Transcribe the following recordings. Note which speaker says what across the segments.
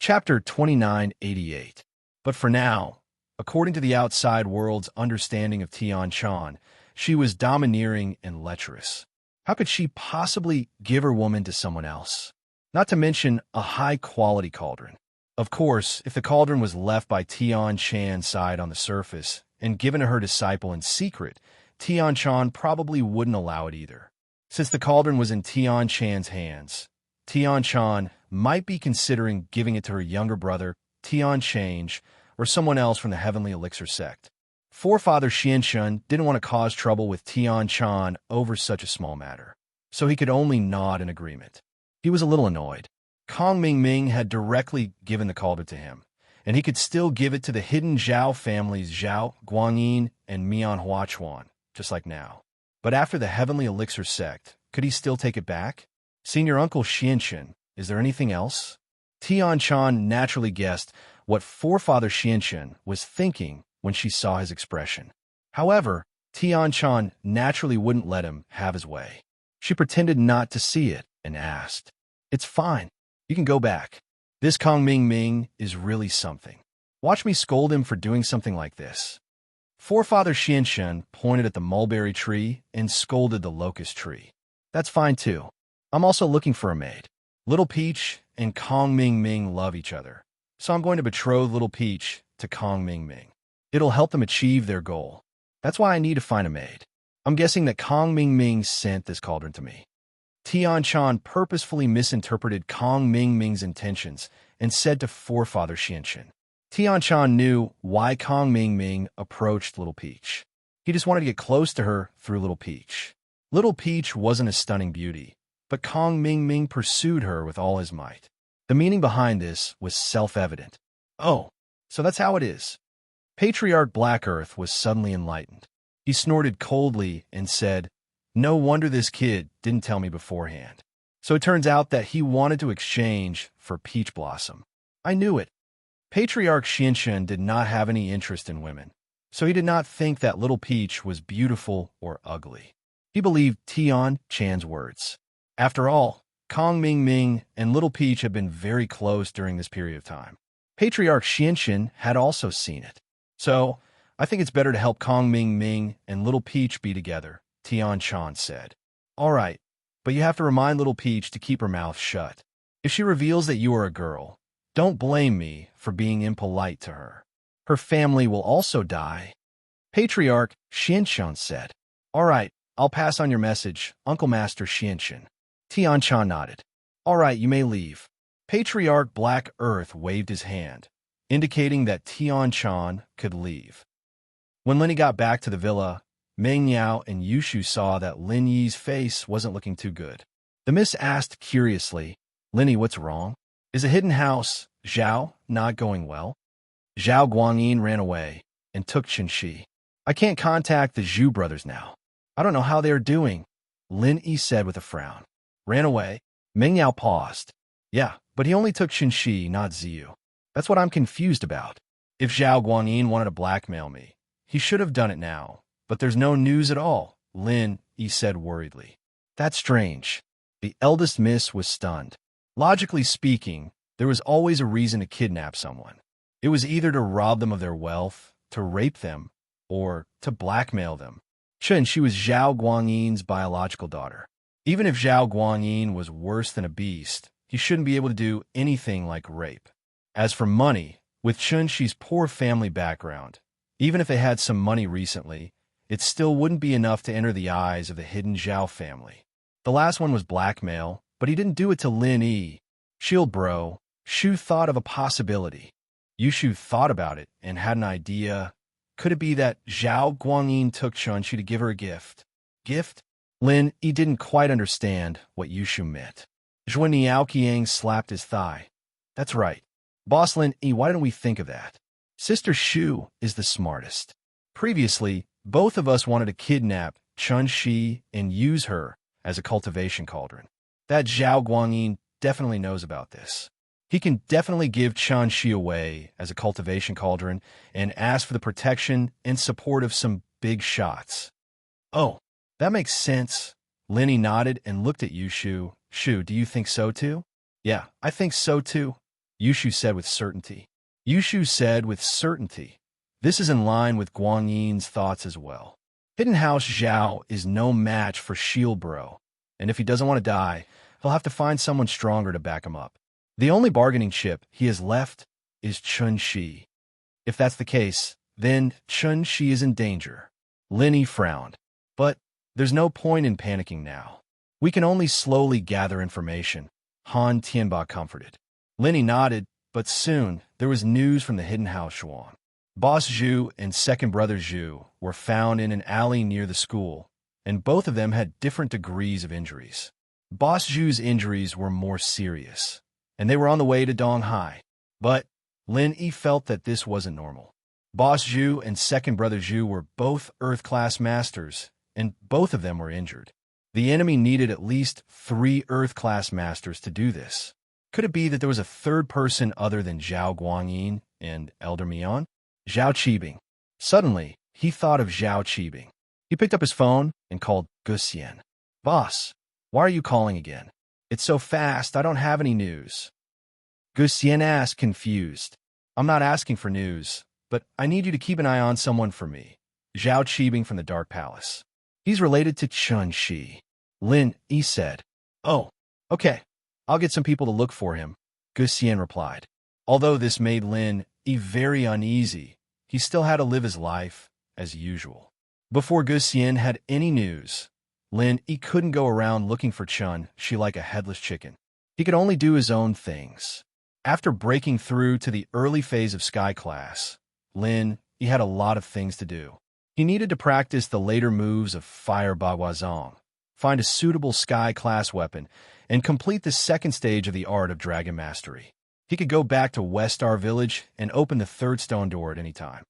Speaker 1: Chapter 2988. But for now, according to the outside world's understanding of Tian Chan, she was domineering and lecherous. How could she possibly give her woman to someone else? Not to mention a high-quality cauldron. Of course, if the cauldron was left by Tian Chan's side on the surface and given to her disciple in secret, Tian Chan probably wouldn't allow it either. Since the cauldron was in Tian Chan's hands, Tian Chan might be considering giving it to her younger brother, Tian Change, or someone else from the Heavenly Elixir sect. Forefather Xianshun didn't want to cause trouble with Tian Chan over such a small matter, so he could only nod in agreement. He was a little annoyed. Kong Mingming had directly given the cauldron to him, and he could still give it to the hidden Zhao families Zhao, Guanyin, and Mian Huachuan, just like now. But after the Heavenly Elixir sect, could he still take it back? Senior Uncle Xianshun, is there anything else? Tian Chan naturally guessed what Forefather Xianshun was thinking when she saw his expression. However, Tian Chan naturally wouldn't let him have his way. She pretended not to see it and asked, "It's fine. You can go back. This Kong Mingming is really something. Watch me scold him for doing something like this." Forefather Xianshun pointed at the mulberry tree and scolded the locust tree. "That's fine too. I'm also looking for a maid. Little Peach and Kong Mingming love each other, so I'm going to betroth Little Peach to Kong Mingming. It'll help them achieve their goal. That's why I need to find a maid. I'm guessing that Kong Mingming sent this cauldron to me." Tian Chan purposefully misinterpreted Kong Mingming's intentions and said to Forefather Xianshun. Tian Chan knew why Kong Mingming approached Little Peach. He just wanted to get close to her through Little Peach. Little Peach wasn't a stunning beauty, but Kong Mingming pursued her with all his might. The meaning behind this was self-evident. Oh, so that's how it is. Patriarch Black Earth was suddenly enlightened. He snorted coldly and said, "No wonder this kid didn't tell me beforehand. So it turns out that he wanted to exchange for Peach Blossom. I knew it." Patriarch Xianshun did not have any interest in women, so he did not think that Little Peach was beautiful or ugly. He believed Tian Chan's words. After all, Kong Mingming and Little Peach had been very close during this period of time. Patriarch Xianshun had also seen it. "So, I think it's better to help Kong Mingming and Little Peach be together," Tian Chan said. "All right, but you have to remind Little Peach to keep her mouth shut. If she reveals that you are a girl, don't blame me for being impolite to her. Her family will also die." Patriarch Xianshun said. "All right, I'll pass on your message, Uncle Master Xianshun." Tian Chan nodded. "All right, you may leave." Patriarch Black Earth waved his hand, indicating that Tian Chan could leave. When Lin Yi got back to the villa, Meng Yao and Yushu saw that Lin Yi's face wasn't looking too good. The miss asked curiously, "Lin Yi, what's wrong? Is a hidden house, Zhao, not going well?" Zhao Guanyin ran away and took Qinshi. "I can't contact the Zhu brothers now. I don't know how they are doing," Lin Yi said with a frown. "Ran away?" Meng Yao paused. "Yeah, but he only took Qinshi, not Ziyu. That's what I'm confused about. If Zhao Guanyin wanted to blackmail me, he should have done it now. But there's no news at all," Lin Yi said worriedly. "That's strange." The eldest miss was stunned. Logically speaking, there was always a reason to kidnap someone. It was either to rob them of their wealth, to rape them, or to blackmail them. She was Zhao Guanyin's biological daughter. Even if Zhao Guanyin was worse than a beast, he shouldn't be able to do anything like rape. As for money, with Chunxi's poor family background, even if they had some money recently, it still wouldn't be enough to enter the eyes of the hidden Zhao family. The last one was blackmail, but he didn't do it to Lin Yi. Shield bro, Shu thought of a possibility. Yushu thought about it and had an idea. Could it be that Zhao Guanyin took Chunxi to give her a gift? Gift? Lin Yi didn't quite understand what Yushu meant. Zhuan Niaoqiang slapped his thigh. "That's right. Boss Lin Yi, why didn't we think of that? Sister Shu is the smartest. Previously, both of us wanted to kidnap Chunxi and use her as a cultivation cauldron. That Zhao Guanyin definitely knows about this. He can definitely give Chunxi away as a cultivation cauldron and ask for the protection and support of some big shots." "Oh, that makes sense." Lin Yi nodded and looked at Yushu. "Shu, do you think so too?" "Yeah, I think so too." Yushu said with certainty. Yushu said with certainty. This is in line with Guang Yin's thoughts as well. Hidden House Zhao is no match for Shield Bro, and if he doesn't want to die, he'll have to find someone stronger to back him up. The only bargaining chip he has left is Chun Shi. If that's the case, then Chun Shi is in danger. Lin Yi frowned. But there's no point in panicking now. We can only slowly gather information, Han Tianba comforted. Lin Yi nodded, but soon there was news from the Hidden House Xuan. Boss Zhu and second brother Zhu were found in an alley near the school, and both of them had different degrees of injuries. Boss Zhu's injuries were more serious, and they were on the way to Donghai. But Lin Yi felt that this wasn't normal. Boss Zhu and second brother Zhu were both Earth-class masters, and both of them were injured. The enemy needed at least 3 Earth-class masters to do this. Could it be that there was a third person other than Zhao Guangyin and Elder Mian? Zhao Qibing. Suddenly, he thought of Zhao Qibing. He picked up his phone and called Guxian. Boss, why are you calling again? It's so fast, I don't have any news. Guxian asked, confused. I'm not asking for news, but I need you to keep an eye on someone for me. Zhao Qibing from the Dark Palace. He's related to Chun Shi. Lin Yi said. Oh, okay. I'll get some people to look for him, Guxian replied. Although this made Lin Yi very uneasy, he still had to live his life as usual. Before Guxian had any news, Lin Yi couldn't go around looking for Chun Shi like a headless chicken. He could only do his own things. After breaking through to the early phase of Sky Class, Lin Yi had a lot of things to do. He needed to practice the later moves of Fire Baguazhang, find a suitable Sky Class weapon, and complete the second stage of the art of Dragon Mastery. He could go back to West Star Village and open the third stone door at any time.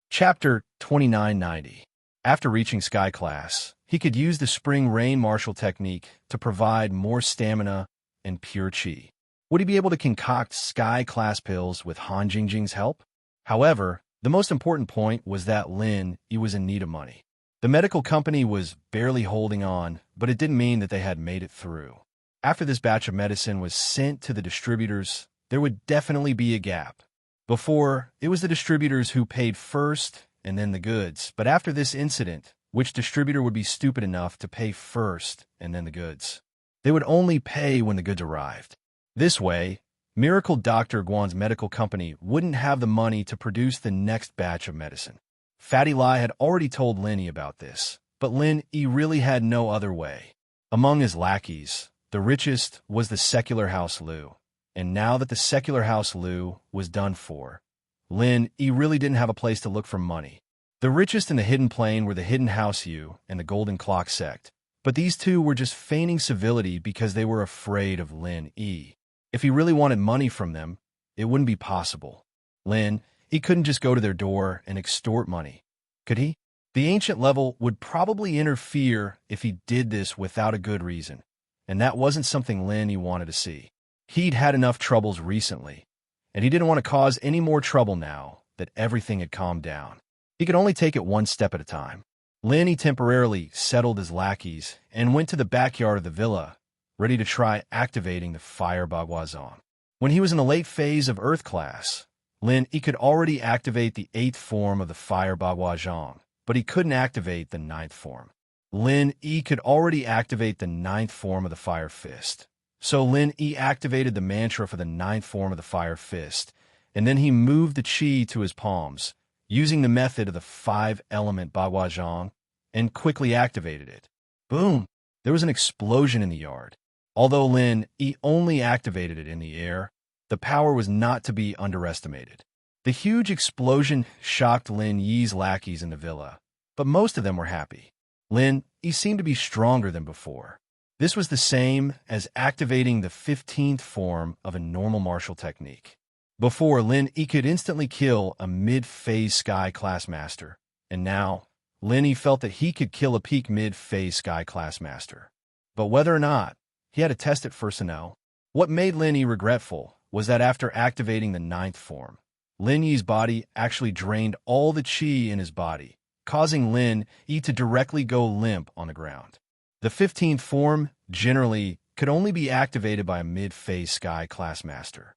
Speaker 1: Chapter 2990. After reaching Sky Class, he could use the Spring Rain Martial technique to provide more stamina and pure chi. Would he be able to concoct Sky Class pills with Han Jingjing's help? However, the most important point was that Lin Yi was in need of money. The medical company was barely holding on, but it didn't mean that they had made it through. After this batch of medicine was sent to the distributors, there would definitely be a gap. Before, it was the distributors who paid first and then the goods, but after this incident, which distributor would be stupid enough to pay first and then the goods? They would only pay when the goods arrived. This way, Miracle Dr. Guan's medical company wouldn't have the money to produce the next batch of medicine. Fatty Lai had already told Lin Yi about this, but Lin Yi really had no other way. Among his lackeys, the richest was the secular House Liu, and now that the secular House Liu was done for, Lin Yi really didn't have a place to look for money. The richest in the Hidden Plane were the Hidden House Yu and the Golden Clock sect, but these two were just feigning civility because they were afraid of Lin Yi. If he really wanted money from them, it wouldn't be possible. Lin Yi couldn't just go to their door and extort money, could he? The ancient level would probably interfere if he did this without a good reason, and that wasn't something Lin Yi wanted to see. He'd had enough troubles recently, and he didn't want to cause any more trouble now that everything had calmed down. He could only take it one step at a time. Lin Yi temporarily settled his lackeys and went to the backyard of the villa, ready to try activating the Fire Baguazhang. When he was in the late phase of Earth Class, Lin Yi could already activate the 8th form of the Fire Baguazhang, but he couldn't activate the 9th form. Lin Yi could already activate the 9th form of the Fire Fist. So Lin Yi activated the mantra for the 9th form of the Fire Fist, and then he moved the chi to his palms, using the method of the 5-element Baguazhang, and quickly activated it. Boom! There was an explosion in the yard. Although Lin Yi only activated it in the air, the power was not to be underestimated. The huge explosion shocked Lin Yi's lackeys in the villa, but most of them were happy. Lin Yi seemed to be stronger than before. This was the same as activating the 15th form of a normal martial technique. Before, Lin Yi could instantly kill a mid-phase Sky Class Master, and now, Lin Yi felt that he could kill a peak mid-phase Sky Class Master. But whether or not, he had to test it first to know. What made Lin Yi regretful was that after activating the 9th form, Lin Yi's body actually drained all the chi in his body, causing Lin Yi to directly go limp on the ground. The 15th form generally could only be activated by a mid-phase Sky class master.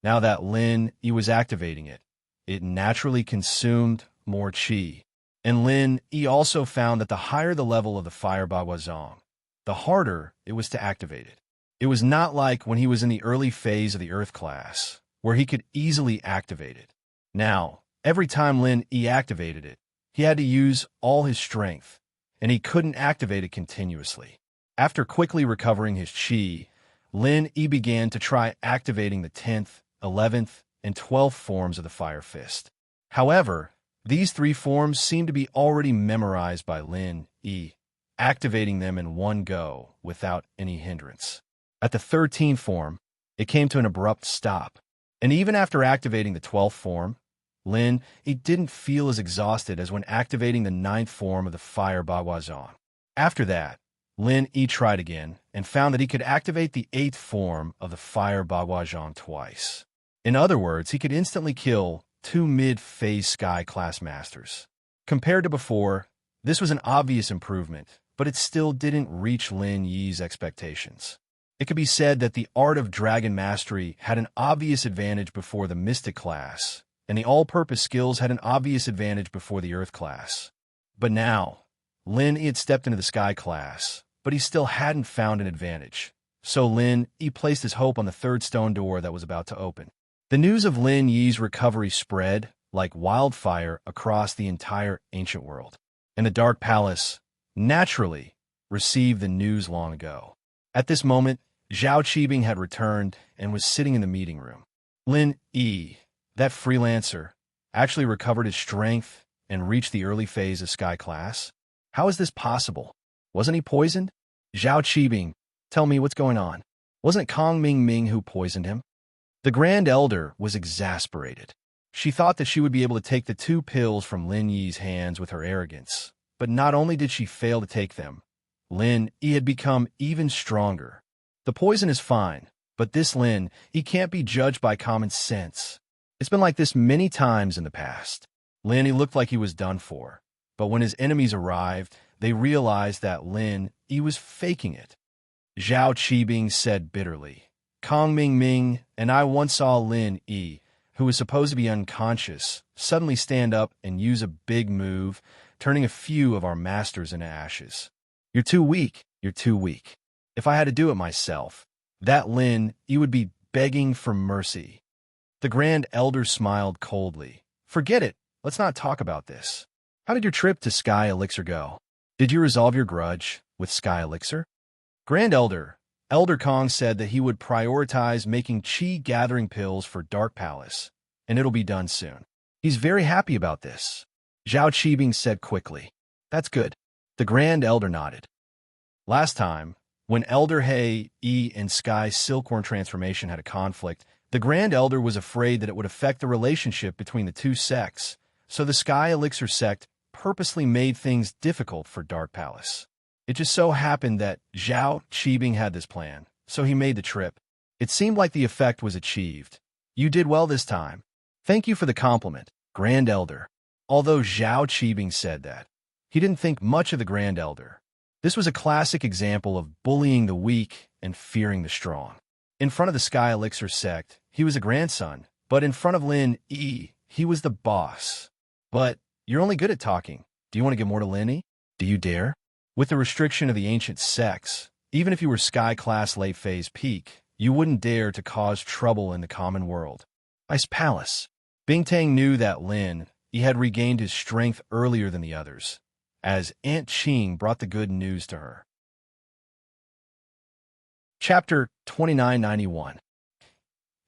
Speaker 1: Now that Lin Yi was activating it, it naturally consumed more chi. And Lin Yi also found that the higher the level of the Fire Ba Zhang, the harder it was to activate it. It was not like when he was in the early phase of the Earth class, where he could easily activate it. Now, every time Lin Yi activated it, he had to use all his strength, and he couldn't activate it continuously. After quickly recovering his chi, Lin Yi began to try activating the 10th, 11th, and 12th forms of the Fire Fist. However, these three forms seemed to be already memorized by Lin Yi, activating them in one go without any hindrance. At the 13th form, it came to an abrupt stop, and even after activating the 12th form, Lin Yi didn't feel as exhausted as when activating the 9th form of the Fire Ba Zhang. After that, Lin Yi tried again and found that he could activate the 8th form of the Fire Ba Zhang twice. In other words, he could instantly kill 2 mid-phase Sky class masters. Compared to before, this was an obvious improvement, but it still didn't reach Lin Yi's expectations. It could be said that the art of dragon mastery had an obvious advantage before the mystic class, and the all-purpose skills had an obvious advantage before the earth class. But now, Lin Yi had stepped into the Sky class, but he still hadn't found an advantage. So Lin Yi placed his hope on the 3rd stone door that was about to open. The news of Lin Yi's recovery spread like wildfire across the entire ancient world, and the Dark Palace, naturally, received the news long ago. At this moment, Zhao Qibing had returned and was sitting in the meeting room. Lin Yi, that freelancer, actually recovered his strength and reached the early phase of Sky class? How is this possible? Wasn't he poisoned? Zhao Qibing, tell me what's going on. Wasn't it Kong Ming who poisoned him? The Grand Elder was exasperated. She thought that she would be able to take the 2 pills from Lin Yi's hands with her arrogance, but not only did she fail to take them, Lin Yi had become even stronger. The poison is fine, but this Lin Yi can't be judged by common sense. It's been like this many times in the past. Lin Yi looked like he was done for, but when his enemies arrived, they realized that Lin Yi was faking it. Zhao Qibing said bitterly, Kong Ming and I once saw Lin Yi, who was supposed to be unconscious, suddenly stand up and use a big move, turning a few of our masters into ashes. You're too weak. You're too weak. If I had to do it myself, that Lin Yi would be begging for mercy. The Grand Elder smiled coldly. Forget it. Let's not talk about this. How did your trip to Sky Elixir go? Did you resolve your grudge with Sky Elixir? Grand Elder Kong said that he would prioritize making chi-gathering pills for Dark Palace, and it'll be done soon. He's very happy about this. Zhao Qibing said quickly. That's good. The Grand Elder nodded. Last time, when Elder He Yi and Sky Silkhorn transformation had a conflict, the Grand Elder was afraid that it would affect the relationship between the 2 sects, so the Sky Elixir sect purposely made things difficult for Dark Palace. It just so happened that Zhao Qibing had this plan, so he made the trip. It seemed like the effect was achieved. You did well this time. Thank you for the compliment, Grand Elder. Although Zhao Qibing said that, he didn't think much of the Grand Elder. This was a classic example of bullying the weak and fearing the strong. In front of the Sky Elixir sect, he was a grandson, but in front of Lin Yi, he was the boss. But you're only good at talking. Do you want to give more to Lin Yi? Do you dare? With the restriction of the ancient sects, even if you were Sky Class late phase peak, you wouldn't dare to cause trouble in the common world. Ice Palace. Bingtang knew that Lin Yi had regained his strength earlier than the others, as Aunt Qing brought the good news to her. Chapter 2991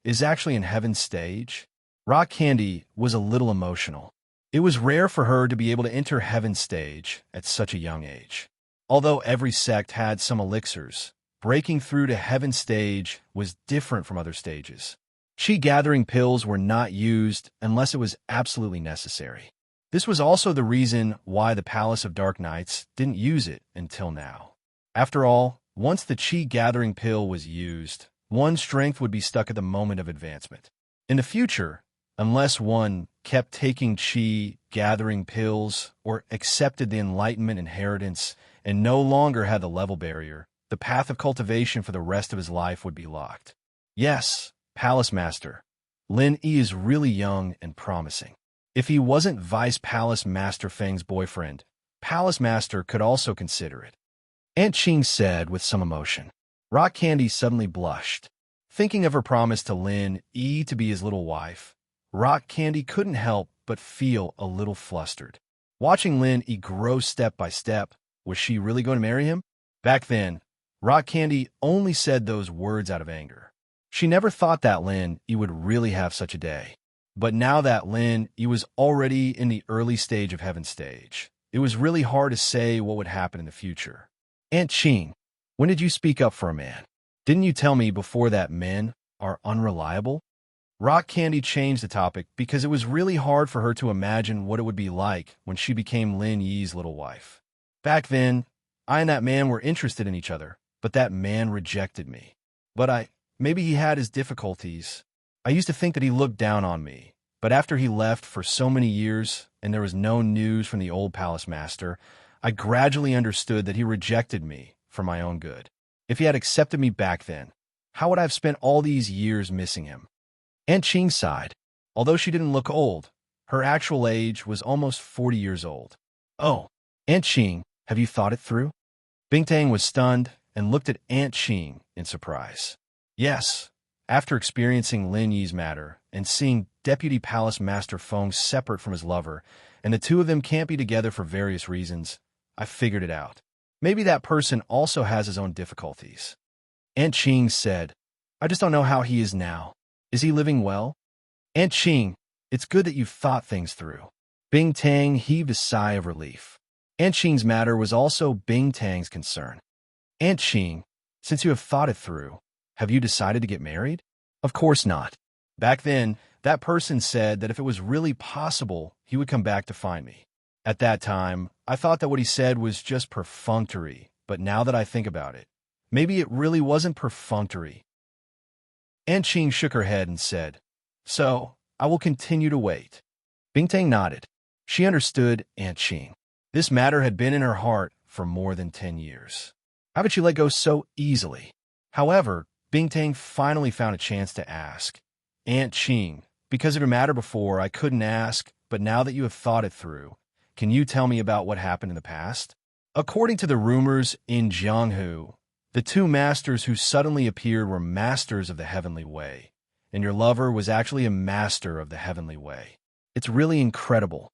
Speaker 1: is actually in Heaven's stage. Rock Candy was a little emotional. It was rare for her to be able to enter Heaven's stage at such a young age. Although every sect had some elixirs, breaking through to Heaven's stage was different from other stages. Chi-gathering pills were not used unless it was absolutely necessary. This was also the reason why the Palace of Dark Knights didn't use it until now. After all, once the chi-gathering pill was used, one's strength would be stuck at the moment of advancement. In the future, unless one kept taking chi-gathering pills or accepted the Enlightenment inheritance and no longer had the level barrier, the path of cultivation for the rest of his life would be locked. Yes, Palace Master. Lin Yi is really young and promising. If he wasn't Vice Palace Master Feng's boyfriend, Palace Master could also consider it. Aunt Qing said with some emotion. Rock Candy suddenly blushed. Thinking of her promise to Lin Yi to be his little wife, Rock Candy couldn't help but feel a little flustered. Watching Lin Yi grow step by step, was she really going to marry him? Back then, Rock Candy only said those words out of anger. She never thought that Lin Yi would really have such a day. But now that Lin Yi was already in the early stage of Heaven Stage, it was really hard to say what would happen in the future. Aunt Qing, when did you speak up for a man? Didn't you tell me before that men are unreliable? Rock Candy changed the topic because it was really hard for her to imagine what it would be like when she became Lin Yi's little wife. Back then, I and that man were interested in each other, but that man rejected me. Maybe he had his difficulties. I used to think that he looked down on me, but after he left for so many years and there was no news from the old Palace Master, I gradually understood that he rejected me for my own good. If he had accepted me back then, how would I have spent all these years missing him? Aunt Qing sighed. Although she didn't look old, her actual age was almost 40 years old. Oh, Aunt Qing, have you thought it through? Bingtang was stunned and looked at Aunt Qing in surprise. Yes, after experiencing Lin Yi's matter and seeing Deputy Palace Master Feng separate from his lover, and the two of them can't be together for various reasons, I figured it out. Maybe that person also has his own difficulties. Aunt Qing said, I just don't know how he is now. Is he living well? Aunt Qing, it's good that you've thought things through. Bingtang heaved a sigh of relief. Aunt Qing's matter was also Bingtang's concern. Aunt Qing, since you have thought it through, have you decided to get married? Of course not. Back then, that person said that if it was really possible, he would come back to find me. At that time, I thought that what he said was just perfunctory, but now that I think about it, maybe it really wasn't perfunctory. Aunt Qing shook her head and said, So, I will continue to wait. Bingtang nodded. She understood Aunt Qing. This matter had been in her heart for more than 10 years. How could she let go so easily? However, Bingtang finally found a chance to ask. Aunt Qing, because of your matter before, I couldn't ask, but now that you have thought it through, can you tell me about what happened in the past? According to the rumors in Jianghu, the two masters who suddenly appeared were masters of the heavenly way, and your lover was actually a master of the heavenly way. It's really incredible.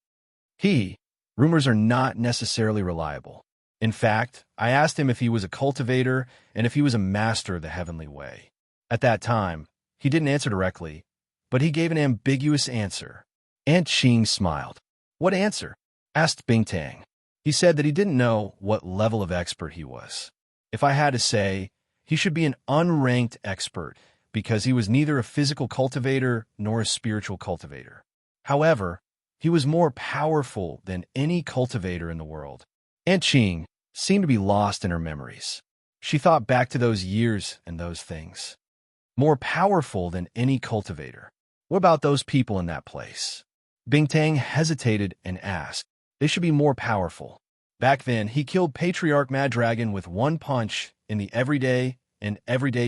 Speaker 1: Rumors are not necessarily reliable. In fact, I asked him if he was a cultivator and if he was a master of the heavenly way. At that time, he didn't answer directly, but he gave an ambiguous answer. Aunt Qing smiled. What answer? Asked Bingtang. He said that he didn't know what level of expert he was. If I had to say, he should be an unranked expert because he was neither a physical cultivator nor a spiritual cultivator. However, he was more powerful than any cultivator in the world. Aunt Qing seemed to be lost in her memories. She thought back to those years and those things. More powerful than any cultivator. What about those people in that place? Bingtang hesitated and asked. They should be more powerful. Back then, he killed Patriarch Mad Dragon with one punch in the everyday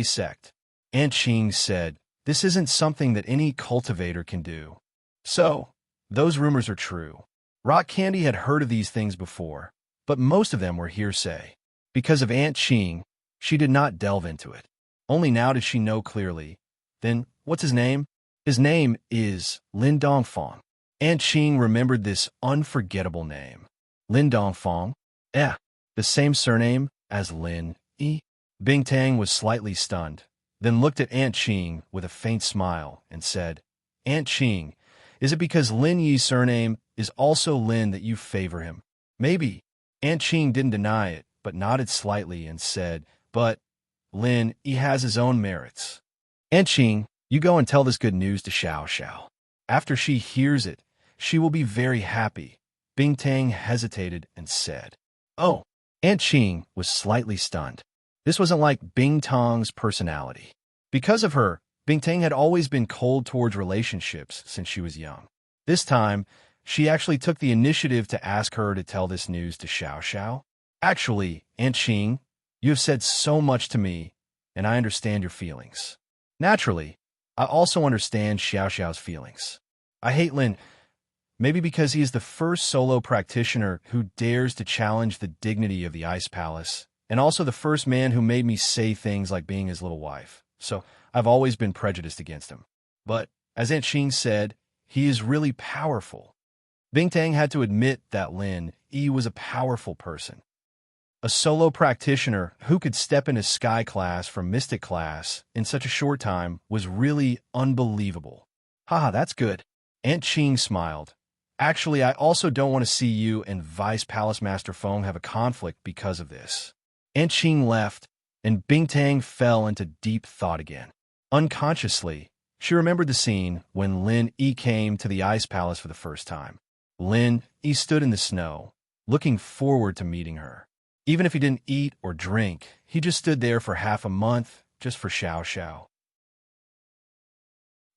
Speaker 1: sect. Aunt Qing said, this isn't something that any cultivator can do. So, those rumors are true. Rock Candy had heard of these things before, but most of them were hearsay. Because of Aunt Qing, she did not delve into it. Only now did she know clearly. Then, what's his name? His name is Lin Dongfang. Aunt Qing remembered this unforgettable name. Lin Dongfang? The same surname as Lin Yi. Bingtang was slightly stunned, then looked at Aunt Qing with a faint smile and said, Aunt Qing, is it because Lin Yi's surname is also Lin that you favor him? Maybe. Aunt Qing didn't deny it, but nodded slightly and said, but Lin Yi has his own merits. Aunt Qing, you go and tell this good news to Xiao Xiao. After she hears it, she will be very happy. Bingtang hesitated and said, Oh. Aunt Qing was slightly stunned. This wasn't like Bingtang's personality. Because of her, Bingtang had always been cold towards relationships since she was young. This time, she actually took the initiative to ask her to tell this news to Xiao Xiao. Actually, Aunt Qing, You have said so much to me, and I understand your feelings. Naturally, I also understand Xiao Xiao's feelings. I hate Lin, maybe because he is the first solo practitioner who dares to challenge the dignity of the Ice Palace, and also the first man who made me say things like being his little wife. So I've always been prejudiced against him. But, as Aunt Qing said, he is really powerful. Bingtang had to admit that Lin Yi was a powerful person. A solo practitioner who could step into Sky class from Mystic class in such a short time was really unbelievable. Haha, that's good. Aunt Qing smiled. Actually, I also don't want to see you and Vice Palace Master Feng have a conflict because of this. Aunt Qing left, and Bingtang fell into deep thought again. Unconsciously, she remembered the scene when Lin Yi came to the Ice Palace for the first time. Lin Yi stood in the snow, looking forward to meeting her. Even if he didn't eat or drink, he just stood there for half a month, just for Xiao Xiao.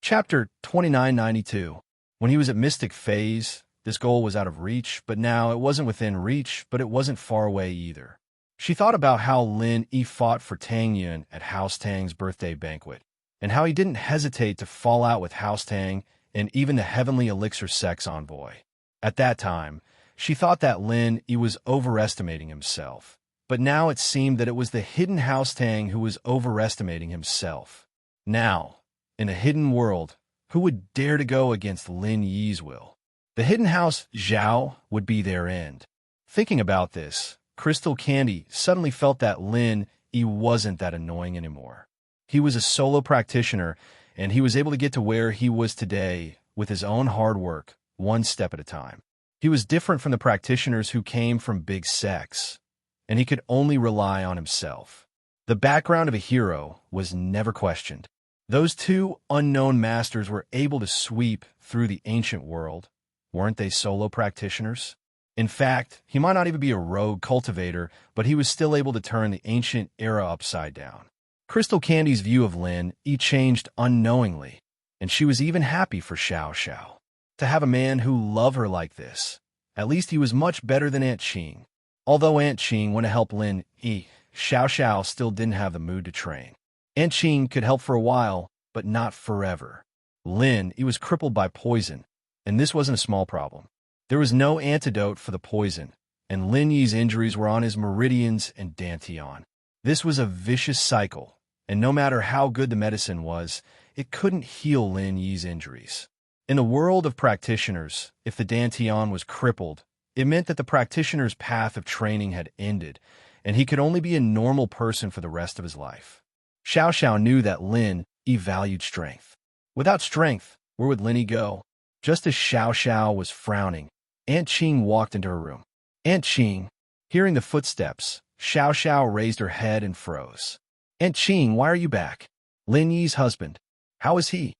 Speaker 1: Chapter 2992. When he was at Mystic Phase, this goal was out of reach, but now it wasn't within reach, but it wasn't far away either. She thought about how Lin Yi fought for Tang Yun at House Tang's birthday banquet, and how he didn't hesitate to fall out with House Tang and even the Heavenly Elixir Sex Envoy. At that time, she thought that Lin Yi was overestimating himself, but now it seemed that it was the hidden House Tang who was overestimating himself. Now, in a hidden world, who would dare to go against Lin Yi's will? The hidden house Zhao would be their end. Thinking about this, Crystal Candy suddenly felt that Lin Yi wasn't that annoying anymore. He was a solo practitioner, and he was able to get to where he was today with his own hard work, one step at a time. He was different from the practitioners who came from big sects, and he could only rely on himself. The background of a hero was never questioned. Those two unknown masters were able to sweep through the ancient world. Weren't they solo practitioners? In fact, he might not even be a rogue cultivator, but he was still able to turn the ancient era upside down. Crystal Candy's view of Lin Yi changed unknowingly, and she was even happy for Xiao Xiao. To have a man who loved her like this. At least he was much better than Aunt Qing. Although Aunt Qing went to help Lin Yi, Xiao Xiao still didn't have the mood to train. Aunt Qing could help for a while, but not forever. Lin Yi was crippled by poison, and this wasn't a small problem. There was no antidote for the poison, and Lin Yi's injuries were on his meridians and dantian. This was a vicious cycle, and no matter how good the medicine was, it couldn't heal Lin Yi's injuries. In the world of practitioners, if the dantian was crippled, it meant that the practitioner's path of training had ended, and he could only be a normal person for the rest of his life. Xiao Xiao knew that Lin Yi valued strength. Without strength, where would Lin Yi go? Just as Xiao Xiao was frowning, Aunt Qing walked into her room. Aunt Qing, hearing the footsteps, Xiao Xiao raised her head and froze. Aunt Qing, why are you back? Lin Yi's husband. How is he?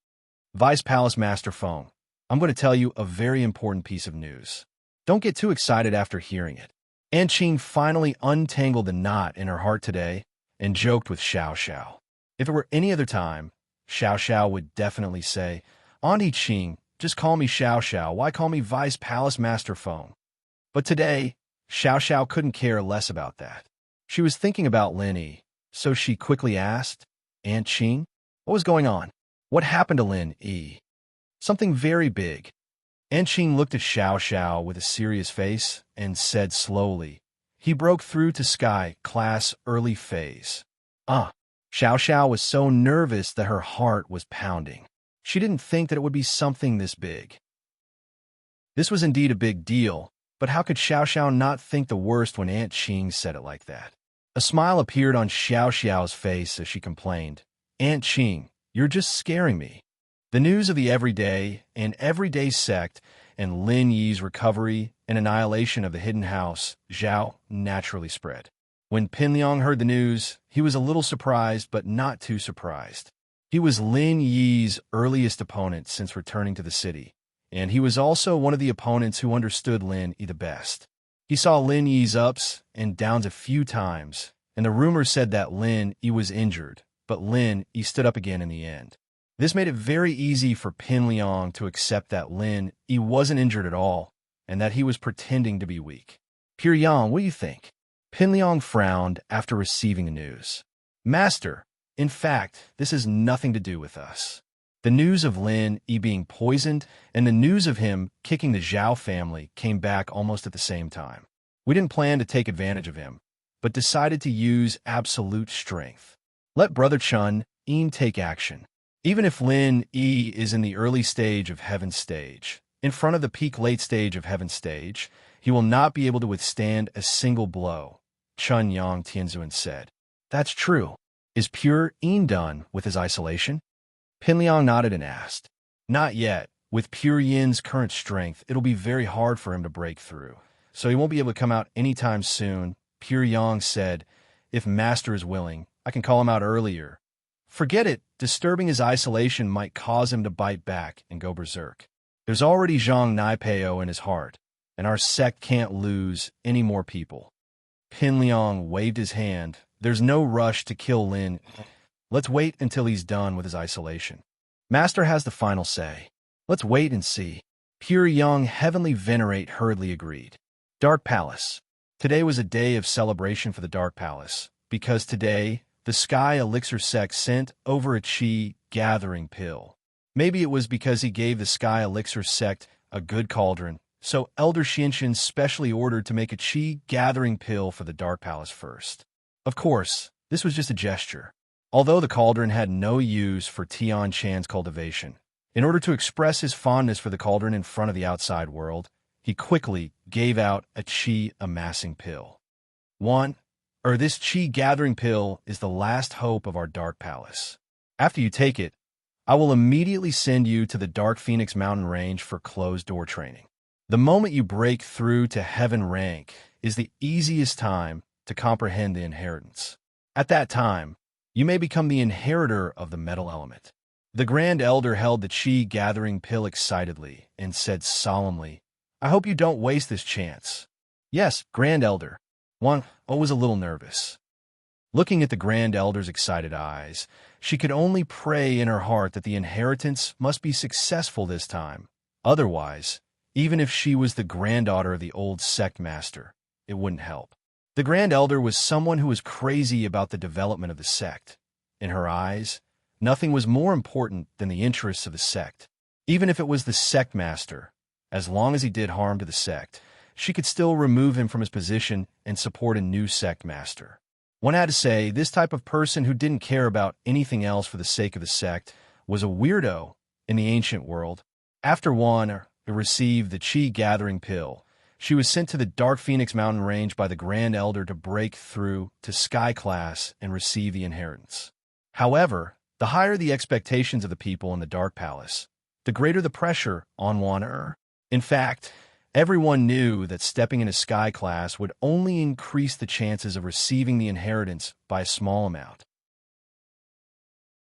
Speaker 1: Vice Palace Master Feng, I'm going to tell you a very important piece of news. Don't get too excited after hearing it. Aunt Qing finally untangled the knot in her heart today and joked with Xiao Xiao. If it were any other time, Xiao Xiao would definitely say, Auntie Qing, just call me Xiao Xiao. Why call me Vice Palace Master Feng? But today, Xiao Xiao couldn't care less about that. She was thinking about Lin Yi, so she quickly asked, Aunt Qing, what was going on? What happened to Lin Yi? Something very big. Aunt Qing looked at Xiao Xiao with a serious face and said slowly, he broke through to Sky class early phase. Xiao Xiao was so nervous that her heart was pounding. She didn't think that it would be something this big. This was indeed a big deal, but how could Xiao Xiao not think the worst when Aunt Qing said it like that? A smile appeared on Xiao Xiao's face as she complained, Aunt Qing, you're just scaring me. The news of the everyday sect and Lin Yi's recovery and annihilation of the hidden house, Zhao, naturally spread. When Pinliang heard the news, he was a little surprised, but not too surprised. He was Lin Yi's earliest opponent since returning to the city, and he was also one of the opponents who understood Lin Yi the best. He saw Lin Yi's ups and downs a few times, and the rumors said that Lin Yi was injured, but Lin Yi stood up again in the end. This made it very easy for Pinliang to accept that Lin Yi wasn't injured at all, and that he was pretending to be weak. Pir Yang, what do you think? Pinliang frowned after receiving the news. Master, in fact, this has nothing to do with us. The news of Lin Yi being poisoned and the news of him kicking the Zhao family came back almost at the same time. We didn't plan to take advantage of him, but decided to use absolute strength. Let Brother Chun Yin take action. Even if Lin Yi is in the early stage of Heaven's stage, in front of the peak late stage of Heaven's stage, he will not be able to withstand a single blow, Chun Yang Tianzun said. That's true. Is Pure Yin done with his isolation? Pinliang nodded and asked. Not yet. With Pure Yin's current strength, it'll be very hard for him to break through, so he won't be able to come out anytime soon. Pure Yang said, if Master is willing, I can call him out earlier. Forget it. Disturbing his isolation might cause him to bite back and go berserk. There's already Zhang Naipeo in his heart, and our sect can't lose any more people. Pinliang waved his hand. There's no rush to kill Lin. Let's wait until he's done with his isolation. Master has the final say. Let's wait and see. Pure Young Heavenly Venerate hurriedly agreed. Dark Palace. Today was a day of celebration for the Dark Palace, because today, the Sky Elixir sect sent over a Qi gathering pill. Maybe it was because he gave the Sky Elixir sect a good cauldron, so Elder Xianxian specially ordered to make a Qi gathering pill for the Dark Palace first. Of course, this was just a gesture. Although the cauldron had no use for Tian Chan's cultivation, in order to express his fondness for the cauldron in front of the outside world, he quickly gave out a Qi amassing pill. This Qi gathering pill is the last hope of our Dark Palace. After you take it, I will immediately send you to the Dark Phoenix Mountain Range for closed-door training. The moment you break through to Heaven rank is the easiest time to comprehend the inheritance. At that time, you may become the inheritor of the metal element. The Grand Elder held the Qi gathering pill excitedly and said solemnly, I hope you don't waste this chance. Yes, Grand Elder. One was a little nervous. Looking at the Grand Elder's excited eyes, she could only pray in her heart that the inheritance must be successful this time. Otherwise, even if she was the granddaughter of the old sect master, it wouldn't help. The Grand Elder was someone who was crazy about the development of the sect. In her eyes, nothing was more important than the interests of the sect. Even if it was the sect master, as long as he did harm to the sect, she could still remove him from his position and support a new sect master. One had to say, this type of person who didn't care about anything else for the sake of the sect was a weirdo in the ancient world. After one received the Qi gathering pill, she was sent to the Dark Phoenix Mountain Range by the Grand Elder to break through to Sky Class and receive the inheritance. However, the higher the expectations of the people in the Dark Palace, the greater the pressure on one. In fact, everyone knew that stepping into Sky Class would only increase the chances of receiving the inheritance by a small amount.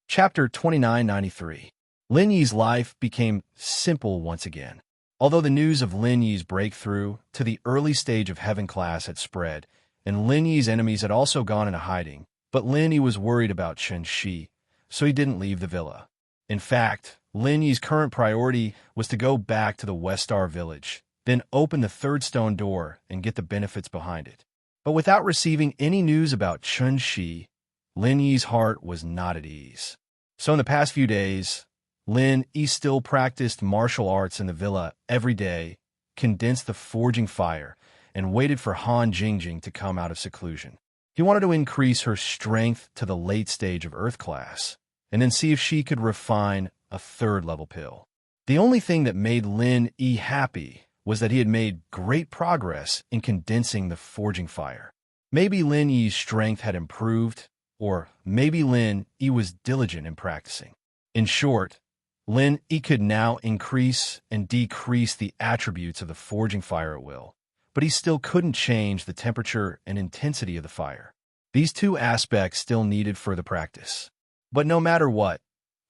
Speaker 1: Chapter 2993. Lin Yi's life became simple once again. Although the news of Lin Yi's breakthrough to the early stage of Heaven Class had spread, and Lin Yi's enemies had also gone into hiding, but Lin Yi was worried about Chen Shi, so he didn't leave the villa. In fact, Lin Yi's current priority was to go back to the Westar village, then open the third stone door and get the benefits behind it. But without receiving any news about Chen Shi, Lin Yi's heart was not at ease. So in the past few days, Lin Yi still practiced martial arts in the villa every day, condensed the forging fire, and waited for Han Jingjing to come out of seclusion. He wanted to increase her strength to the late stage of Earth Class, and then see if she could refine a third-level pill. The only thing that made Lin Yi happy was that he had made great progress in condensing the forging fire. Maybe Lin Yi's strength had improved, or maybe Lin Yi was diligent in practicing. In short, Lin Yi could now increase and decrease the attributes of the forging fire at will, but he still couldn't change the temperature and intensity of the fire. These two aspects still needed further practice. But no matter what,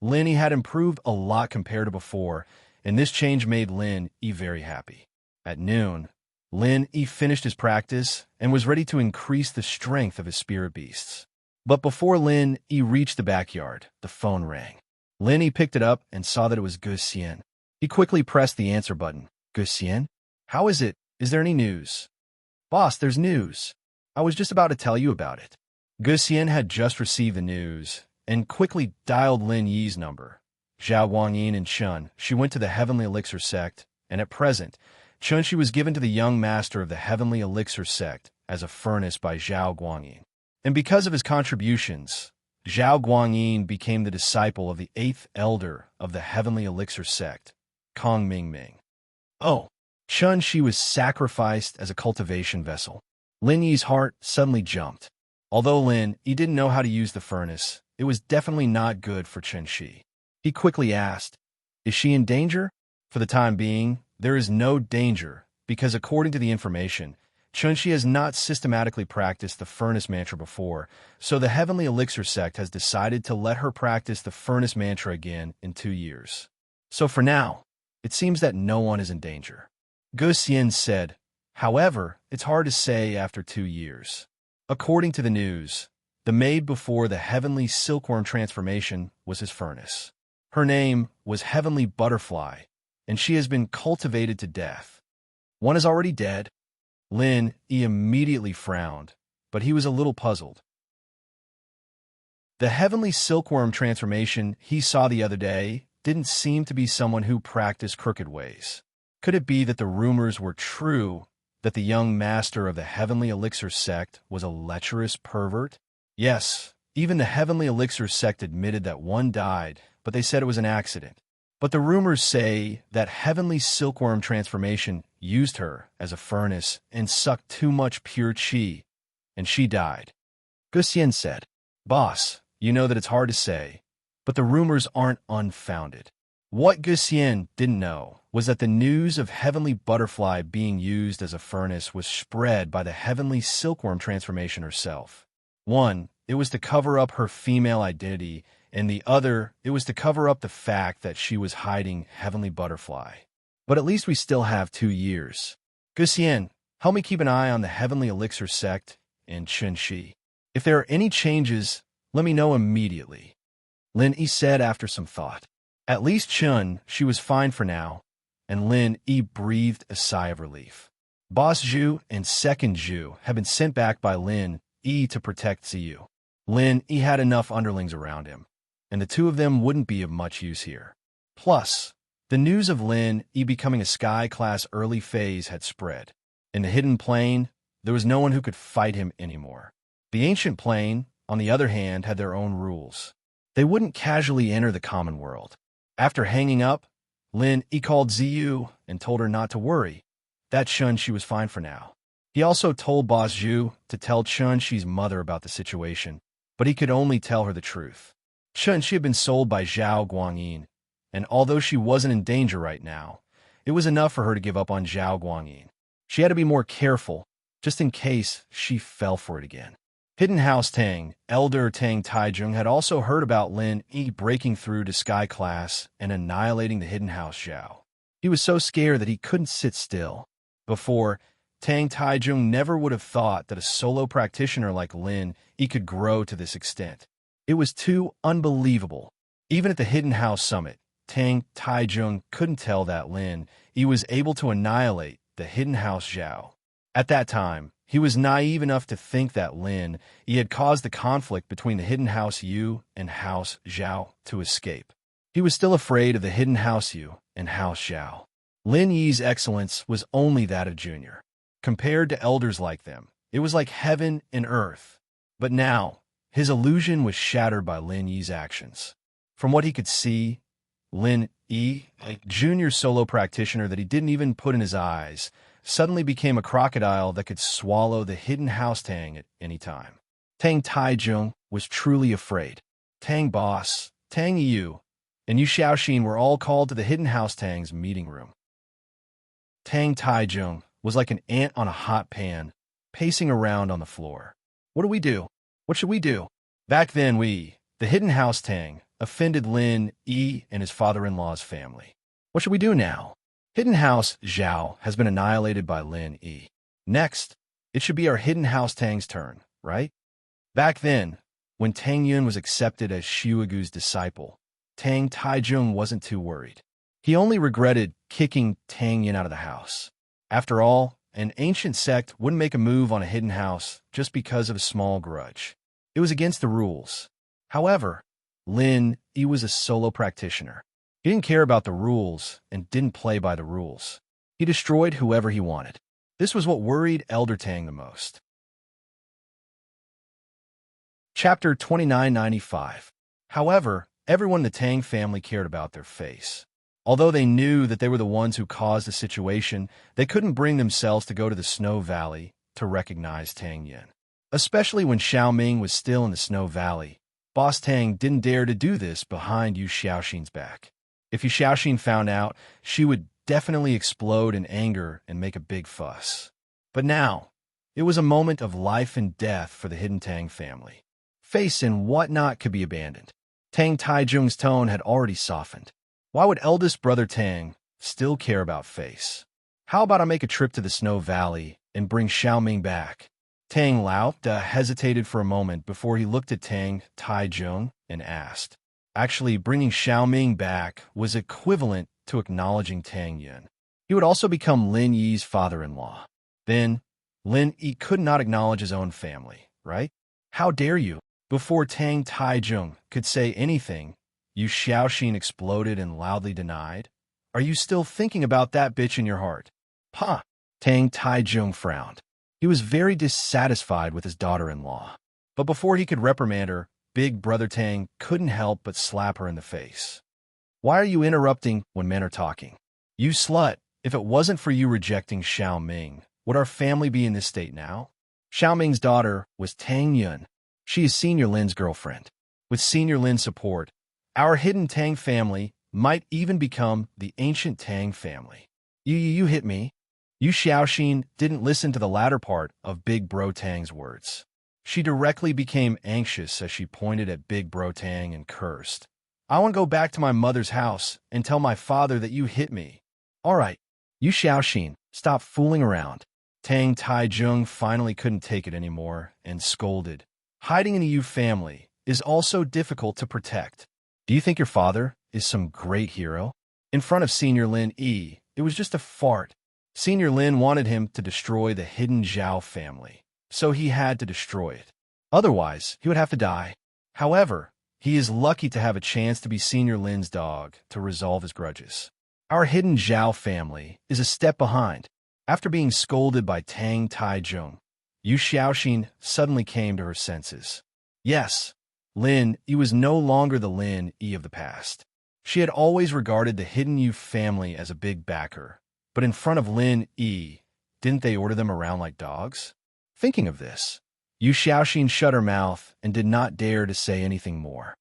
Speaker 1: Lin Yi had improved a lot compared to before, and this change made Lin Yi very happy. At noon, Lin Yi finished his practice and was ready to increase the strength of his spirit beasts. But before Lin Yi reached the backyard, the phone rang. Lin Yi picked it up and saw that it was Gu Xian. He quickly pressed the answer button. Gu Xian? How is it? Is there any news? Boss, there's news. I was just about to tell you about it. Guxian had just received the news and quickly dialed Lin Yi's number. Zhao Guangyin and Chun, she went to the Heavenly Elixir sect, and at present, Chun Shi was given to the young master of the Heavenly Elixir sect as a furnace by Zhao Guangyin. And because of his contributions, Zhao Guangyin became the disciple of the 8th elder of the Heavenly Elixir sect, Kong Mingming. Oh, Chun Shi was sacrificed as a cultivation vessel. Lin Yi's heart suddenly jumped. Although Lin Yi didn't know how to use the furnace, it was definitely not good for Chun Shi. He quickly asked, "Is she in danger?" For the time being, there is no danger, because according to the information, Chun Shi has not systematically practiced the furnace mantra before, so the Heavenly Elixir sect has decided to let her practice the furnace mantra again in 2 years. So for now, it seems that no one is in danger. Guxian said, "However, it's hard to say after 2 years." According to the news, the maid before the Heavenly Silkworm transformation was his furnace. Her name was Heavenly Butterfly, and she has been cultivated to death. One is already dead. Lin Yi immediately frowned, but he was a little puzzled. The Heavenly Silkworm transformation he saw the other day didn't seem to be someone who practiced crooked ways. Could it be that the rumors were true, that the young master of the Heavenly Elixir sect was a lecherous pervert? Yes, even the Heavenly Elixir sect admitted that one died, but they said it was an accident. But the rumors say that Heavenly Silkworm transformation used her as a furnace and sucked too much pure qi, and she died. Guxian said, "Boss, you know that it's hard to say, but the rumors aren't unfounded." What Guxian didn't know was that the news of Heavenly Butterfly being used as a furnace was spread by the Heavenly Silkworm transformation herself. One, it was to cover up her female identity, and the other, it was to cover up the fact that she was hiding Heavenly Butterfly. But at least we still have 2 years. Guxian, help me keep an eye on the Heavenly Elixir sect and Chun Shi. If there are any changes, let me know immediately. Lin Yi said after some thought. At least Chun, she was fine for now, and Lin Yi breathed a sigh of relief. Boss Zhu and Second Zhu had been sent back by Lin Yi to protect Ziyu. Lin Yi had enough underlings around him, and the two of them wouldn't be of much use here. Plus, the news of Lin Yi becoming a Sky-class early phase had spread. In the Hidden Plane, there was no one who could fight him anymore. The Ancient Plane, on the other hand, had their own rules. They wouldn't casually enter the common world. After hanging up, Lin Yi called Ziyu and told her not to worry. That Chun Shi was fine for now. He also told Boss Zhu to tell Chun Shi's mother about the situation, but he could only tell her the truth. Chun Shi had been sold by Zhao Guangyin, and although she wasn't in danger right now, it was enough for her to give up on Zhao Guangyin. She had to be more careful, just in case she fell for it again. Hidden House Tang, Elder Tang Taizhong, had also heard about Lin Yi breaking through to Sky Class and annihilating the Hidden House Zhao. He was so scared that he couldn't sit still. Before, Tang Taizhong never would have thought that a solo practitioner like Lin Yi could grow to this extent. It was too unbelievable. Even at the Hidden House Summit, Tang Taizhong couldn't tell that Lin Yi was able to annihilate the Hidden House Zhao. At that time, he was naive enough to think that Lin Yi had caused the conflict between the Hidden House Yu and House Zhao to escape. He was still afraid of the Hidden House Yu and House Zhao. Lin Yi's excellence was only that of Junior. Compared to elders like them, it was like heaven and earth. But now, his illusion was shattered by Lin Yi's actions. From what he could see, Lin Yi, a junior solo practitioner that he didn't even put in his eyes, suddenly became a crocodile that could swallow the Hidden House Tang at any time. Tang Taizhong was truly afraid. Tang Boss, Tang Yu, and Yu Xiaoxin were all called to the Hidden House Tang's meeting room. Tang Taizhong was like an ant on a hot pan, pacing around on the floor. What do we do? What should we do? Back then the Hidden House Tang, offended Lin Yi and his father-in-law's family. What should we do now? Hidden House Zhao has been annihilated by Lin Yi. Next, it should be our Hidden House Tang's turn, right? Back then, when Tang Yun was accepted as Xiugu's disciple, Tang Taizhong wasn't too worried. He only regretted kicking Tang Yun out of the house. After all, an ancient sect wouldn't make a move on a hidden house just because of a small grudge. It was against the rules. However, Lin Yi was a solo practitioner. He didn't care about the rules and didn't play by the rules. He destroyed whoever he wanted. This was what worried Elder Tang the most. Chapter 2995. However, everyone in the Tang family cared about their face. Although they knew that they were the ones who caused the situation, they couldn't bring themselves to go to the Snow Valley to recognize Tang Yin. Especially when Xiaoming was still in the Snow Valley, Boss Tang didn't dare to do this behind Yu Xiaoxin's back. If Yu Xiaoxin found out, she would definitely explode in anger and make a big fuss. But now, it was a moment of life and death for the hidden Tang family. Face and whatnot could be abandoned. Tang Taizhong's tone had already softened. Why would eldest brother Tang still care about face? How about I make a trip to the Snow Valley and bring Xiaoming back? Tang Lao hesitated for a moment before he looked at Tang Taizhong and asked. Actually, bringing Xiaoming back was equivalent to acknowledging Tang Yin. He would also become Lin Yi's father-in-law. Then, Lin Yi could not acknowledge his own family, right? How dare you? Before Tang Taizhong could say anything, Yu Xiaoxin exploded and loudly denied. Are you still thinking about that bitch in your heart? Pa! Tang Taizhong frowned. He was very dissatisfied with his daughter-in-law. But before he could reprimand her, Big Brother Tang couldn't help but slap her in the face. Why are you interrupting when men are talking? You slut! If it wasn't for you rejecting Xiaoming, would our family be in this state now? Xiaoming's daughter was Tang Yun. She is Senior Lin's girlfriend. With Senior Lin's support, our hidden Tang family might even become the ancient Tang family. You hit me. Yu Xiaoxin didn't listen to the latter part of Big Bro Tang's words. She directly became anxious as she pointed at Big Bro Tang and cursed. I want to go back to my mother's house and tell my father that you hit me. All right, Yu Xiaoxin, stop fooling around. Tang Taizhong finally couldn't take it anymore and scolded. Hiding in the Yu family is also difficult to protect. Do you think your father is some great hero? In front of Senior Lin Yi, it was just a fart. Senior Lin wanted him to destroy the hidden Zhao family, so he had to destroy it. Otherwise, he would have to die. However, he is lucky to have a chance to be Senior Lin's dog to resolve his grudges. Our hidden Zhao family is a step behind. After being scolded by Tang Taizhong, Yu Xiaoxin suddenly came to her senses. Yes, Lin Yi was no longer the Lin Yi of the past. She had always regarded the hidden Yu family as a big backer, but in front of Lin Yi, didn't they order them around like dogs? Thinking of this, Yu Xiaoxin shut her mouth and did not dare to say anything more.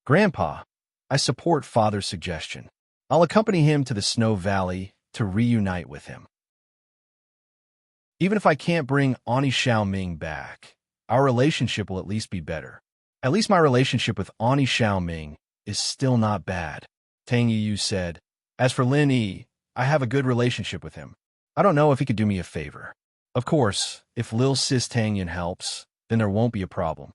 Speaker 1: Grandpa, I support Father's suggestion. I'll accompany him to the Snow Valley to reunite with him. Even if I can't bring Ani Xiaoming back, our relationship will at least be better. At least my relationship with Ani Xiaoming is still not bad, Tang Yu said. As for Lin Yi, I have a good relationship with him. I don't know if he could do me a favor. Of course, if Lil Sis Tang Yin helps, then there won't be a problem.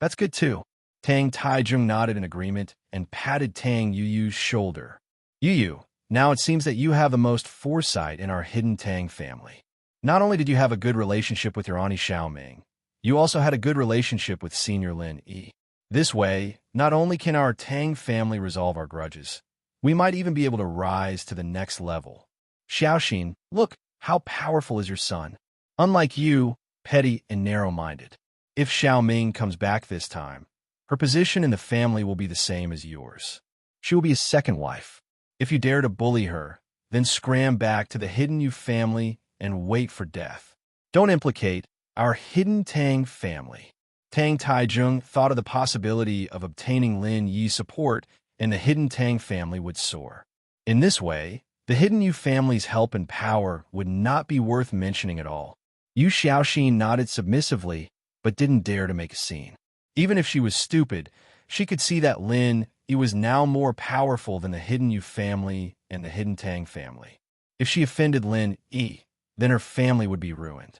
Speaker 1: That's good too. Tang Taizhong nodded in agreement and patted Tang Yu's shoulder. Yu, now it seems that you have the most foresight in our hidden Tang family. Not only did you have a good relationship with your Ani Xiaoming, you also had a good relationship with Senior Lin Yi. This way, not only can our Tang family resolve our grudges, we might even be able to rise to the next level. Xiaoxin, look, how powerful is your son? Unlike you, petty and narrow-minded. If Xiaoming comes back this time, her position in the family will be the same as yours. She will be a second wife. If you dare to bully her, then scram back to the hidden Yu family and wait for death. Don't implicate our hidden Tang family. Tang Taizhong thought of the possibility of obtaining Lin Yi's support, and the hidden Tang family would soar. In this way, the hidden Yu family's help and power would not be worth mentioning at all. Yu Xiaoxin nodded submissively, but didn't dare to make a scene. Even if she was stupid, she could see that Lin Yi was now more powerful than the hidden Yu family and the hidden Tang family. If she offended Lin Yi, then her family would be ruined.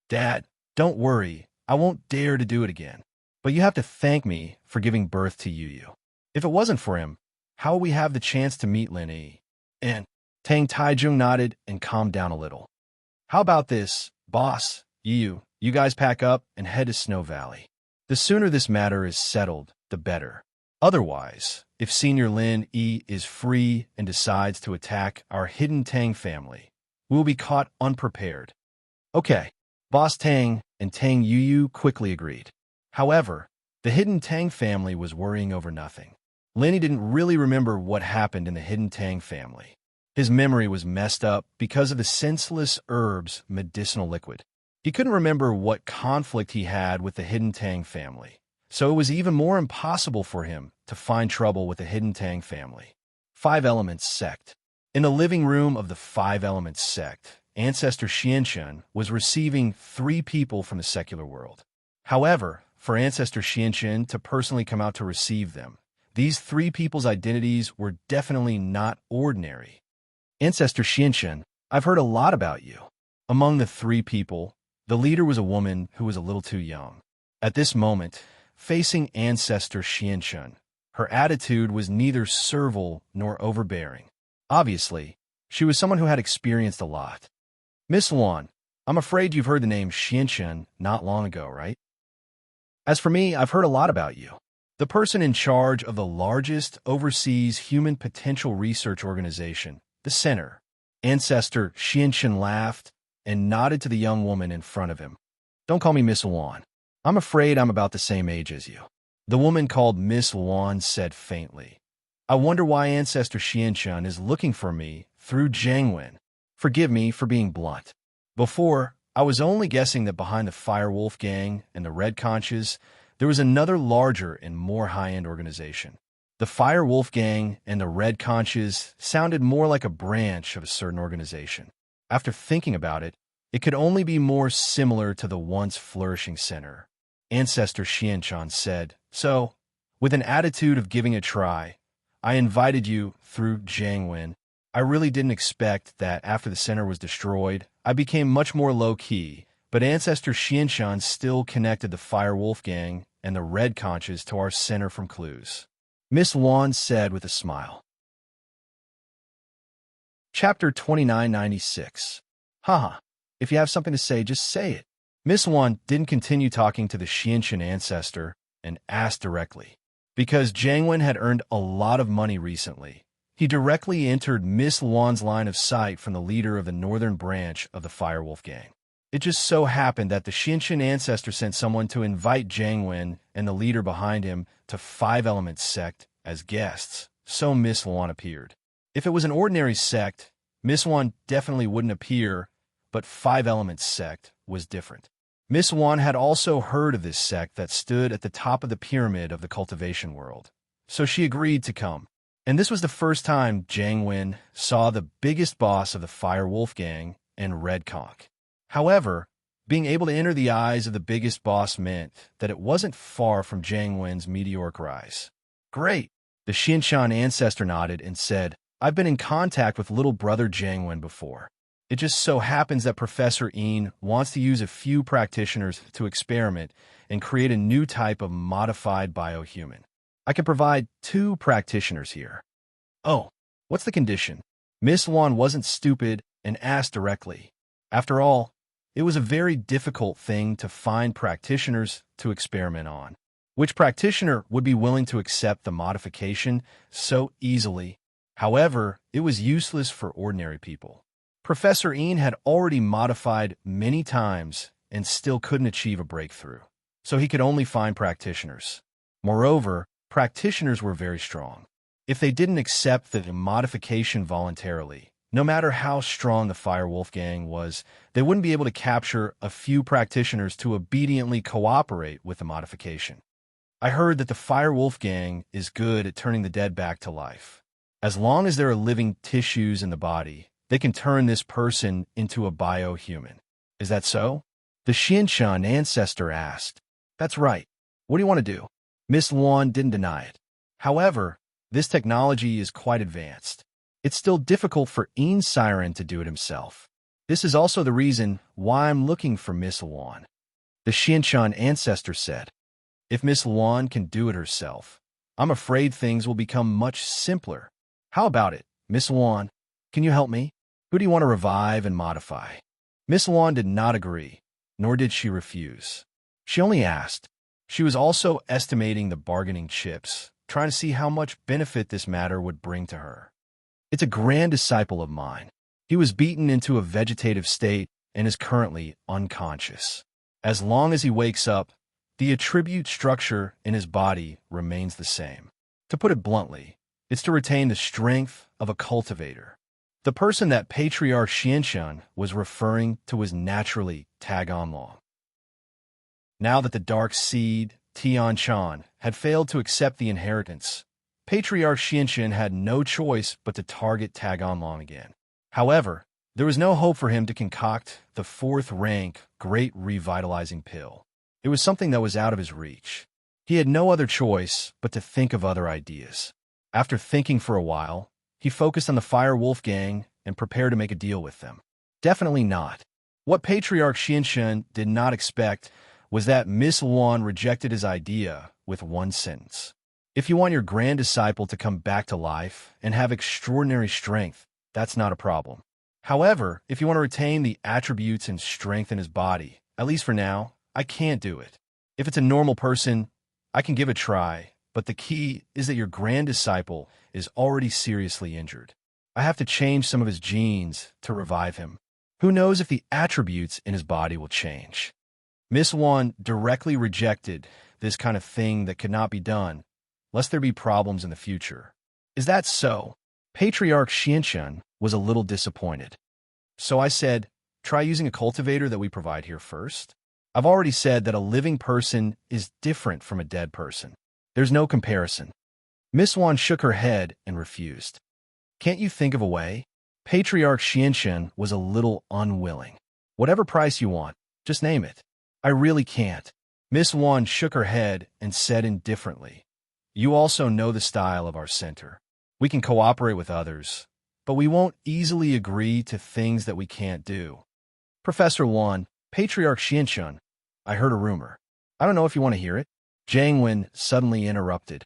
Speaker 1: Dad, don't worry, I won't dare to do it again. But you have to thank me for giving birth to Yu. If it wasn't for him, how would we have the chance to meet Lin Yi? And Tang Taizhong nodded and calmed down a little. How about this, boss? You guys pack up and head to Snow Valley. The sooner this matter is settled, the better. Otherwise, if Senior Lin Yi is free and decides to attack our hidden Tang family, we will be caught unprepared. Okay, Boss Tang and Tang Yu quickly agreed. However, the hidden Tang family was worrying over nothing. Lenny didn't really remember what happened in the hidden Tang family. His memory was messed up because of the senseless herb's medicinal liquid. He couldn't remember what conflict he had with the hidden Tang family, so it was even more impossible for him to find trouble with the hidden Tang family. Five Elements Sect. In the living room of the Five Elements Sect, Ancestor Xianxun was receiving 3 people from the secular world. However, for Ancestor Xianxun to personally come out to receive them, these 3 people's identities were definitely not ordinary. Ancestor Xianxun, I've heard a lot about you. Among the 3 people, the leader was a woman who was a little too young. At this moment, facing Ancestor Xianxun, her attitude was neither servile nor overbearing. Obviously, she was someone who had experienced a lot. Miss Luan, I'm afraid you've heard the name Xianxun not long ago, right? As for me, I've heard a lot about you. The person in charge of the largest overseas human potential research organization, the Center. Ancestor Xianxun laughed and nodded to the young woman in front of him. Don't call me Miss Luan. I'm afraid I'm about the same age as you. The woman called Miss Luan said faintly. I wonder why Ancestor Xianxun is looking for me through Jiangwen. Forgive me for being blunt. Before, I was only guessing that behind the Firewolf Gang and the Red Conches, there was another larger and more high-end organization. The Firewolf Gang and the Red Conches sounded more like a branch of a certain organization. After thinking about it, it could only be more similar to the once flourishing center. Ancestor Xianxun said, So, with an attitude of giving a try, I invited you through Jiangwen. I really didn't expect that after the center was destroyed, I became much more low-key, but Ancestor Xianxun still connected the Firewolf Gang and the Red Conches to our center from clues. Miss Luan said with a smile. Chapter 2996. Haha, if you have something to say, just say it. Miss Luan didn't continue talking to the Xianxun ancestor and asked directly. Because Jiangwen had earned a lot of money recently, he directly entered Miss Luan's line of sight from the leader of the northern branch of the Firewolf Gang. It just so happened that the Xianxun ancestor sent someone to invite Jiangwen and the leader behind him to Five Elements Sect as guests, so Miss Luan appeared. If it was an ordinary sect, Miss Luan definitely wouldn't appear, but Five Elements Sect was different. Miss Luan had also heard of this sect that stood at the top of the pyramid of the cultivation world, so she agreed to come. And this was the first time Jiangwen saw the biggest boss of the Firewolf Gang and Red Conch. However, being able to enter the eyes of the biggest boss meant that it wasn't far from Jiangwen's meteoric rise. Great! The Xianxun ancestor nodded and said, I've been in contact with little brother Jiangwen before. It just so happens that Professor Yin wants to use a few practitioners to experiment and create a new type of modified biohuman. I can provide 2 practitioners here. Oh, what's the condition? Miss Luan wasn't stupid and asked directly. After all, it was a very difficult thing to find practitioners to experiment on. Which practitioner would be willing to accept the modification so easily? However, it was useless for ordinary people. Professor Yin had already modified many times and still couldn't achieve a breakthrough, so he could only find practitioners. Moreover, practitioners were very strong. If they didn't accept the modification voluntarily, no matter how strong the Firewolf Gang was, they wouldn't be able to capture a few practitioners to obediently cooperate with the modification. I heard that the Firewolf Gang is good at turning the dead back to life. As long as there are living tissues in the body, they can turn this person into a biohuman. Is that so? The Xianxun ancestor asked. That's right. What do you want to do? Miss Luan didn't deny it. However, this technology is quite advanced. It's still difficult for Yin Siren to do it himself. This is also the reason why I'm looking for Miss Luan. The Xianxun ancestor said. If Miss Luan can do it herself, I'm afraid things will become much simpler. How about it, Miss Luan? Can you help me? Who do you want to revive and modify? Miss Luan did not agree, nor did she refuse. She only asked. She was also estimating the bargaining chips, trying to see how much benefit this matter would bring to her. It's a grand disciple of mine. He was beaten into a vegetative state and is currently unconscious. As long as he wakes up, the attribute structure in his body remains the same. To put it bluntly, it's to retain the strength of a cultivator. The person that Patriarch Xianxun was referring to was naturally Taganlong. Now that the dark seed, Tianchan, had failed to accept the inheritance, Patriarch Xianxun had no choice but to target Taganlong again. However, there was no hope for him to concoct the fourth-rank Great Revitalizing Pill. It was something that was out of his reach. He had no other choice but to think of other ideas. After thinking for a while, he focused on the Fire Wolf Gang and prepared to make a deal with them. Definitely not. What Patriarch Xianxun did not expect was that Miss Luan rejected his idea with one sentence. If you want your grand disciple to come back to life and have extraordinary strength, that's not a problem. However, if you want to retain the attributes and strength in his body, at least for now, I can't do it. If it's a normal person, I can give it a try, but the key is that your grand disciple is already seriously injured. I have to change some of his genes to revive him. Who knows if the attributes in his body will change? Miss Luan directly rejected this kind of thing that could not be done, lest there be problems in the future. Is that so? Patriarch Xianxun was a little disappointed. So I said, try using a cultivator that we provide here first. I've already said that a living person is different from a dead person. There's no comparison. Miss Luan shook her head and refused. Can't you think of a way? Patriarch Xianxun was a little unwilling. Whatever price you want, just name it. I really can't. Miss Luan shook her head and said indifferently, you also know the style of our center. We can cooperate with others, but we won't easily agree to things that we can't do. Professor Luan, Patriarch Xianxun, I heard a rumor. I don't know if you want to hear it. Jiang Wen suddenly interrupted.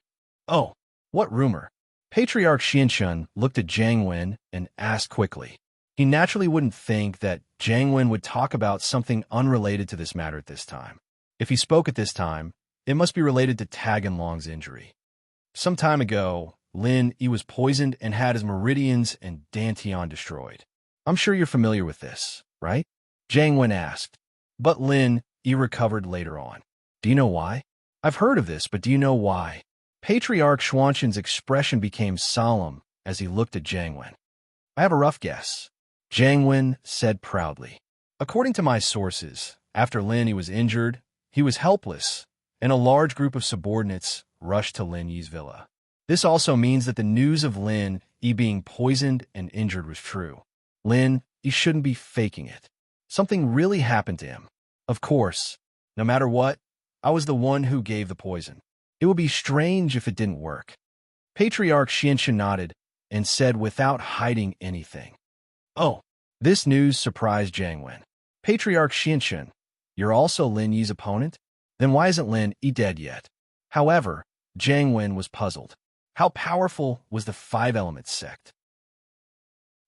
Speaker 1: Oh, what rumor? Patriarch Xianxun looked at Jiang Wen and asked quickly. He naturally wouldn't think that Jiang Wen would talk about something unrelated to this matter at this time. If he spoke at this time, it must be related to Taganlong's injury. Some time ago, Lin Yi was poisoned and had his meridians and Dantian destroyed. I'm sure you're familiar with this, right? Jiang Wen asked. But Lin Yi recovered later on. Do you know why? I've heard of this, but do you know why? Patriarch Xuanxun's expression became solemn as he looked at Jiang Wen. I have a rough guess. Jiang Wen said proudly. According to my sources, after Lin Yi was injured, he was helpless, and a large group of subordinates rushed to Lin Yi's villa. This also means that the news of Lin Yi being poisoned and injured was true. Lin Yi shouldn't be faking it. Something really happened to him. Of course, no matter what, I was the one who gave the poison. It would be strange if it didn't work. Patriarch Xianxun nodded and said without hiding anything. Oh, this news surprised Jiang Wen. Patriarch Xianxun, you're also Lin Yi's opponent? Then why isn't Lin Yi dead yet? However, Jiang Wen was puzzled. How powerful was the Five Elements sect?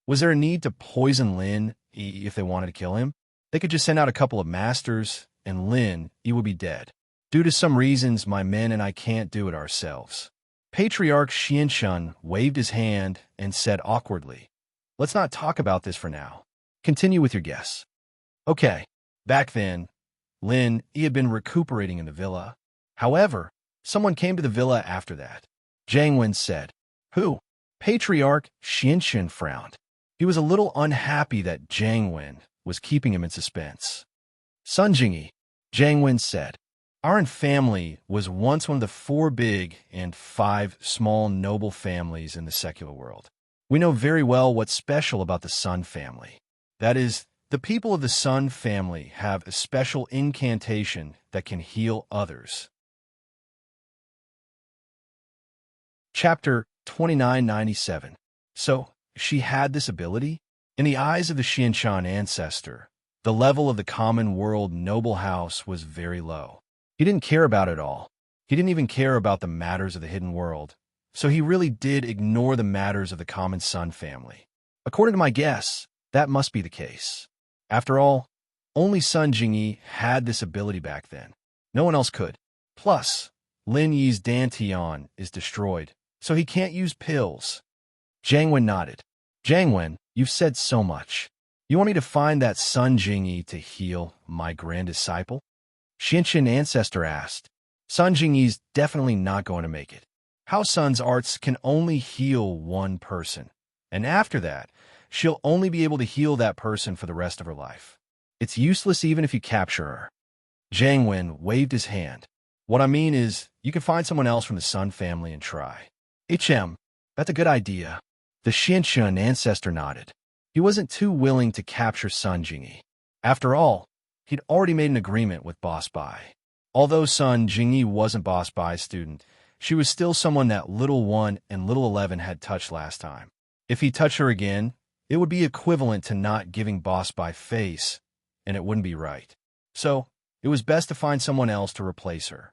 Speaker 1: Was there a need to poison Lin Yi if they wanted to kill him? They could just send out a couple of masters, and Lin Yi would be dead. Due to some reasons, my men and I can't do it ourselves. Patriarch Xianxun waved his hand and said awkwardly, let's not talk about this for now. Continue with your guess. Okay, back then, Lin Yi had been recuperating in the villa. However, someone came to the villa after that. Jiang Wen said, who? Patriarch Xianxun frowned. He was a little unhappy that Jiang Wen was keeping him in suspense. Sun Jingyi, Jiang Wen said, our family was once one of the 4 big and 5 small noble families in the secular world. We know very well what's special about the Sun family. That is, the people of the Sun family have a special incantation that can heal others. Chapter 2997. So, she had this ability? In the eyes of the Xianxun ancestor, the level of the common world noble house was very low. He didn't care about it all. He didn't even care about the matters of the hidden world. So he really did ignore the matters of the common Sun family. According to my guess, that must be the case. After all, only Sun Jingyi had this ability back then. No one else could. Plus, Lin Yi's Dantian is destroyed, so he can't use pills. Jiang Wen nodded. Jiang Wen, you've said so much. You want me to find that Sun Jingyi to heal my grand disciple? Xianxian Ancestor asked. Sun Jingyi's definitely not going to make it. How Sun's arts can only heal one person, and after that, she'll only be able to heal that person for the rest of her life. It's useless even if you capture her. Jiang Wen waved his hand. What I mean is, you can find someone else from the Sun family and try. That's a good idea. The Xianxian Ancestor nodded. He wasn't too willing to capture Sun Jingyi. After all, he'd already made an agreement with Boss Bai. Although Sun Jingyi wasn't Boss Bai's student, she was still someone that Little 1 and Little 11 had touched last time. If he touched her again, it would be equivalent to not giving Boss Bai face, and it wouldn't be right. So, it was best to find someone else to replace her.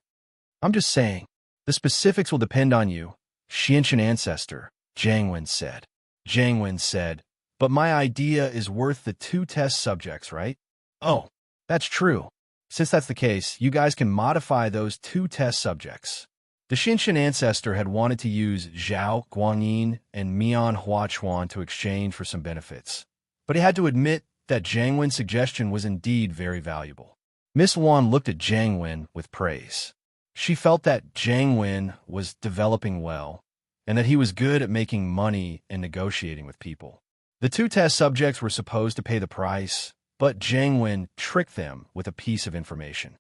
Speaker 1: I'm just saying, the specifics will depend on you, Xianxian Ancestor, Jiang Wen said. Jiang Wen said, but my idea is worth the 2 test subjects, right? Oh, that's true. Since that's the case, you guys can modify those 2 test subjects. The Xianxian Ancestor had wanted to use Zhao Guanyin and Mian Huachuan to exchange for some benefits, but he had to admit that Jiang Wen's suggestion was indeed very valuable. Miss Wan looked at Jiang Wen with praise. She felt that Jiang Wen was developing well, and that he was good at making money and negotiating with people. The 2 test subjects were supposed to pay the price, but Jiang Wen tricked them with a piece of information.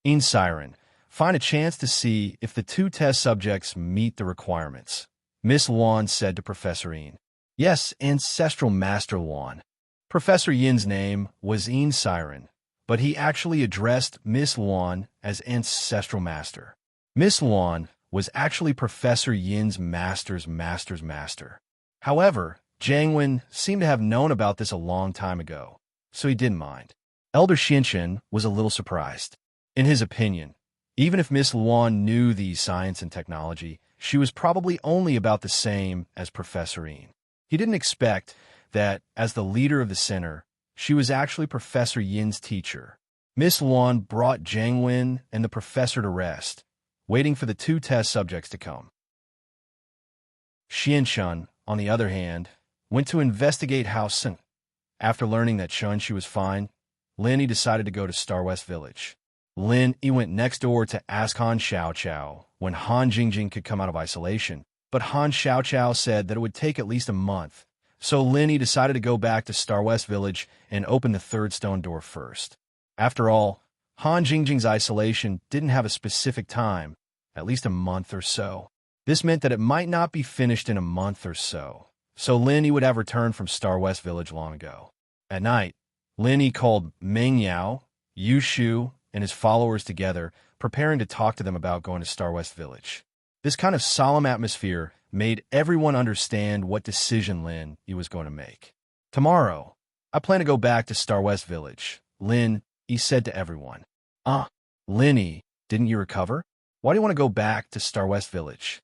Speaker 1: In Siren, find a chance to see if the 2 test subjects meet the requirements, Miss Wan said to Professor Yin. Yes, Ancestral Master Wan. Professor Yin's name was In Siren, but he actually addressed Miss Wan as Ancestral Master. Miss Wan was actually Professor Yin's master's master. However, Jiang Wen seemed to have known about this a long time ago, so he didn't mind. Elder Xianxian was a little surprised. In his opinion, even if Miss Luan knew the science and technology, she was probably only about the same as Professor Yin. He didn't expect that, as the leader of the center, she was actually Professor Yin's teacher. Miss Luan brought Jiang Wen and the professor to rest, waiting for the 2 test subjects to come. Xianxian, on the other hand, went to investigate Hao Sun. After learning that Shunshi was fine, Lin Yi decided to go to Star West Village. Lin Yi went next door to ask Han Xiaoqiao when Han Jingjing could come out of isolation, but Han Xiaoqiao said that it would take at least a month, so Lin Yi decided to go back to Star West Village and open the 3rd stone door first. After all, Han Jingjing's isolation didn't have a specific time, at least a month or so. This meant that it might not be finished in a month or so Lin Yi would have returned from Star West Village long ago. At night, Lin Yi called Meng Yao, Yu Shu, and his followers together, preparing to talk to them about going to Star West Village. This kind of solemn atmosphere made everyone understand what decision Lin Yi was going to make. Tomorrow, I plan to go back to Star West Village, Lin Yi said to everyone. Lin Yi, didn't you recover? Why do you want to go back to Star West Village?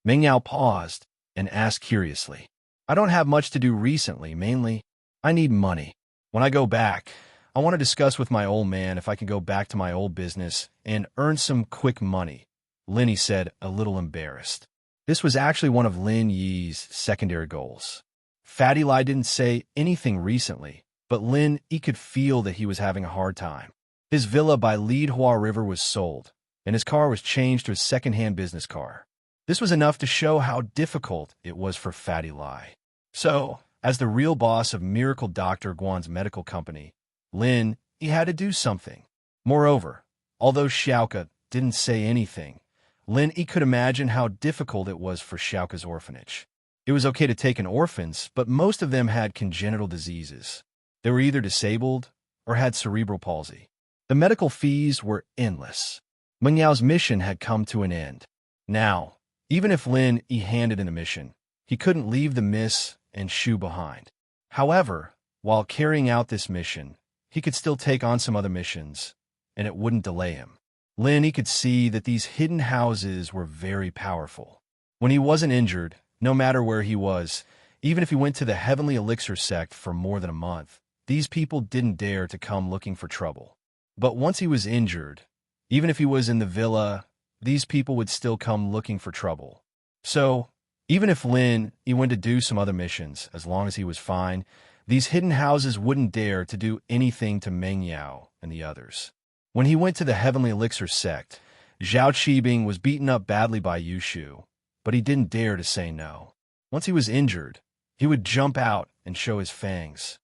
Speaker 1: Meng Yao paused and asked curiously. I don't have much to do recently, mainly. I need money. When I go back, I want to discuss with my old man if I can go back to my old business and earn some quick money, Lin Yi said, a little embarrassed. This was actually one of Lin Yi's secondary goals. Fatty Lai didn't say anything recently, but Lin Yi could feel that he was having a hard time. His villa by Lidhua River was sold, and his car was changed to a second-hand business car. This was enough to show how difficult it was for Fatty Lai. So, as the real boss of Miracle Dr. Guan's medical company, Lin Yi had to do something. Moreover, although Xiaoka didn't say anything, Lin Yi could imagine how difficult it was for Xiaoka's orphanage. It was okay to take in orphans, but most of them had congenital diseases. They were either disabled or had cerebral palsy. The medical fees were endless. Meng Yao's mission had come to an end. Now, even if Lin Yi handed in a mission, he couldn't leave the Miss and Shu behind. However, while carrying out this mission, he could still take on some other missions, and it wouldn't delay him. Lin Yi could see that these hidden houses were very powerful. When he wasn't injured, no matter where he was, even if he went to the Heavenly Elixir sect for more than a month, these people didn't dare to come looking for trouble. But once he was injured, even if he was in the villa, these people would still come looking for trouble. So, even if he went to do some other missions, as long as he was fine, these hidden houses wouldn't dare to do anything to Meng Yao and the others. When he went to the Heavenly Elixir sect, Zhao Qibing was beaten up badly by Yu Shu, but he didn't dare to say no. Once he was injured, he would jump out and show his fangs.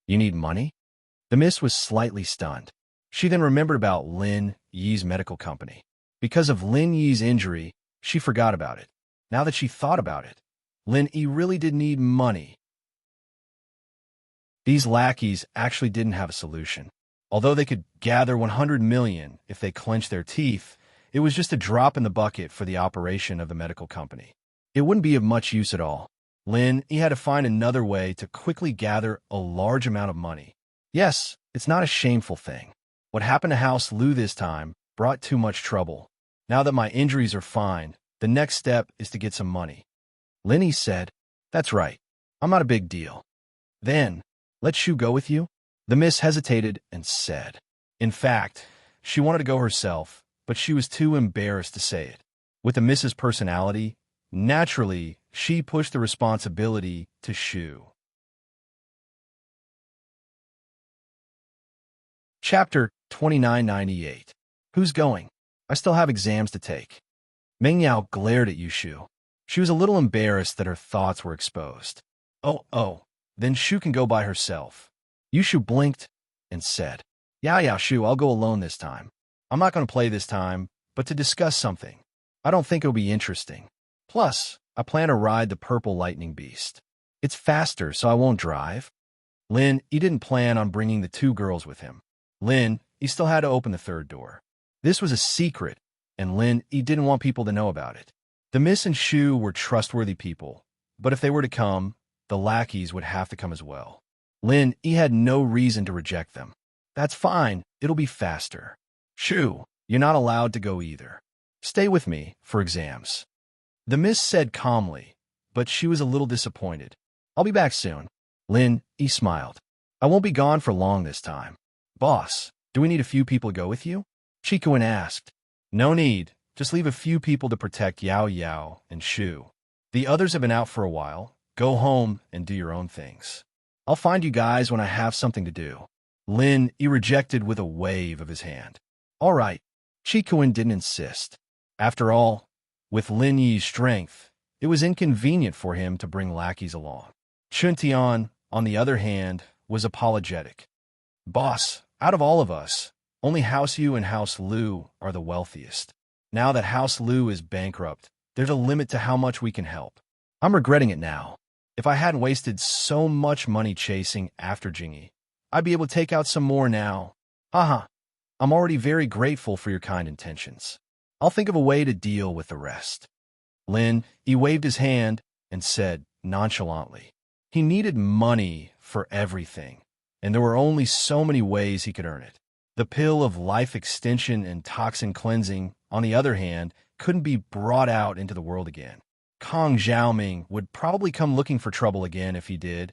Speaker 1: You need money? The miss was slightly stunned. She then remembered about Lin Yi's medical company. Because of Lin Yi's injury, she forgot about it. Now that she thought about it, Lin Yi really did need money. These lackeys actually didn't have a solution. Although they could gather 100 million if they clenched their teeth, it was just a drop in the bucket for the operation of the medical company. It wouldn't be of much use at all. He had to find another way to quickly gather a large amount of money. Yes, it's not a shameful thing. What happened to House Lu this time brought too much trouble. Now that my injuries are fine, the next step is to get some money. Linny said, "That's right. I'm not a big deal." Then, "Let Shu go with you?" The miss hesitated and said. In fact, she wanted to go herself, but she was too embarrassed to say it. With the miss's personality, naturally, she pushed the responsibility to Shu. Chapter 2998. Who's going? I still have exams to take. Meng Yao glared at Yu Shu. She was a little embarrassed that her thoughts were exposed. Oh, then Shu can go by herself. Yu Shu blinked and said, Yeah, Shu, I'll go alone this time. I'm not going to play this time, but to discuss something. I don't think it'll be interesting. Plus, I plan to ride the purple lightning beast. It's faster, so I won't drive. He didn't plan on bringing the two girls with him. He still had to open the third door. This was a secret, and he didn't want people to know about it. The miss and Shu were trustworthy people, but if they were to come, the lackeys would have to come as well. He had no reason to reject them. That's fine, it'll be faster. Shu, you're not allowed to go either. Stay with me for exams. The miss said calmly, but she was a little disappointed. I'll be back soon. He smiled. I won't be gone for long this time. Boss, do we need a few people to go with you? Chikuin asked. No need, just leave a few people to protect Yao Yao and Shu. The others have been out for a while. Go home and do your own things. I'll find you guys when I have something to do. He rejected with a wave of his hand. All right. Chikuin didn't insist. After all, with Lin Yi's strength, it was inconvenient for him to bring lackeys along. Chuntian, on the other hand, was apologetic. Boss, out of all of us, only House Yu and House Lu are the wealthiest. Now that House Lu is bankrupt, there's a limit to how much we can help. I'm regretting it now. If I hadn't wasted so much money chasing after Jingy, I'd be able to take out some more now. Haha, I'm already very grateful for your kind intentions. I'll think of a way to deal with the rest. He waved his hand and said nonchalantly. He needed money for everything, and there were only so many ways he could earn it. The pill of life extension and toxin cleansing, on the other hand, couldn't be brought out into the world again. Kong Xiaoming would probably come looking for trouble again if he did,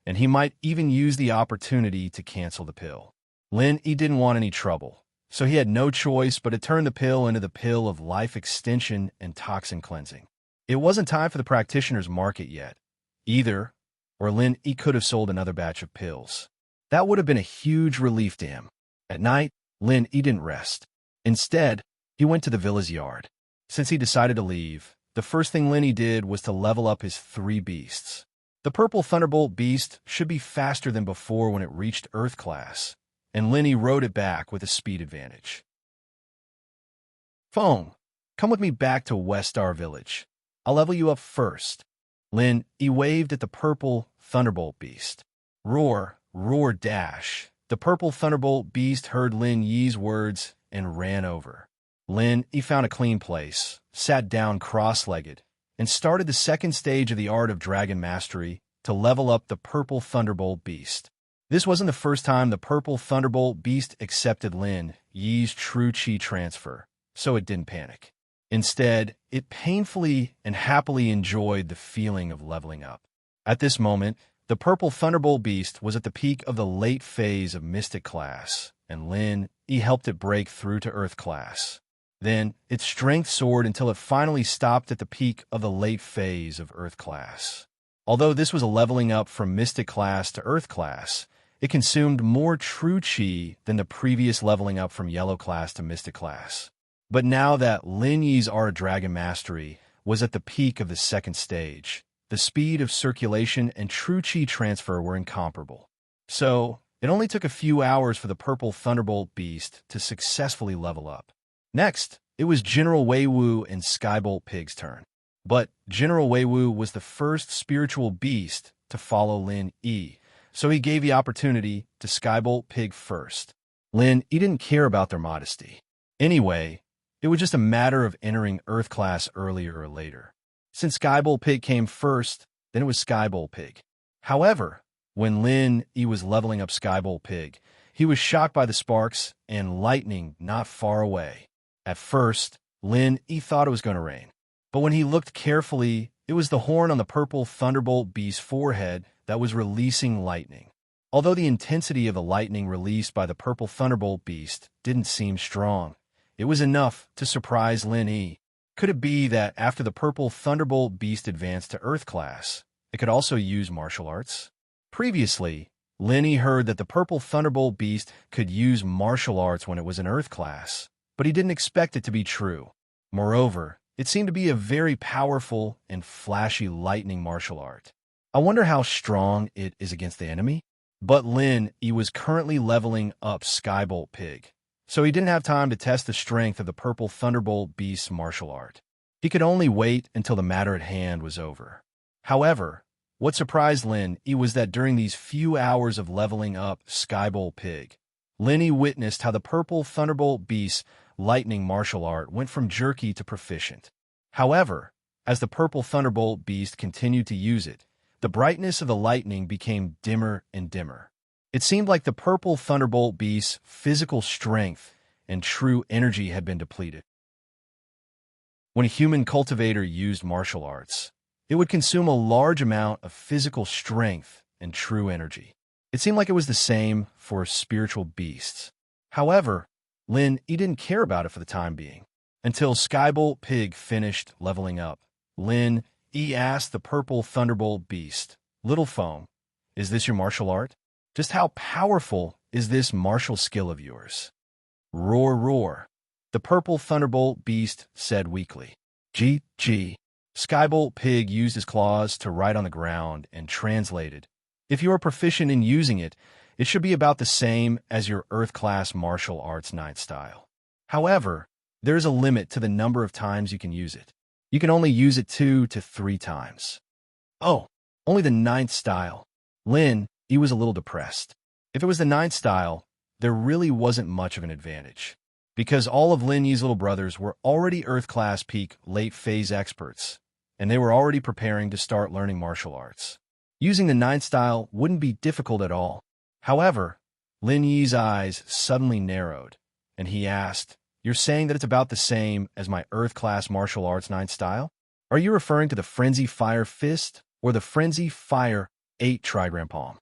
Speaker 1: and he might even use the opportunity to cancel the pill. He didn't want any trouble, so he had no choice but to turn the pill into the pill of life extension and toxin cleansing. It wasn't time for the practitioner's market yet, either, or he could have sold another batch of pills. That would have been a huge relief to him. At night, he didn't rest. Instead, he went to the villa's yard. Since he decided to leave, the first thing he did was to level up his 3 beasts. The purple Thunderbolt beast should be faster than before when it reached Earth class, and he rode it back with a speed advantage. Feng, come with me back to West Star Village. I'll level you up first. He waved at the purple Thunderbolt beast. Roar, roar, dash. The purple Thunderbolt beast heard Lin Yi's words and ran over. He found a clean place, sat down cross-legged, and started the second stage of the art of dragon mastery to level up the purple Thunderbolt beast. This wasn't the first time the purple Thunderbolt beast accepted Lin Yi's true chi transfer, so it didn't panic. Instead, it painfully and happily enjoyed the feeling of leveling up. At this moment, The purple Thunderbolt beast was at the peak of the late phase of Mystic class, and Lin Yi helped it break through to Earth class. Then, its strength soared until it finally stopped at the peak of the late phase of Earth class. Although this was a leveling up from Mystic class to Earth class, it consumed more true chi than the previous leveling up from Yellow class to Mystic class. But now that Lin Yi's Aura Dragon Mastery was at the peak of the second stage, the speed of circulation and true chi transfer were incomparable. So, it only took a few hours for the purple Thunderbolt beast to successfully level up. Next, it was General Weiwu and Skybolt Pig's turn. But General Weiwu was the first spiritual beast to follow Lin Yi, so he gave the opportunity to Skybolt Pig first. Lin Yi didn't care about their modesty. Anyway, it was just a matter of entering Earth class earlier or later. Since Skybolt Pig came first, then it was Skybolt Pig. However, when Lin Yi was leveling up Skybolt Pig, he was shocked by the sparks and lightning not far away. At first, Lin Yi thought it was going to rain. But when he looked carefully, it was the horn on the purple Thunderbolt beast's forehead that was releasing lightning. Although the intensity of the lightning released by the purple Thunderbolt beast didn't seem strong, it was enough to surprise Lin Yi. Could it be that after the purple Thunderbolt beast advanced to Earth class, it could also use martial arts? Previously, Lin Yi heard that the purple Thunderbolt beast could use martial arts when it was in Earth class, but he didn't expect it to be true. Moreover, it seemed to be a very powerful and flashy lightning martial art. I wonder how strong it is against the enemy? But Lin Yi was currently leveling up Skybolt Pig, so he didn't have time to test the strength of the purple Thunderbolt beast's martial art. He could only wait until the matter at hand was over. However, what surprised Lin Yi was that during these few hours of leveling up Skybolt Pig, Lin Yi witnessed how the purple Thunderbolt beast's lightning martial art went from jerky to proficient. However, as the purple Thunderbolt beast continued to use it, the brightness of the lightning became dimmer and dimmer. It seemed like the purple Thunderbolt beast's physical strength and true energy had been depleted. When a human cultivator used martial arts, it would consume a large amount of physical strength and true energy. It seemed like it was the same for spiritual beasts. However, Lin Yi didn't care about it for the time being. Until Skybolt Pig finished leveling up, Lin Yi asked the purple Thunderbolt beast, "Little Foam, is this your martial art? Just how powerful is this martial skill of yours?" "Roar, roar," the purple Thunderbolt beast said weakly. "Gee, gee." Skybolt Pig used his claws to write on the ground and translated, "If you are proficient in using it, it should be about the same as your Earth-class martial arts 9th style. However, there is a limit to the number of times you can use it. You can only use it 2 to 3 times. "Oh, only the 9th style." Lin Yi was a little depressed. If it was the 9th style, there really wasn't much of an advantage, because all of Lin Yi's little brothers were already Earth-class peak late-phase experts, and they were already preparing to start learning martial arts. Using the 9th style wouldn't be difficult at all. However, Lin Yi's eyes suddenly narrowed, and he asked, "You're saying that it's about the same as my Earth-class martial arts 9th style? Are you referring to the Frenzy Fire Fist or the Frenzy Fire 8 Trigram Palm?"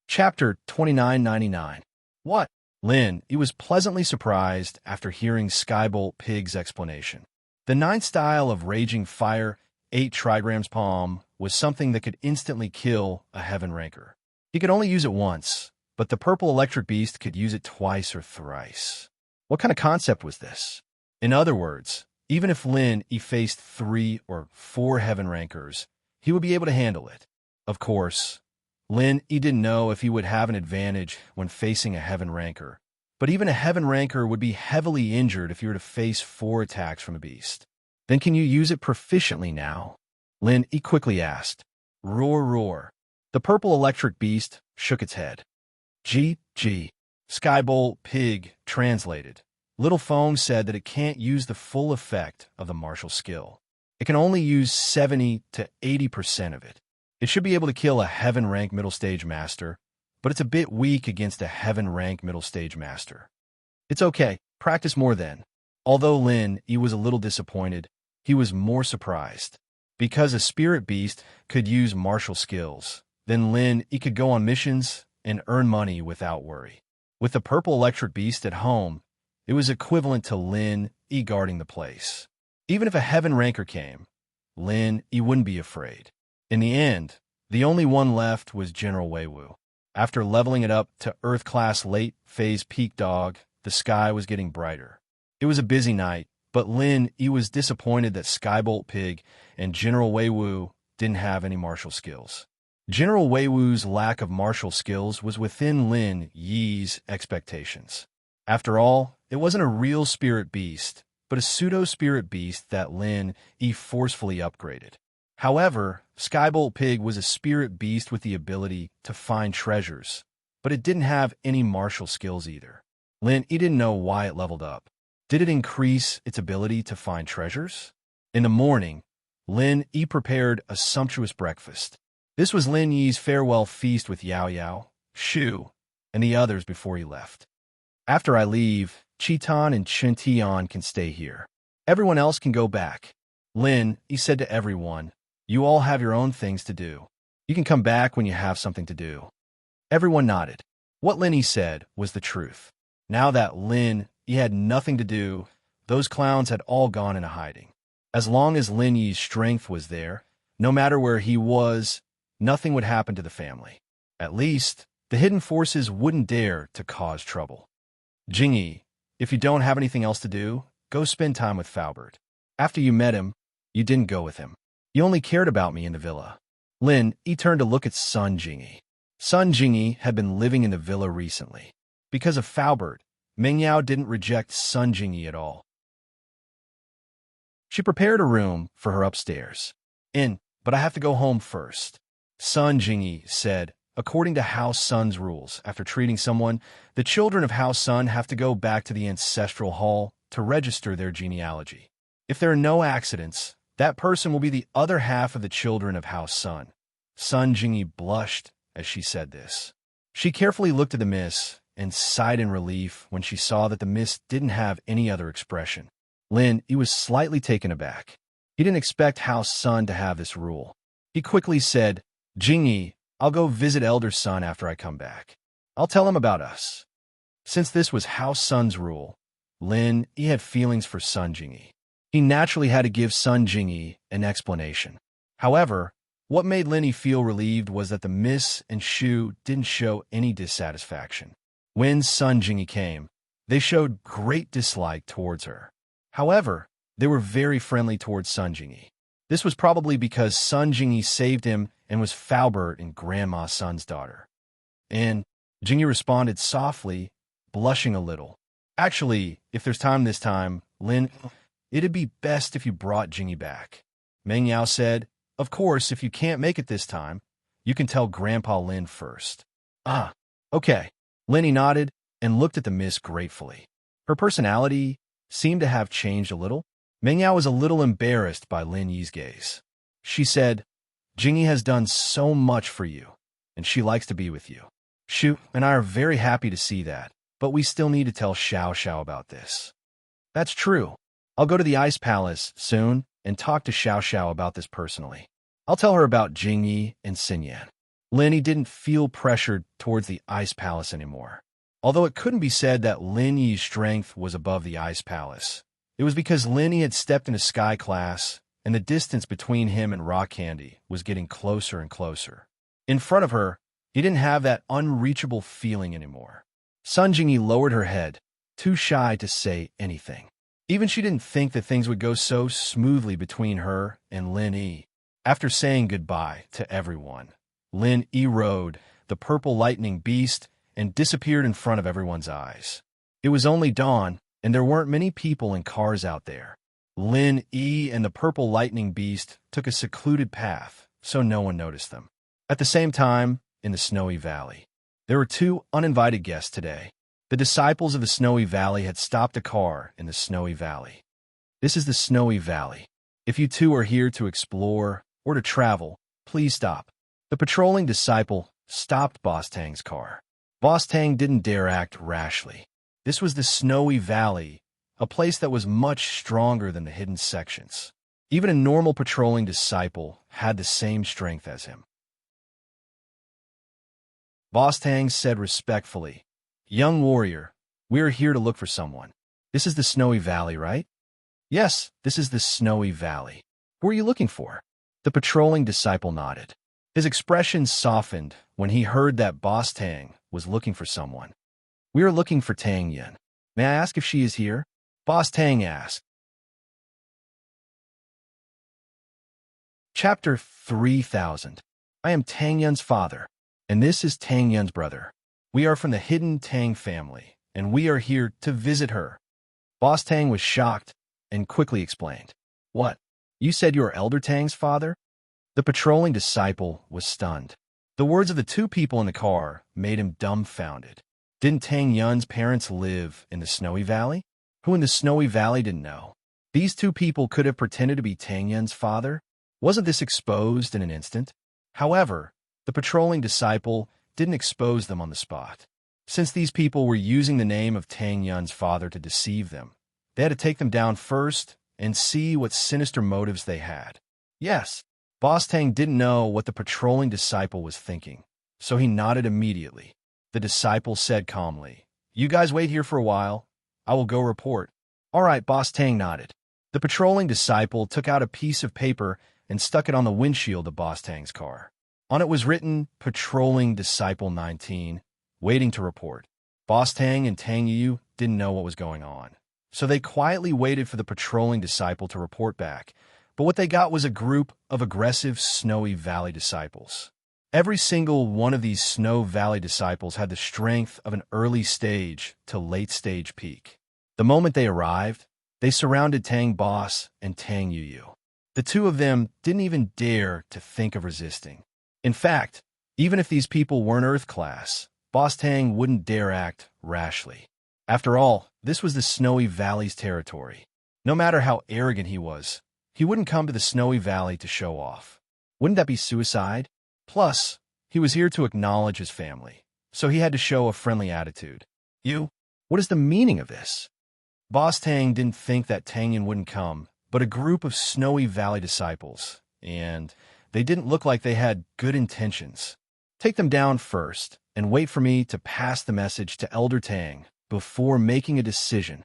Speaker 1: Chapter 2999. What? Lin Yi was pleasantly surprised after hearing Skybolt Pig's explanation. The 9th style of Raging Fire 8 Trigrams Palm was something that could instantly kill a Heaven Ranker. He could only use it once, but the purple electric beast could use it twice or thrice. What kind of concept was this? In other words, even if Lin Yi faced 3 or 4 Heaven Rankers, he would be able to handle it. Of course, Lin Yi didn't know if he would have an advantage when facing a Heaven Ranker, but even a Heaven Ranker would be heavily injured if you were to face 4 attacks from a beast. Then can you use it proficiently now? Lin Yi quickly asked. Roar, roar. The purple electric beast shook its head. Gee, gee. Skybolt Pig translated. Little Foam said that it can't use the full effect of the martial skill. It can only use 70 to 80% of it. It should be able to kill a Heaven Rank Middle Stage Master, but it's a bit weak against a Heaven Rank Middle Stage Master. It's okay, practice more then. Although Lin Yi was a little disappointed, he was more surprised. Because a spirit beast could use martial skills, then Lin he could go on missions and earn money without worry. With the purple electric beast at home, it was equivalent to Lin he guarding the place. Even if a heaven ranker came, Lin he wouldn't be afraid. In the end, the only one left was General Weiwu. After leveling it up to Earth-class late-phase peak dog, the sky was getting brighter. It was a busy night, but Lin he was disappointed that Skybolt Pig and General Weiwu didn't have any martial skills. General Weiwu's lack of martial skills was within Lin Yi's expectations. After all, it wasn't a real spirit beast, but a pseudo-spirit beast that Lin Yi forcefully upgraded. However, Skybolt Pig was a spirit beast with the ability to find treasures, but it didn't have any martial skills either. Lin Yi didn't know why it leveled up. Did it increase its ability to find treasures? In the morning, Lin Yi prepared a sumptuous breakfast. This was Lin Yi's farewell feast with Yao Yao, Shu, and the others before he left. After I leave, Chitan and Chintian can stay here. Everyone else can go back. Lin Yi said to everyone, "You all have your own things to do. You can come back when you have something to do." Everyone nodded. What Lin Yi said was the truth. Now that Lin Yi had nothing to do, those clowns had all gone into hiding. As long as Lin Yi's strength was there, no matter where he was, nothing would happen to the family. At least, the hidden forces wouldn't dare to cause trouble. Jingyi, if you don't have anything else to do, go spend time with Faubert. After you met him, you didn't go with him. You only cared about me in the villa. Lin Yi turned to look at Sun Jingyi. Sun Jingyi had been living in the villa recently. Because of Faubert, Mengyao didn't reject Sun Jingyi at all. She prepared a room for her upstairs. But I have to go home first. Sun Jingyi said, according to House Sun's rules, after treating someone, the children of House Sun have to go back to the ancestral hall to register their genealogy. If there are no accidents, that person will be the other half of the children of House Sun. Sun Jingyi blushed as she said this. She carefully looked at the miss and sighed in relief when she saw that the miss didn't have any other expression. Lin Yi was slightly taken aback. He didn't expect House Sun to have this rule. He quickly said, "Jingyi, I'll go visit Elder Sun after I come back. I'll tell him about us." Since this was House Sun's rule, Lin Yi had feelings for Sun Jingyi. He naturally had to give Sun Jingyi an explanation. However, what made Lin Yi feel relieved was that the miss and Shu didn't show any dissatisfaction. When Sun Jingyi came, they showed great dislike towards her. However, they were very friendly towards Sun Jingyi. This was probably because Sun Jingyi saved him and was Faubert and Grandma Sun's daughter. And Jingyi responded softly, blushing a little. "Actually, if there's time this time, Lin, it'd be best if you brought Jingyi back." Meng Yao said, "Of course, if you can't make it this time, you can tell Grandpa Lin first." "Ah, okay." Lin Yi nodded and looked at the miss gratefully. Her personality seemed to have changed a little. Meng Yao was a little embarrassed by Lin Yi's gaze. She said, "Jingyi has done so much for you, and she likes to be with you. Shu and I are very happy to see that, but we still need to tell Xiao Xiao about this." "That's true. I'll go to the Ice Palace soon and talk to Xiao Xiao about this personally. I'll tell her about Jingyi and Xinyan." Lin Yi didn't feel pressured towards the Ice Palace anymore. Although it couldn't be said that Lin Yi's strength was above the Ice Palace, it was because Lin Yi had stepped into Sky Class, and the distance between him and Rock Candy was getting closer and closer. In front of her, he didn't have that unreachable feeling anymore. Sun Jingyi lowered her head, too shy to say anything. Even she didn't think that things would go so smoothly between her and Lin Yi. After saying goodbye to everyone, Lin Yi rode the purple lightning beast and disappeared in front of everyone's eyes. It was only dawn, and there weren't many people and cars out there. Lin Yi and the purple lightning beast took a secluded path, so no one noticed them. At the same time, in the Snowy Valley, there were two uninvited guests today. The disciples of the Snowy Valley had stopped a car in the Snowy Valley. "This is the Snowy Valley. If you two are here to explore or to travel, please stop." The patrolling disciple stopped Boss Tang's car. Boss Tang didn't dare act rashly. This was the Snowy Valley, a place that was much stronger than the hidden sections. Even a normal patrolling disciple had the same strength as him. Boss Tang said respectfully, "Young warrior, we are here to look for someone. This is the Snowy Valley, right?" "Yes, this is the Snowy Valley. Who are you looking for?" The patrolling disciple nodded. His expression softened when he heard that Boss Tang was looking for someone. "We are looking for Tang Yun. May I ask if she is here?" Boss Tang asked. Chapter 3000. I am Tang Yun's father, and this is Tang Yun's brother. We are from the hidden Tang family, and we are here to visit her. Boss Tang was shocked and quickly explained. "What? You said you are Elder Tang's father?" The patrolling disciple was stunned. The words of the two people in the car made him dumbfounded. Didn't Tang Yun's parents live in the Snowy Valley? Who in the Snowy Valley didn't know? These two people could have pretended to be Tang Yun's father? Wasn't this exposed in an instant? However, the patrolling disciple didn't expose them on the spot. Since these people were using the name of Tang Yun's father to deceive them, they had to take them down first and see what sinister motives they had. Yes, Boss Tang didn't know what the patrolling disciple was thinking, so he nodded immediately. The disciple said calmly, "You guys wait here for a while. I will go report." "All right," Boss Tang nodded. The patrolling disciple took out a piece of paper and stuck it on the windshield of Boss Tang's car. On it was written, "Patrolling Disciple 19, waiting to report." Boss Tang and Tang Yu didn't know what was going on, so they quietly waited for the patrolling disciple to report back. But what they got was a group of aggressive Snowy Valley disciples. Every single one of these Snow Valley disciples had the strength of an early stage to late stage peak. The moment they arrived, they surrounded Tang Boss and Tang Yu. The two of them didn't even dare to think of resisting. In fact, even if these people weren't Earth class, Boss Tang wouldn't dare act rashly. After all, this was the Snowy Valley's territory. No matter how arrogant he wouldn't come to the Snowy Valley to show off. Wouldn't that be suicide? Plus, he was here to acknowledge his family, so he had to show a friendly attitude. What is the meaning of this?" Boss Tang didn't think that Tang Yun wouldn't come, but a group of Snowy Valley disciples, and they didn't look like they had good intentions. "Take them down first, and wait for me to pass the message to Elder Tang before making a decision."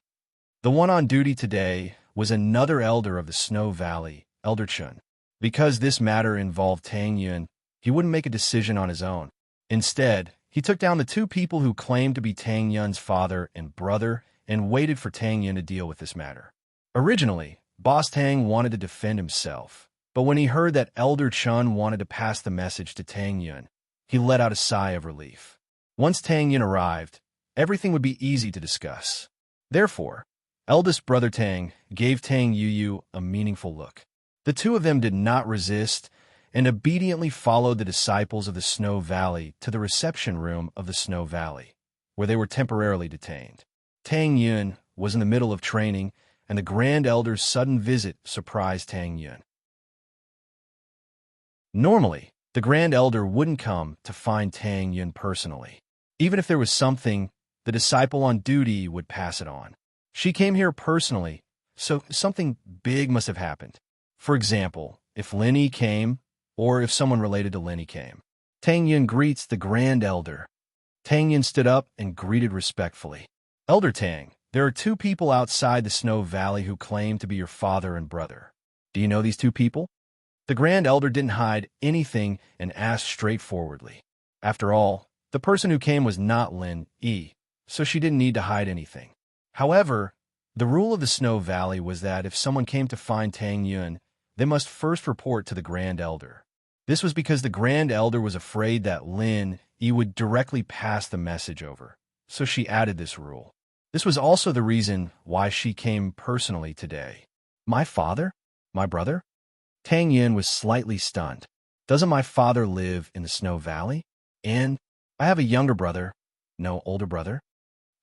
Speaker 1: The one on duty today was another elder of the Snow Valley, Elder Chun. Because this matter involved Tang Yun, he wouldn't make a decision on his own. Instead, he took down the two people who claimed to be Tang Yun's father and brother and waited for Tang Yun to deal with this matter. Originally, Boss Tang wanted to defend himself, but when he heard that Elder Chun wanted to pass the message to Tang Yun, he let out a sigh of relief. Once Tang Yun arrived, everything would be easy to discuss. Therefore, eldest brother Tang gave Tang Yu a meaningful look. The two of them did not resist and obediently followed the disciples of the Snow Valley to the reception room of the Snow Valley, where they were temporarily detained. Tang Yun was in the middle of training, and the Grand Elder's sudden visit surprised Tang Yun. Normally, the Grand Elder wouldn't come to find Tang Yun personally. Even if there was something, the disciple on duty would pass it on. She came here personally, so something big must have happened. For example, if Lenny came, or if someone related to Lenny came. Tang Yun greets the Grand Elder. Tang Yun stood up and greeted respectfully. "Elder Tang, there are two people outside the Snow Valley who claim to be your father and brother. Do you know these two people?" The Grand Elder didn't hide anything and asked straightforwardly. After all, the person who came was not Lin Yi, so she didn't need to hide anything. However, the rule of the Snow Valley was that if someone came to find Tang Yun, they must first report to the Grand Elder. This was because the Grand Elder was afraid that Lin Yi would directly pass the message over, so she added this rule. This was also the reason why she came personally today. "My father? My brother?" Tang Yun was slightly stunned. "Doesn't my father live in the Snow Valley? And I have a younger brother, no older brother.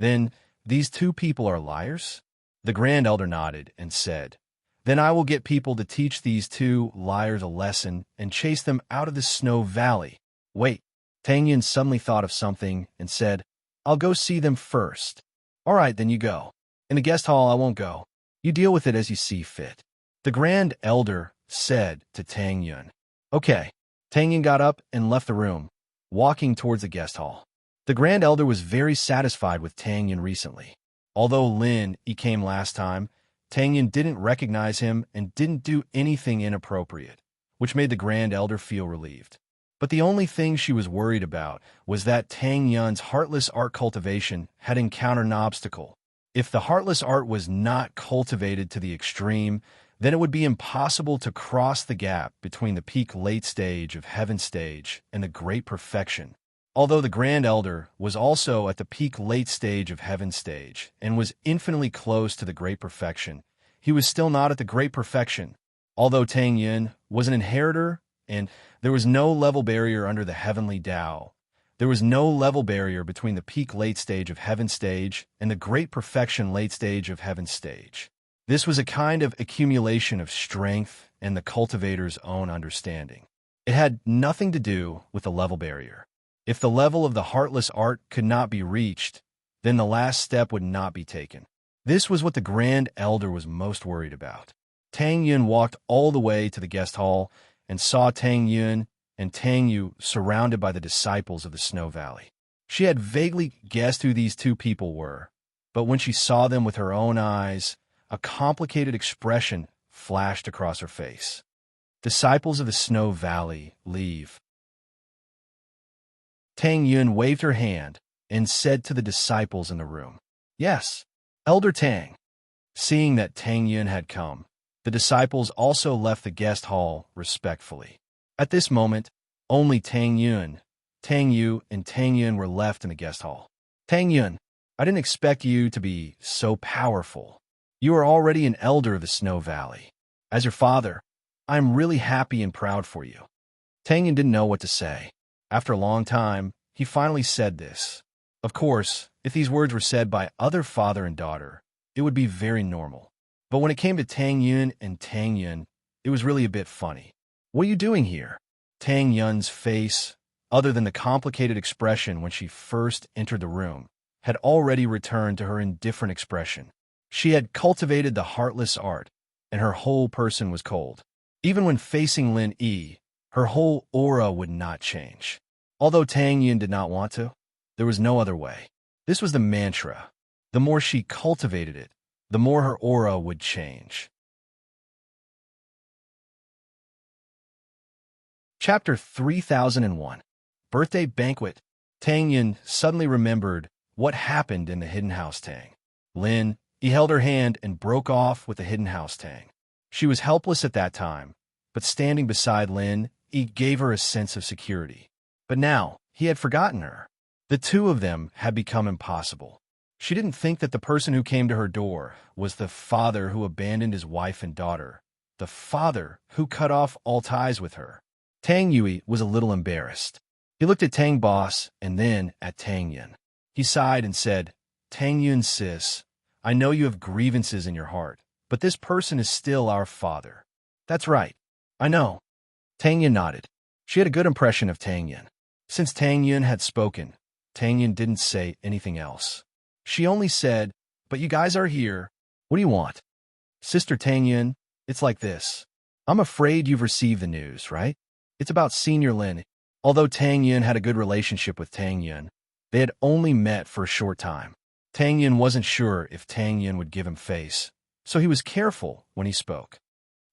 Speaker 1: Then these two people are liars?" The Grand Elder nodded and said, "Then I will get people to teach these two liars a lesson and chase them out of the Snow Valley." "Wait." Tang Yun suddenly thought of something and said, "I'll go see them first." "All right, then you go. In the guest hall, I won't go. You deal with it as you see fit." The Grand Elder said to Tang Yun. Okay. Tang Yun got up and left the room, walking towards the guest hall. The Grand Elder was very satisfied with Tang Yun recently. Although Lin Yi came last time, Tang Yun didn't recognize him and didn't do anything inappropriate, which made the Grand Elder feel relieved. But the only thing she was worried about was that Tang Yun's heartless art cultivation had encountered an obstacle. If the heartless art was not cultivated to the extreme, then it would be impossible to cross the gap between the peak late stage of heaven stage and the great perfection. Although the Grand Elder was also at the peak late stage of heaven stage and was infinitely close to the great perfection, he was still not at the great perfection. Although Tang Yun was an inheritor and there was no level barrier under the heavenly Tao, there was no level barrier between the peak late stage of heaven stage and the great perfection late stage of heaven stage. This was a kind of accumulation of strength and the cultivator's own understanding. It had nothing to do with the level barrier. If the level of the heartless art could not be reached, then the last step would not be taken. This was what the Grand Elder was most worried about. Tang Yun walked all the way to the guest hall and saw Tang Yun and Tang Yu surrounded by the disciples of the Snow Valley. She had vaguely guessed who these two people were, but when she saw them with her own eyes, a complicated expression flashed across her face. Disciples of the Snow Valley, leave. Tang Yun waved her hand and said to the disciples in the room, Yes, Elder Tang. Seeing that Tang Yun had come, the disciples also left the guest hall respectfully. At this moment, only Tang Yun, Tang Yu, and Tang Yun were left in the guest hall. Tang Yun, I didn't expect you to be so powerful. You are already an elder of the Snow Valley. As your father, I am really happy and proud for you. Tang Yun didn't know what to say. After a long time, he finally said this. Of course, if these words were said by other father and daughter, it would be very normal. But when it came to Tang Yun and Tang Yun, it was really a bit funny. What are you doing here? Tang Yun's face, other than the complicated expression when she first entered the room, had already returned to her indifferent expression. She had cultivated the heartless art, and her whole person was cold. Even when facing Lin Yi, her whole aura would not change. Although Tang Yun did not want to, there was no other way. This was the mantra. The more she cultivated it, the more her aura would change. Chapter 3001. Birthday Banquet. Tang Yun suddenly remembered what happened in the Hidden House Tang. Lin, he held her hand and broke off with the Hidden House Tang. She was helpless at that time, but standing beside Lin, he gave her a sense of security. But now, he had forgotten her. The two of them had become impossible. She didn't think that the person who came to her door was the father who abandoned his wife and daughter, the father who cut off all ties with her. Tang Yui was a little embarrassed. He looked at Tang Boss and then at Tang Yun. He sighed and said, Tang Yun sis, I know you have grievances in your heart, but this person is still our father. That's right. I know. Tang Yun nodded. She had a good impression of Tang Yun. Since Tang Yun had spoken, Tang Yun didn't say anything else. She only said, But you guys are here. What do you want? Sister Tang Yun, it's like this. I'm afraid you've received the news, right? It's about Senior Lin. Although Tang Yun had a good relationship with Tang Yun, they had only met for a short time. Tang Yun wasn't sure if Tang Yun would give him face, so he was careful when he spoke.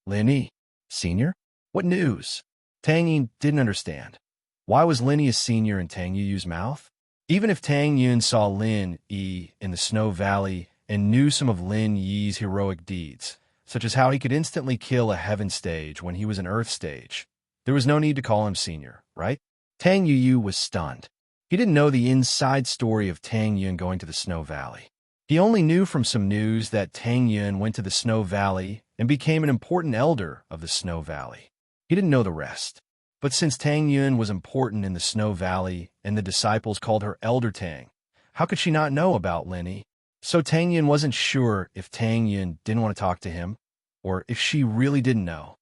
Speaker 1: Lin Yi, Senior? What news? Tang Yun didn't understand. Why was Lin Yi a senior in Tang Yu's mouth? Even if Tang Yun saw Lin Yi in the Snow Valley and knew some of Lin Yi's heroic deeds, such as how he could instantly kill a heaven stage when he was an earth stage, there was no need to call him senior, right? Tang Yu was stunned. He didn't know the inside story of Tang Yun going to the Snow Valley. He only knew from some news that Tang Yun went to the Snow Valley and became an important elder of the Snow Valley. He didn't know the rest. But since Tang Yun was important in the Snow Valley and the disciples called her Elder Tang, how could she not know about Lin Yi? So Tang Yun wasn't sure if Tang Yun didn't want to talk to him or if she really didn't know.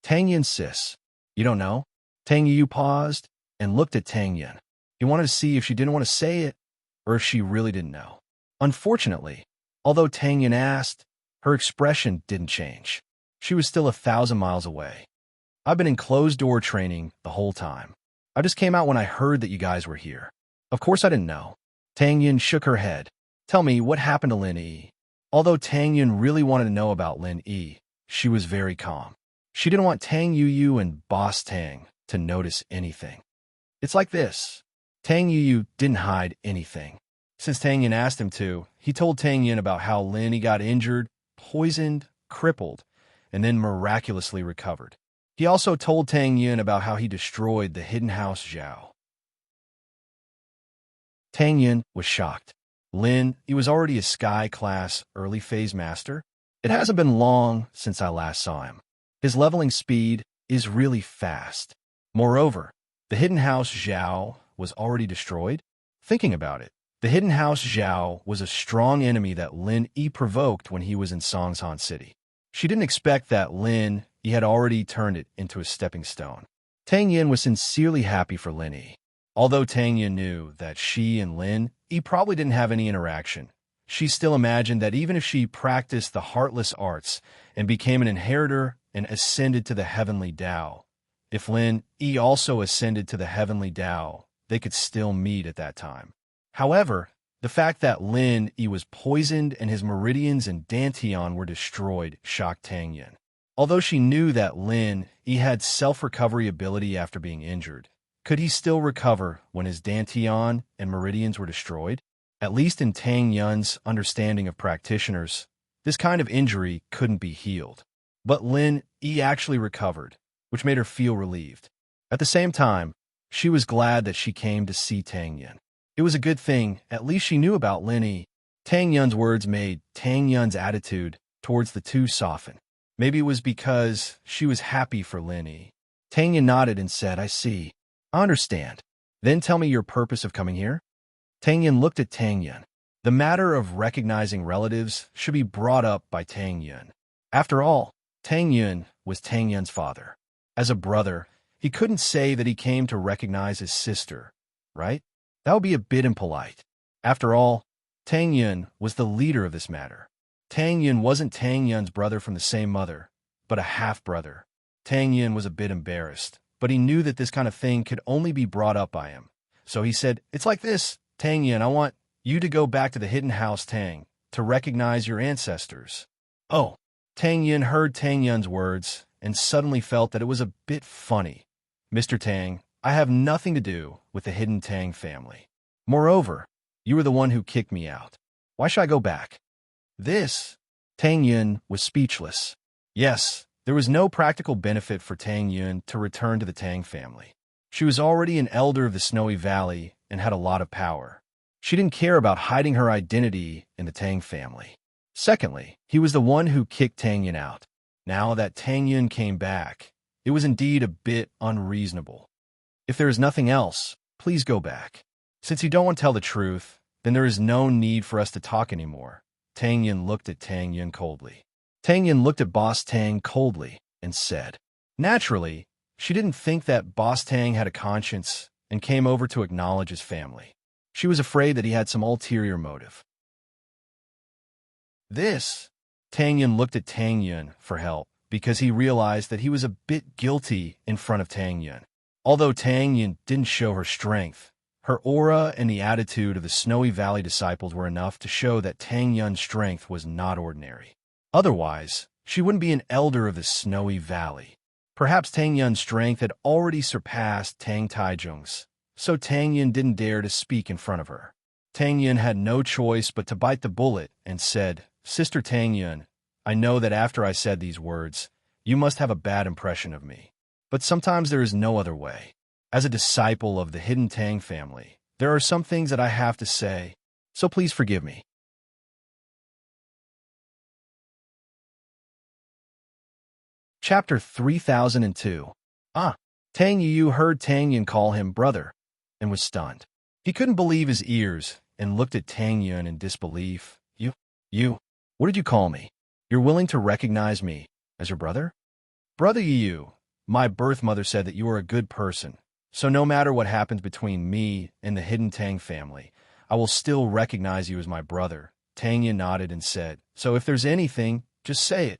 Speaker 1: Tang Yun sis, you don't know? Tang Yu paused and looked at Tang Yun. He wanted to see if she didn't want to say it or if she really didn't know. Unfortunately, although Tang Yun asked, her expression didn't change. She was still 1,000 miles away. I've been in closed-door training the whole time. I just came out when I heard that you guys were here. Of course I didn't know. Tang Yin shook her head. Tell me, what happened to Lin Yi? Although Tang Yin really wanted to know about Lin Yi, she was very calm. She didn't want Tang Yu and Boss Tang to notice anything. It's like this. Tang Yu didn't hide anything. Since Tang Yin asked him to, he told Tang Yin about how Lin Yi got injured, poisoned, crippled, and then miraculously recovered. He also told Tang Yin about how he destroyed the hidden house Zhao. Tang Yin was shocked. Lin, he was already a Sky-class early phase master. It hasn't been long since I last saw him. His leveling speed is really fast. Moreover, the hidden house Zhao was already destroyed. Thinking about it, the hidden house Zhao was a strong enemy that Lin Yi provoked when he was in Songshan City. She didn't expect that Lin Yi had already turned it into a stepping stone. Tang Yin was sincerely happy for Lin Yi. Although Tang Yin knew that she and Lin Yi probably didn't have any interaction, she still imagined that even if she practiced the heartless arts and became an inheritor and ascended to the heavenly Tao, if Lin Yi also ascended to the heavenly Tao, they could still meet at that time. However, the fact that Lin Yi was poisoned and his meridians and dantian were destroyed shocked Tang Yin. Although she knew that Lin Yi had self-recovery ability after being injured, could he still recover when his dantian and meridians were destroyed? At least in Tang Yin's understanding of practitioners, this kind of injury couldn't be healed. But Lin Yi actually recovered, which made her feel relieved. At the same time, she was glad that she came to see Tang Yin. It was a good thing, at least she knew about Lin Yi. Tang Yin's words made Tang Yin's attitude towards the two soften. Maybe it was because she was happy for Lin Yi. Tang Yin nodded and said, I see. I understand. Then tell me your purpose of coming here. Tang Yin looked at Tang Yin. The matter of recognizing relatives should be brought up by Tang Yin. After all, Tang Yin was Tang Yin's father. As a brother, he couldn't say that he came to recognize his sister, right? That would be a bit impolite. After all, Tang Yin was the leader of this matter. Tang Yin wasn't Tang Yin's brother from the same mother, but a half-brother. Tang Yin was a bit embarrassed, but he knew that this kind of thing could only be brought up by him. So he said, it's like this, Tang Yin, I want you to go back to the hidden house Tang to recognize your ancestors. Oh, Tang Yin heard Tang Yin's words and suddenly felt that it was a bit funny. Mr. Tang, I have nothing to do with the hidden Tang family. Moreover, you were the one who kicked me out. Why should I go back? Tang Yin was speechless. Yes, there was no practical benefit for Tang Yin to return to the Tang family. She was already an elder of the Snowy Valley and had a lot of power. She didn't care about hiding her identity in the Tang family. Secondly, he was the one who kicked Tang Yin out. Now that Tang Yin came back, it was indeed a bit unreasonable. If there is nothing else, please go back. Since you don't want to tell the truth, then there is no need for us to talk anymore. Tang Yin looked at Tang Yin coldly. Tang Yin looked at Boss Tang coldly and said, naturally, she didn't think that Boss Tang had a conscience and came over to acknowledge his family. She was afraid that he had some ulterior motive. Tang Yin looked at Tang Yin for help because he realized that he was a bit guilty in front of Tang Yin. Although Tang Yin didn't show her strength, her aura and the attitude of the Snowy Valley disciples were enough to show that Tang Yin's strength was not ordinary. Otherwise, she wouldn't be an elder of the Snowy Valley. Perhaps Tang Yin's strength had already surpassed Tang Taizhong's, so Tang Yin didn't dare to speak in front of her. Tang Yin had no choice but to bite the bullet and said, Sister Tang Yin, I know that after I said these words, you must have a bad impression of me. But sometimes there is no other way. As a disciple of the hidden Tang family, there are some things that I have to say, so please forgive me. Chapter 3002. Tang Yu heard Tang Yin call him brother and was stunned. He couldn't believe his ears and looked at Tang Yin in disbelief. You, what did you call me? You're willing to recognize me as your brother? Brother Yu, my birth mother said that you are a good person, so no matter what happens between me and the hidden Tang family, I will still recognize you as my brother. Tang Yin nodded and said, so if there's anything, just say it.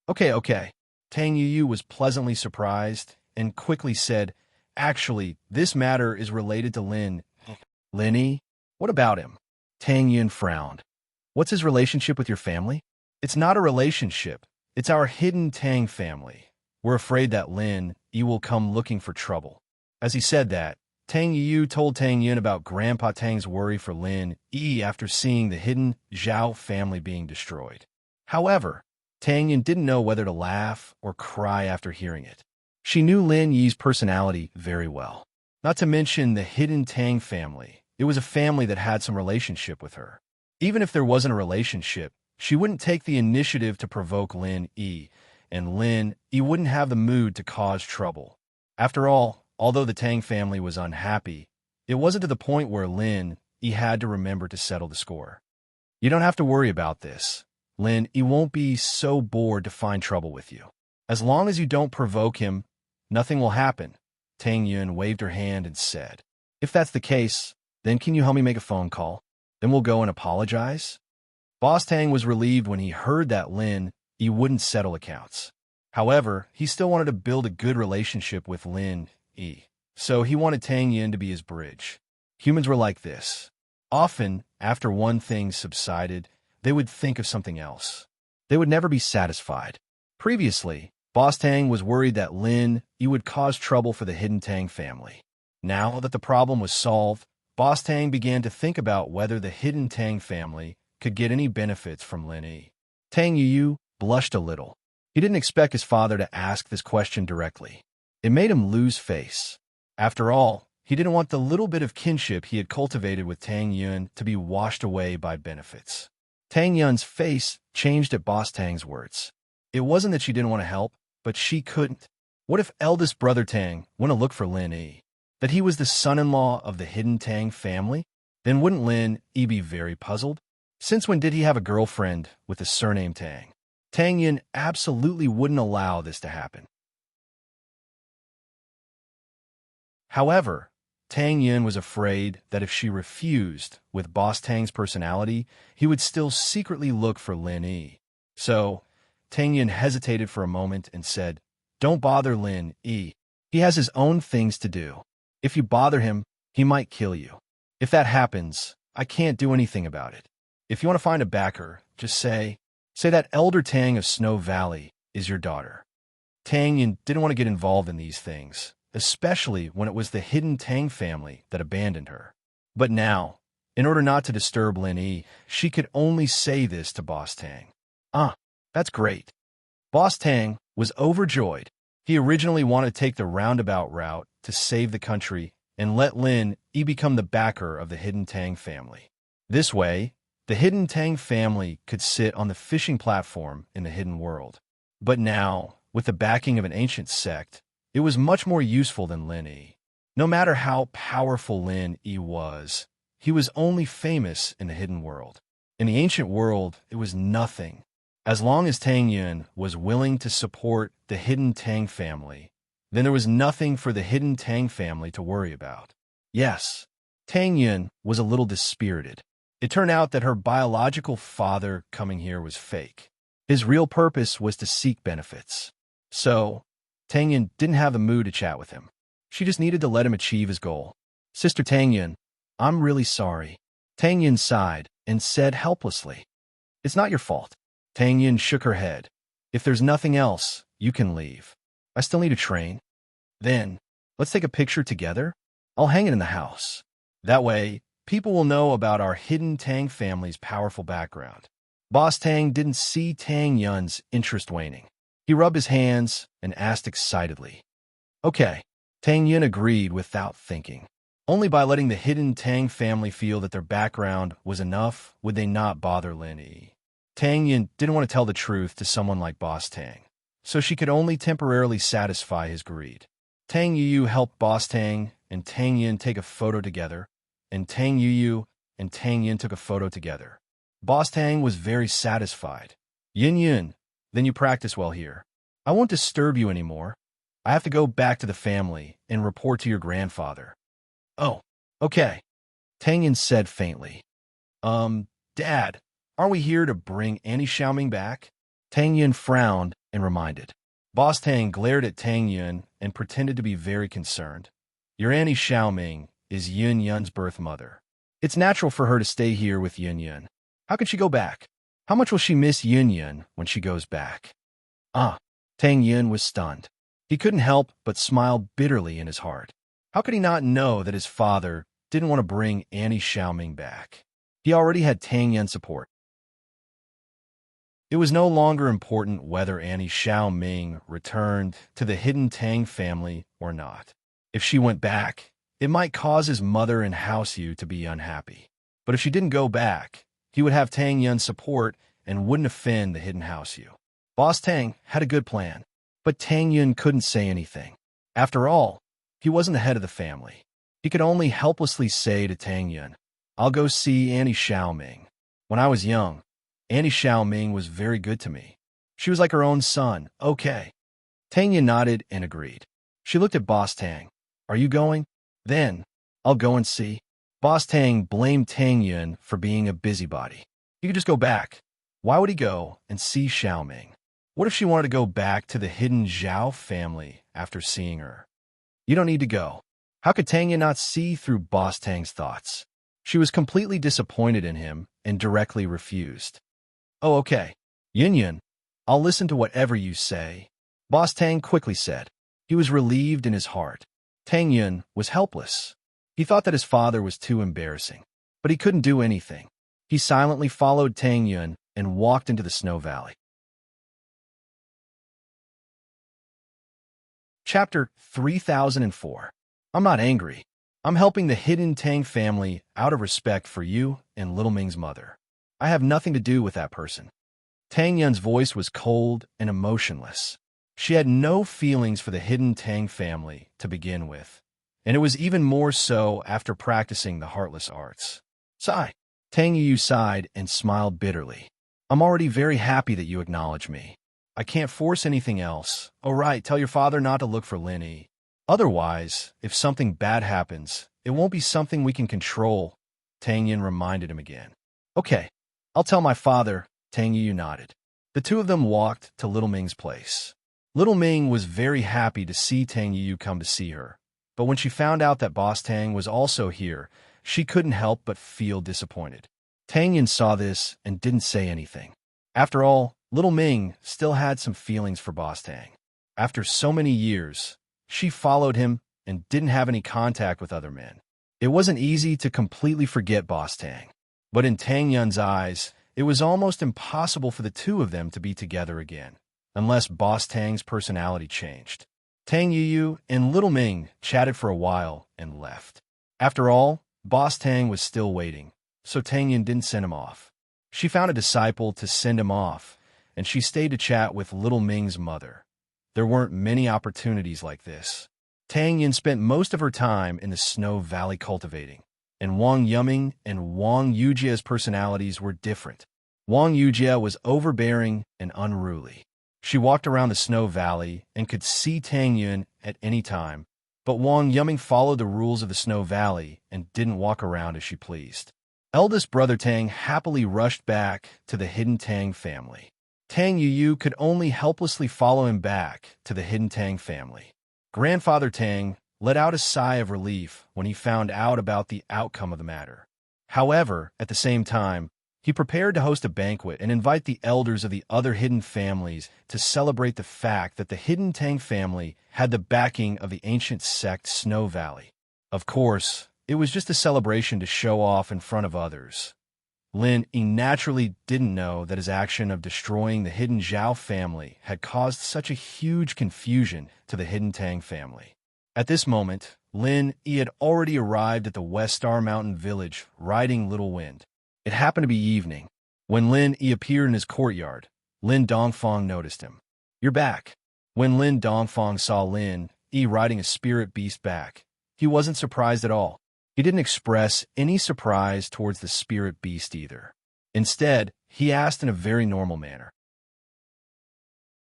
Speaker 1: Okay. Tang Yu was pleasantly surprised and quickly said, "Actually, this matter is related to Lin." "Linny? What about him?" Tang Yun frowned. "What's his relationship with your family?" "It's not a relationship. It's our hidden Tang family. We're afraid that Lin Yi will come looking for trouble." As he said that, Tang Yu told Tang Yun about Grandpa Tang's worry for Lin Yi after seeing the hidden Zhao family being destroyed. However, Tang Yun didn't know whether to laugh or cry after hearing it. She knew Lin Yi's personality very well. Not to mention the hidden Tang family. It was a family that had some relationship with her. Even if there wasn't a relationship, she wouldn't take the initiative to provoke Lin Yi, and Lin Yi wouldn't have the mood to cause trouble. After all, although the Tang family was unhappy, it wasn't to the point where Lin Yi had to remember to settle the score. "You don't have to worry about this. Lin Yi won't be so bored to find trouble with you. As long as you don't provoke him, nothing will happen." Tang Yun waved her hand and said, "If that's the case, then can you help me make a phone call? Then we'll go and apologize." Boss Tang was relieved when he heard that Lin Yi wouldn't settle accounts. However, he still wanted to build a good relationship with Lin Yi, so he wanted Tang Yun to be his bridge. Humans were like this. Often, after one thing subsided, they would think of something else. They would never be satisfied. Previously, Boss Tang was worried that Lin Yi would cause trouble for the hidden Tang family. Now that the problem was solved, Boss Tang began to think about whether the hidden Tang family could get any benefits from Lin Yi. Tang Yu blushed a little. He didn't expect his father to ask this question directly. It made him lose face. After all, he didn't want the little bit of kinship he had cultivated with Tang Yun to be washed away by benefits. Tang Yun's face changed at Boss Tang's words. It wasn't that she didn't want to help, but she couldn't. What if eldest brother Tang went to look for Lin Yi? That he was the son-in-law of the hidden Tang family? Then wouldn't Lin Yi be very puzzled? Since when did he have a girlfriend with the surname Tang? Tang Yun absolutely wouldn't allow this to happen. However, Tang Yun was afraid that if she refused with Boss Tang's personality, he would still secretly look for Lin Yi. So, Tang Yun hesitated for a moment and said, "Don't bother Lin Yi. He has his own things to do. If you bother him, he might kill you. If that happens, I can't do anything about it. If you want to find a backer, just say that Elder Tang of Snow Valley is your daughter." Tang Yun didn't want to get involved in these things, especially when it was the hidden Tang family that abandoned her. But now, in order not to disturb Lin Yi, she could only say this to Boss Tang. That's great." Boss Tang was overjoyed. He originally wanted to take the roundabout route to save the country and let Lin Yi become the backer of the hidden Tang family. This way, the hidden Tang family could sit on the fishing platform in the hidden world. But now, with the backing of an ancient sect, it was much more useful than Lin Yi. No matter how powerful Lin Yi was, he was only famous in the hidden world. In the ancient world, it was nothing. As long as Tang Yun was willing to support the hidden Tang family, then there was nothing for the hidden Tang family to worry about. Yes, Tang Yun was a little dispirited. It turned out that her biological father coming here was fake. His real purpose was to seek benefits. So, Tang Yun didn't have the mood to chat with him. She just needed to let him achieve his goal. "Sister Tang Yun, I'm really sorry." Tang Yun sighed and said helplessly, "It's not your fault." Tang Yun shook her head. "If there's nothing else, you can leave. I still need to train. Then, let's take a picture together. I'll hang it in the house. That way, people will know about our hidden Tang family's powerful background." Boss Tang didn't see Tang Yun's interest waning. He rubbed his hands and asked excitedly. "Okay." Tang Yun agreed without thinking. Only by letting the hidden Tang family feel that their background was enough would they not bother Lin Yi. Tang Yun didn't want to tell the truth to someone like Boss Tang, so she could only temporarily satisfy his greed. Tang Yu helped Boss Tang and Tang Yun take a photo together, and Tang Yu and Tang Yun took a photo together. Boss Tang was very satisfied. Yun, then you practice well here. I won't disturb you anymore. I have to go back to the family and report to your grandfather." "Oh, okay," Tang Yun said faintly. Dad, aren't we here to bring Annie Xiaoming back?" Tang Yun frowned and reminded. Boss Tang glared at Tang Yun and pretended to be very concerned. Your Annie Xiaoming is Yun Yun's birth mother. It's natural for her to stay here with Yun Yun. How could she go back? How much will she miss Yun Yun when she goes back? Ah, Tang Yun was stunned. He couldn't help but smile bitterly in his heart. How could he not know that his father didn't want to bring Annie Xiaoming back? He already had Tang Yun's support. It was no longer important whether Annie Xiaoming returned to the hidden Tang family or not. If she went back, it might cause his mother and House Yu to be unhappy. But if she didn't go back, he would have Tang Yun's support and wouldn't offend the hidden House Yu. Boss Tang had a good plan, but Tang Yun couldn't say anything. After all, he wasn't the head of the family. He could only helplessly say to Tang Yun, I'll go see Annie Xiaoming. When I was young, Annie Xiaoming was very good to me. She was like her own son. Okay. Tang Yun nodded and agreed. She looked at Boss Tang. Are you going? Then, I'll go and see. Boss Tang blamed Tang Yun for being a busybody. He could just go back. Why would he go and see Xiaoming? What if she wanted to go back to the hidden Zhao family after seeing her? You don't need to go. How could Tang Yun not see through Boss Tang's thoughts? She was completely disappointed in him and directly refused. Oh, okay. Yun Yun, I'll listen to whatever you say. Boss Tang quickly said. He was relieved in his heart. Tang Yun was helpless. He thought that his father was too embarrassing, but he couldn't do anything. He silently followed Tang Yun and walked into the snow valley. Chapter 3004. I'm not angry. I'm helping the hidden Tang family out of respect for you and Little Ming's mother. I have nothing to do with that person. Tang Yun's voice was cold and emotionless. She had no feelings for the hidden Tang family to begin with, and it was even more so after practicing the heartless arts. Sigh. Tang Yu sighed and smiled bitterly. I'm already very happy that you acknowledge me. I can't force anything else. Oh right, tell your father not to look for Lin Yi. Otherwise, if something bad happens, it won't be something we can control. Tang Yun reminded him again. Okay, I'll tell my father. Tang Yu nodded. The two of them walked to Little Ming's place. Little Ming was very happy to see Tang Yu come to see her, but when she found out that Boss Tang was also here, she couldn't help but feel disappointed. Tang Yun saw this and didn't say anything. After all, Little Ming still had some feelings for Boss Tang. After so many years, she followed him and didn't have any contact with other men. It wasn't easy to completely forget Boss Tang, but in Tang Yun's eyes, it was almost impossible for the two of them to be together again, unless Boss Tang's personality changed. Tang Yu and Little Ming chatted for a while and left. After all, Boss Tang was still waiting, so Tang Yun didn't send him off. She found a disciple to send him off, and she stayed to chat with Little Ming's mother. There weren't many opportunities like this. Tang Yun spent most of her time in the Snow Valley cultivating, and Wang Yuming and Wang Yujia's personalities were different. Wang Yujia was overbearing and unruly. She walked around the Snow Valley and could see Tang Yun at any time, but Wang Yuming followed the rules of the Snow Valley and didn't walk around as she pleased. Eldest brother Tang happily rushed back to the hidden Tang family. Tang Yu could only helplessly follow him back to the hidden Tang family. Grandfather Tang let out a sigh of relief when he found out about the outcome of the matter. However, at the same time, he prepared to host a banquet and invite the elders of the other hidden families to celebrate the fact that the hidden Tang family had the backing of the ancient sect Snow Valley. Of course, it was just a celebration to show off in front of others. Lin Yi naturally didn't know that his action of destroying the hidden Zhao family had caused such a huge confusion to the hidden Tang family. At this moment, Lin Yi had already arrived at the West Star Mountain village riding Little Wind. It happened to be evening. When Lin Yi appeared in his courtyard, Lin Dongfang noticed him. You're back. When Lin Dongfang saw Lin Yi riding a spirit beast back, he wasn't surprised at all. He didn't express any surprise towards the spirit beast either. Instead, he asked in a very normal manner.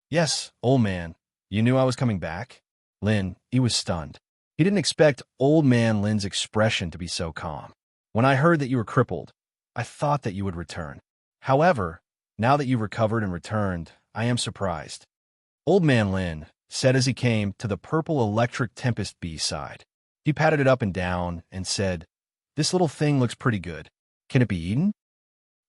Speaker 1: Yes, old man, you knew I was coming back? Lin Yi was stunned. He didn't expect old man Lin's expression to be so calm. When I heard that you were crippled, I thought that you would return. However, now that you've recovered and returned, I am surprised. Old Man Lin said as he came to the purple electric tempest bee side. He patted it up and down and said, "This little thing looks pretty good. Can it be eaten?"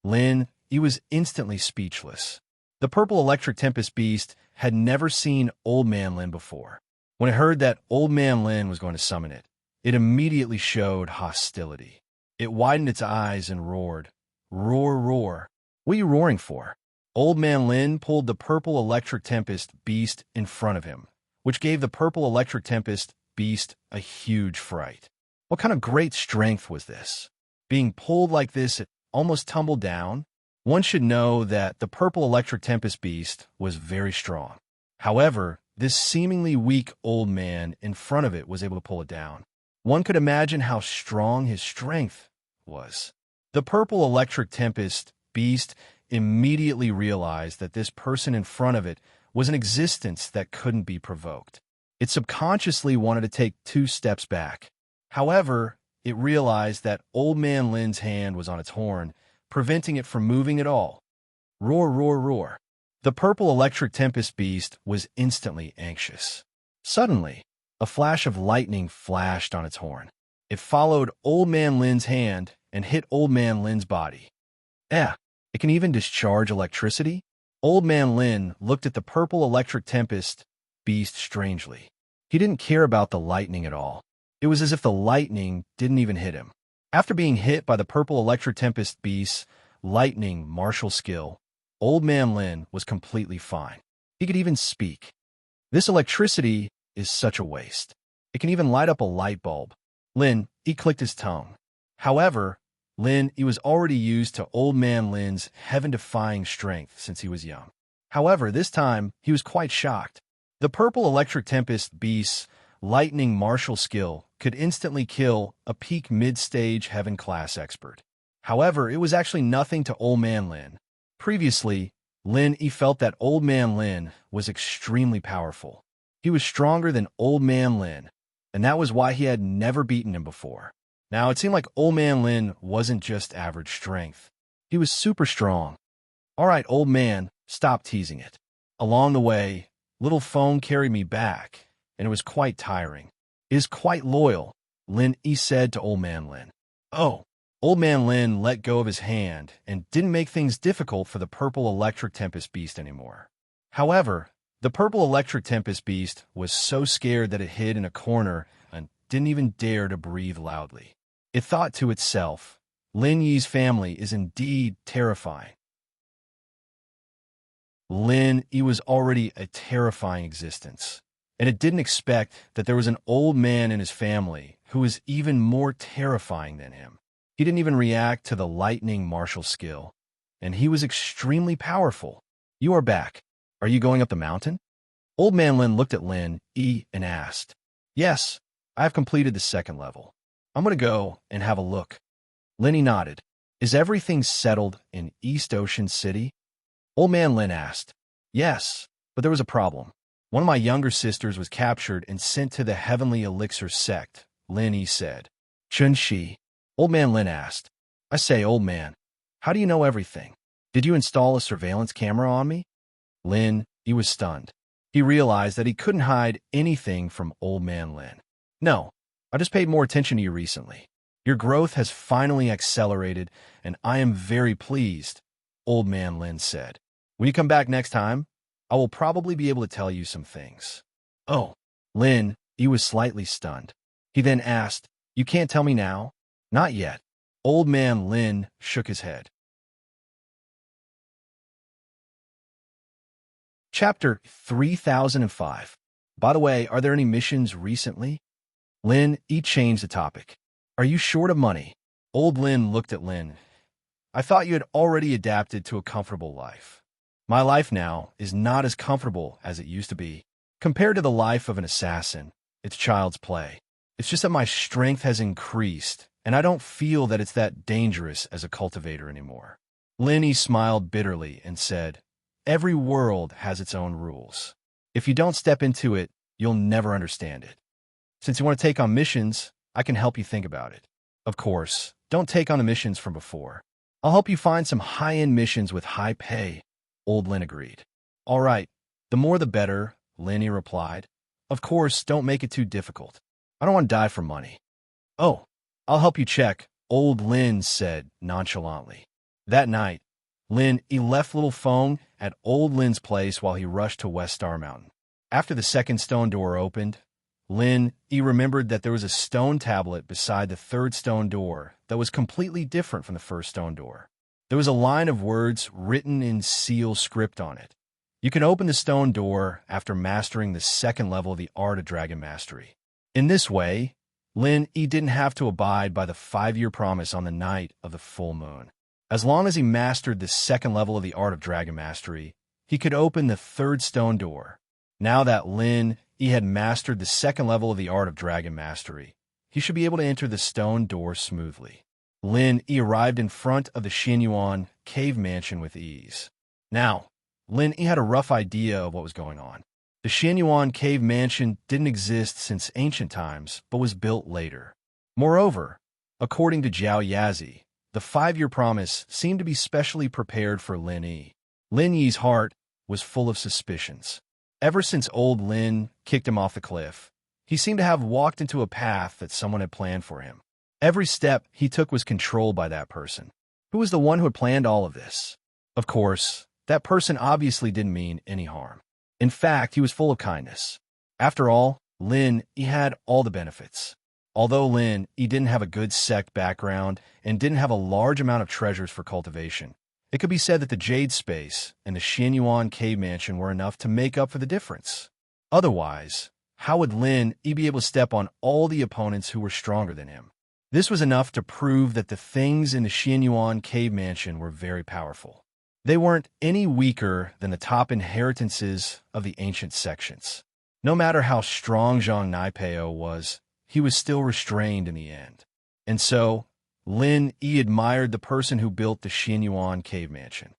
Speaker 1: Lin, he was instantly speechless. The purple electric tempest beast had never seen Old Man Lin before. When it heard that Old Man Lin was going to summon it, it immediately showed hostility. It widened its eyes and roared, "Roar, roar. What are you roaring for?" Old Man Lin pulled the purple electric tempest beast in front of him, which gave the purple electric tempest beast a huge fright. What kind of great strength was this? Being pulled like this, it almost tumbled down. One should know that the purple electric tempest beast was very strong. However, this seemingly weak old man in front of it was able to pull it down. One could imagine how strong his strength was. The purple electric tempest beast immediately realized that this person in front of it was an existence that couldn't be provoked. It subconsciously wanted to take 2 steps back. However, it realized that Old Man Lin's hand was on its horn, preventing it from moving at all. Roar, roar, roar. The purple electric tempest beast was instantly anxious. Suddenly, a flash of lightning flashed on its horn. It followed Old Man Lin's hand and hit Old Man Lin's body. It can even discharge electricity? Old Man Lin looked at the purple electric tempest beast strangely. He didn't care about the lightning at all. It was as if the lightning didn't even hit him. After being hit by the purple electric tempest beast's lightning martial skill, Old Man Lin was completely fine. He could even speak. "This electricity is such a waste. It can even light up a light bulb." Lin, he clicked his tongue. However, Lin, he was already used to Old Man Lin's heaven-defying strength since he was young. However, this time, he was quite shocked. The purple electric tempest beast's lightning martial skill could instantly kill a peak mid-stage heaven-class expert. However, it was actually nothing to Old Man Lin. Previously, Lin, he felt that Old Man Lin was extremely powerful. He was stronger than Old Man Lin, and that was why he had never beaten him before. Now, it seemed like Old Man Lin wasn't just average strength. He was super strong. "All right, old man, stop teasing it." Along the way, little phone carried me back, and it was quite tiring. "It is quite loyal," Lin, he said to Old Man Lin. "Oh." Old Man Lin let go of his hand and didn't make things difficult for the purple electric tempest beast anymore. However, the purple electric tempest beast was so scared that it hid in a corner and didn't even dare to breathe loudly. It thought to itself, "Lin Yi's family is indeed terrifying." Lin Yi was already a terrifying existence, and it didn't expect that there was an old man in his family who was even more terrifying than him. He didn't even react to the lightning martial skill, and he was extremely powerful. "You are back. Are you going up the mountain?" Old Man Lin looked at Lin Yi and asked. "Yes, I have completed the 2nd level. I'm going to go and have a look." Lin Yi nodded. "Is everything settled in East Ocean City?" Old Man Lin asked. "Yes, but there was a problem. One of my younger sisters was captured and sent to the Heavenly Elixir sect," Lin Yi said. "Chun Shi?" Old Man Lin asked. "I say, old man, how do you know everything? Did you install a surveillance camera on me?" Lin, he was stunned. He realized that he couldn't hide anything from Old Man Lin. "No, I just paid more attention to you recently. Your growth has finally accelerated, and I am very pleased," Old Man Lin said. "When you come back next time, I will probably be able to tell you some things." "Oh." Lin, he was slightly stunned. He then asked, "You can't tell me now?" "Not yet." Old Man Lin shook his head. Chapter 3005. By the way, are there any missions recently? Lin, he changed the topic. "Are you short of money?" Old Lin looked at Lin. "I thought you had already adapted to a comfortable life. My life now is not as comfortable as it used to be. Compared to the life of an assassin, it's child's play. It's just that my strength has increased, and I don't feel that it's that dangerous as a cultivator anymore." Lin Yi smiled bitterly and said, "Every world has its own rules. If you don't step into it, you'll never understand it. Since you want to take on missions, I can help you think about it. Of course, don't take on the missions from before. I'll help you find some high-end missions with high pay," Old Lin agreed. "All right, The more the better, Lin Yi replied. Of course, don't make it too difficult. I don't want to die for money. Oh, I'll help you check, old Lin said nonchalantly. That night, Lin Yi left Little Feng at old Lin's place while he rushed to West Star Mountain. After the second stone door opened, Lin Yi remembered that there was a stone tablet beside the third stone door that was completely different from the first stone door. There was a line of words written in seal script on it. You can open the stone door after mastering the second level of the art of dragon mastery. In this way, Lin Yi didn't have to abide by the 5-year promise on the night of the full moon. As long as he mastered the second level of the art of dragon mastery, he could open the third stone door. Now that Lin Yi had mastered the second level of the art of dragon mastery, he should be able to enter the stone door smoothly. Lin Yi arrived in front of the Xianyuan cave mansion with ease. Now, Lin Yi had a rough idea of what was going on. The Xianyuan cave mansion didn't exist since ancient times, but was built later. Moreover, according to Zhao Yazi, the 5-year promise seemed to be specially prepared for Lin Yi. Lin Yi's heart was full of suspicions. Ever since old Lin kicked him off the cliff, he seemed to have walked into a path that someone had planned for him. Every step he took was controlled by that person. Who was the one who had planned all of this? Of course, that person obviously didn't mean any harm. In fact, he was full of kindness. After all, Lin Yi had all the benefits. Although Lin Yi didn't have a good sect background and didn't have a large amount of treasures for cultivation, it could be said that the Jade Space and the Xianyuan Cave Mansion were enough to make up for the difference. Otherwise, how would Lin Yi be able to step on all the opponents who were stronger than him? This was enough to prove that the things in the Xianyuan Cave Mansion were very powerful. They weren't any weaker than the top inheritances of the ancient sections. No matter how strong Zhang Naipeo was, he was still restrained in the end. And so, Lin Yi admired the person who built the Xianyuan Cave Mansion.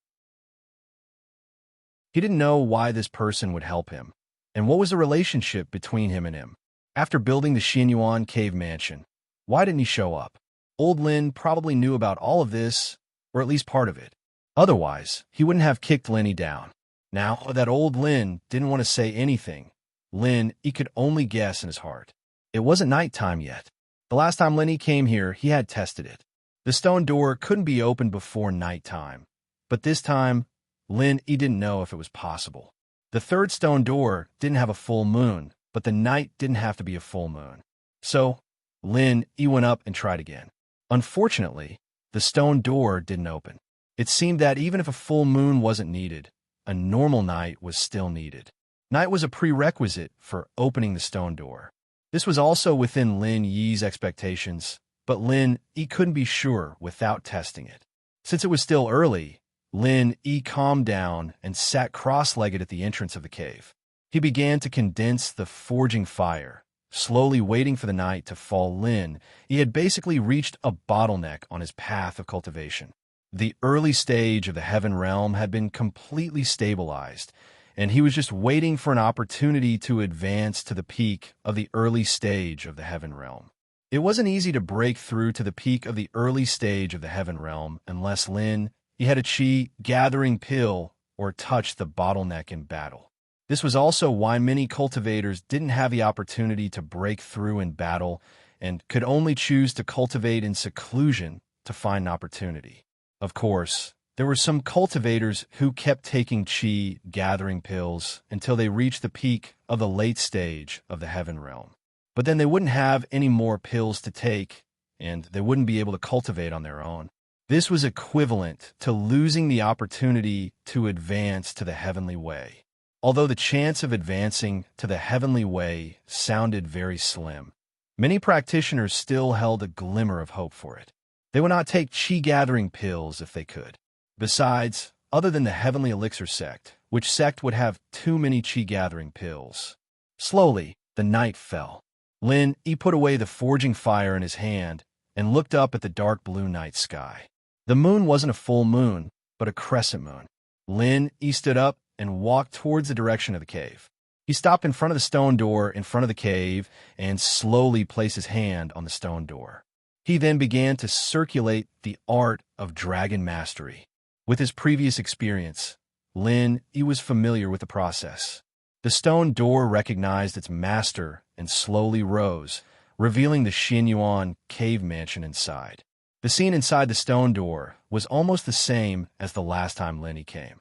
Speaker 1: He didn't know why this person would help him, and what was the relationship between him and him. After building the Xianyuan Cave Mansion, why didn't he show up? Old Lin probably knew about all of this, or at least part of it. Otherwise, he wouldn't have kicked Lin Yi down. Now that old Lin didn't want to say anything, Lin Yi could only guess in his heart. It wasn't night time yet. The last time Lin Yi came here, he had tested it. The stone door couldn't be opened before night time, but this time, Lin Yi didn't know if it was possible. The third stone door didn't have a full moon, but the night didn't have to be a full moon. So, Lin Yi went up and tried again. Unfortunately, the stone door didn't open. It seemed that even if a full moon wasn't needed, a normal night was still needed. Night was a prerequisite for opening the stone door. This was also within Lin Yi's expectations, but Lin Yi couldn't be sure without testing it. Since it was still early, Lin Yi calmed down and sat cross-legged at the entrance of the cave. He began to condense the forging fire, slowly waiting for the night to fall. Lin Yi had basically reached a bottleneck on his path of cultivation. The early stage of the Heaven Realm had been completely stabilized, and he was just waiting for an opportunity to advance to the peak of the early stage of the Heaven Realm. It wasn't easy to break through to the peak of the early stage of the Heaven Realm unless Lin Yi had a chi gathering pill or touched the bottleneck in battle. This was also why many cultivators didn't have the opportunity to break through in battle and could only choose to cultivate in seclusion to find an opportunity. Of course, there were some cultivators who kept taking chi gathering pills until they reached the peak of the late stage of the Heaven Realm. But then they wouldn't have any more pills to take, and they wouldn't be able to cultivate on their own. This was equivalent to losing the opportunity to advance to the heavenly way. Although the chance of advancing to the heavenly way sounded very slim, many practitioners still held a glimmer of hope for it. They would not take chi-gathering pills if they could. Besides, other than the Heavenly Elixir sect, which sect would have too many chi-gathering pills? Slowly, the night fell. Lin Yi put away the forging fire in his hand and looked up at the dark blue night sky. The moon wasn't a full moon, but a crescent moon. Lin Yi stood up and walked towards the direction of the cave. He stopped in front of the stone door in front of the cave and slowly placed his hand on the stone door. He then began to circulate the art of dragon mastery. With his previous experience, Lin Yi was familiar with the process. The stone door recognized its master and slowly rose, revealing the Xinyuan cave mansion inside. The scene inside the stone door was almost the same as the last time Lin Yi came.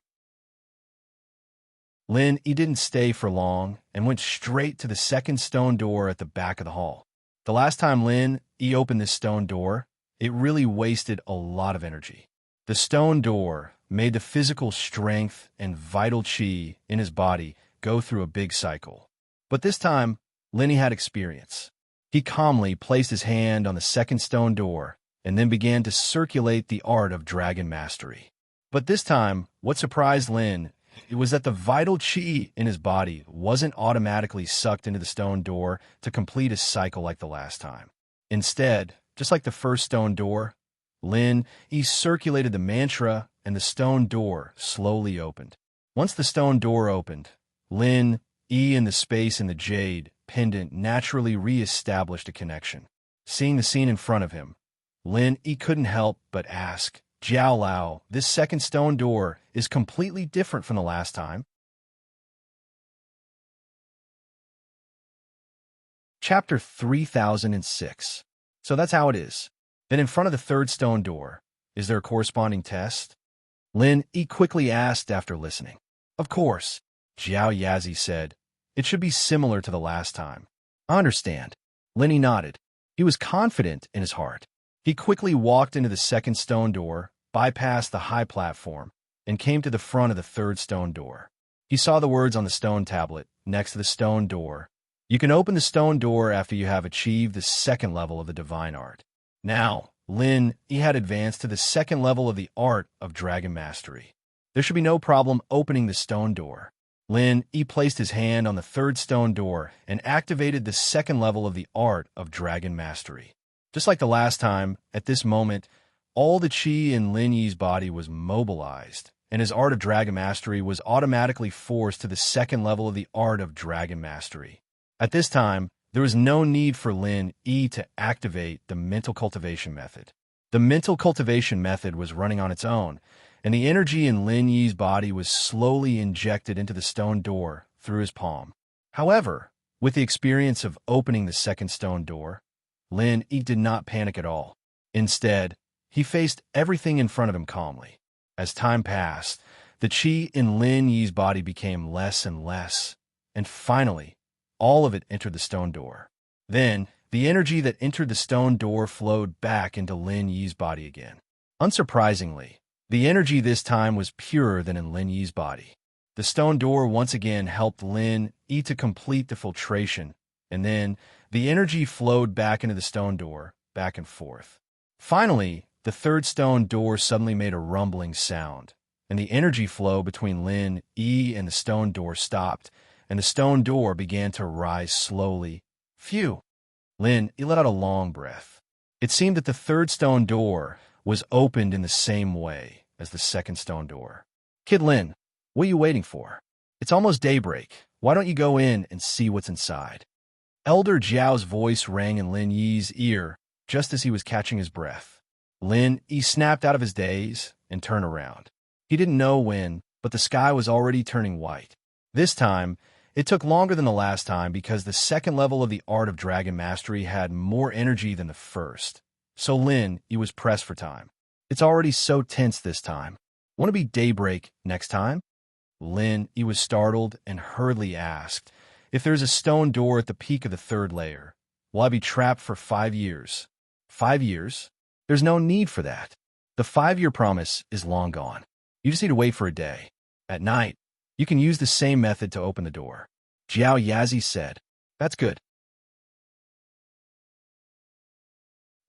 Speaker 1: Lin Yi didn't stay for long and went straight to the second stone door at the back of the hall. The last time Lin Yi opened this stone door, it really wasted a lot of energy. The stone door made the physical strength and vital qi in his body go through a big cycle. But this time, Lin Yi had experience. He calmly placed his hand on the second stone door and then began to circulate the art of dragon mastery. But this time, what surprised Lin Yi was that the vital qi in his body wasn't automatically sucked into the stone door to complete his cycle like the last time. Instead, just like the first stone door, Lin Yi circulated the mantra and the stone door slowly opened. Once the stone door opened, Lin Yi and the space in the jade pendant naturally re-established a connection. Seeing the scene in front of him, Lin Yi couldn't help but ask, "Jiao Lao, this second stone door is completely different from the last time?" Chapter 3006. So that's how it is. Then in front of the third stone door, is there a corresponding test? Lin Yi quickly asked after listening. Of course, Jiao Yazi said. It should be similar to the last time. I understand. Lin Yi nodded. He was confident in his heart. He quickly walked into the second stone door, bypassed the high platform, and came to the front of the third stone door. He saw the words on the stone tablet next to the stone door. You can open the stone door after you have achieved the second level of the divine art. Now, Lin Yi had advanced to the second level of the art of dragon mastery. There should be no problem opening the stone door. Lin Yi placed his hand on the third stone door and activated the second level of the art of dragon mastery. Just like the last time, at this moment, all the qi in Lin Yi's body was mobilized, and his art of dragon mastery was automatically forced to the second level of the art of dragon mastery. At this time, there was no need for Lin Yi to activate the mental cultivation method. The mental cultivation method was running on its own, and the energy in Lin Yi's body was slowly injected into the stone door through his palm. However, with the experience of opening the second stone door, Lin Yi did not panic at all. Instead, he faced everything in front of him calmly. As time passed, the qi in Lin Yi's body became less and less, and finally, all of it entered the stone door. Then, the energy that entered the stone door flowed back into Lin Yi's body again. Unsurprisingly, the energy this time was purer than in Lin Yi's body. The stone door once again helped Lin Yi to complete the filtration, and then the energy flowed back into the stone door, back and forth. Finally, the third stone door suddenly made a rumbling sound, and the energy flow between Lin Yi and the stone door stopped, and the stone door began to rise slowly. Phew! Lin Yi let out a long breath. It seemed that the third stone door was opened in the same way as the second stone door. Kid Lin, what are you waiting for? It's almost daybreak. Why don't you go in and see what's inside? Elder Jiao's voice rang in Lin Yi's ear just as he was catching his breath. Lin Yi snapped out of his daze and turned around. He didn't know when, but the sky was already turning white. This time, it took longer than the last time because the second level of the art of dragon mastery had more energy than the first. So Lin Yi was pressed for time. It's already so tense this time. Want to be daybreak next time? Lin Yi was startled and hurriedly asked, if there's a stone door at the peak of the third layer, will I be trapped for 5 years? 5 years? There's no need for that. The 5-year promise is long gone. You just need to wait for a day. At night, you can use the same method to open the door. Jiao Yazi said. That's good.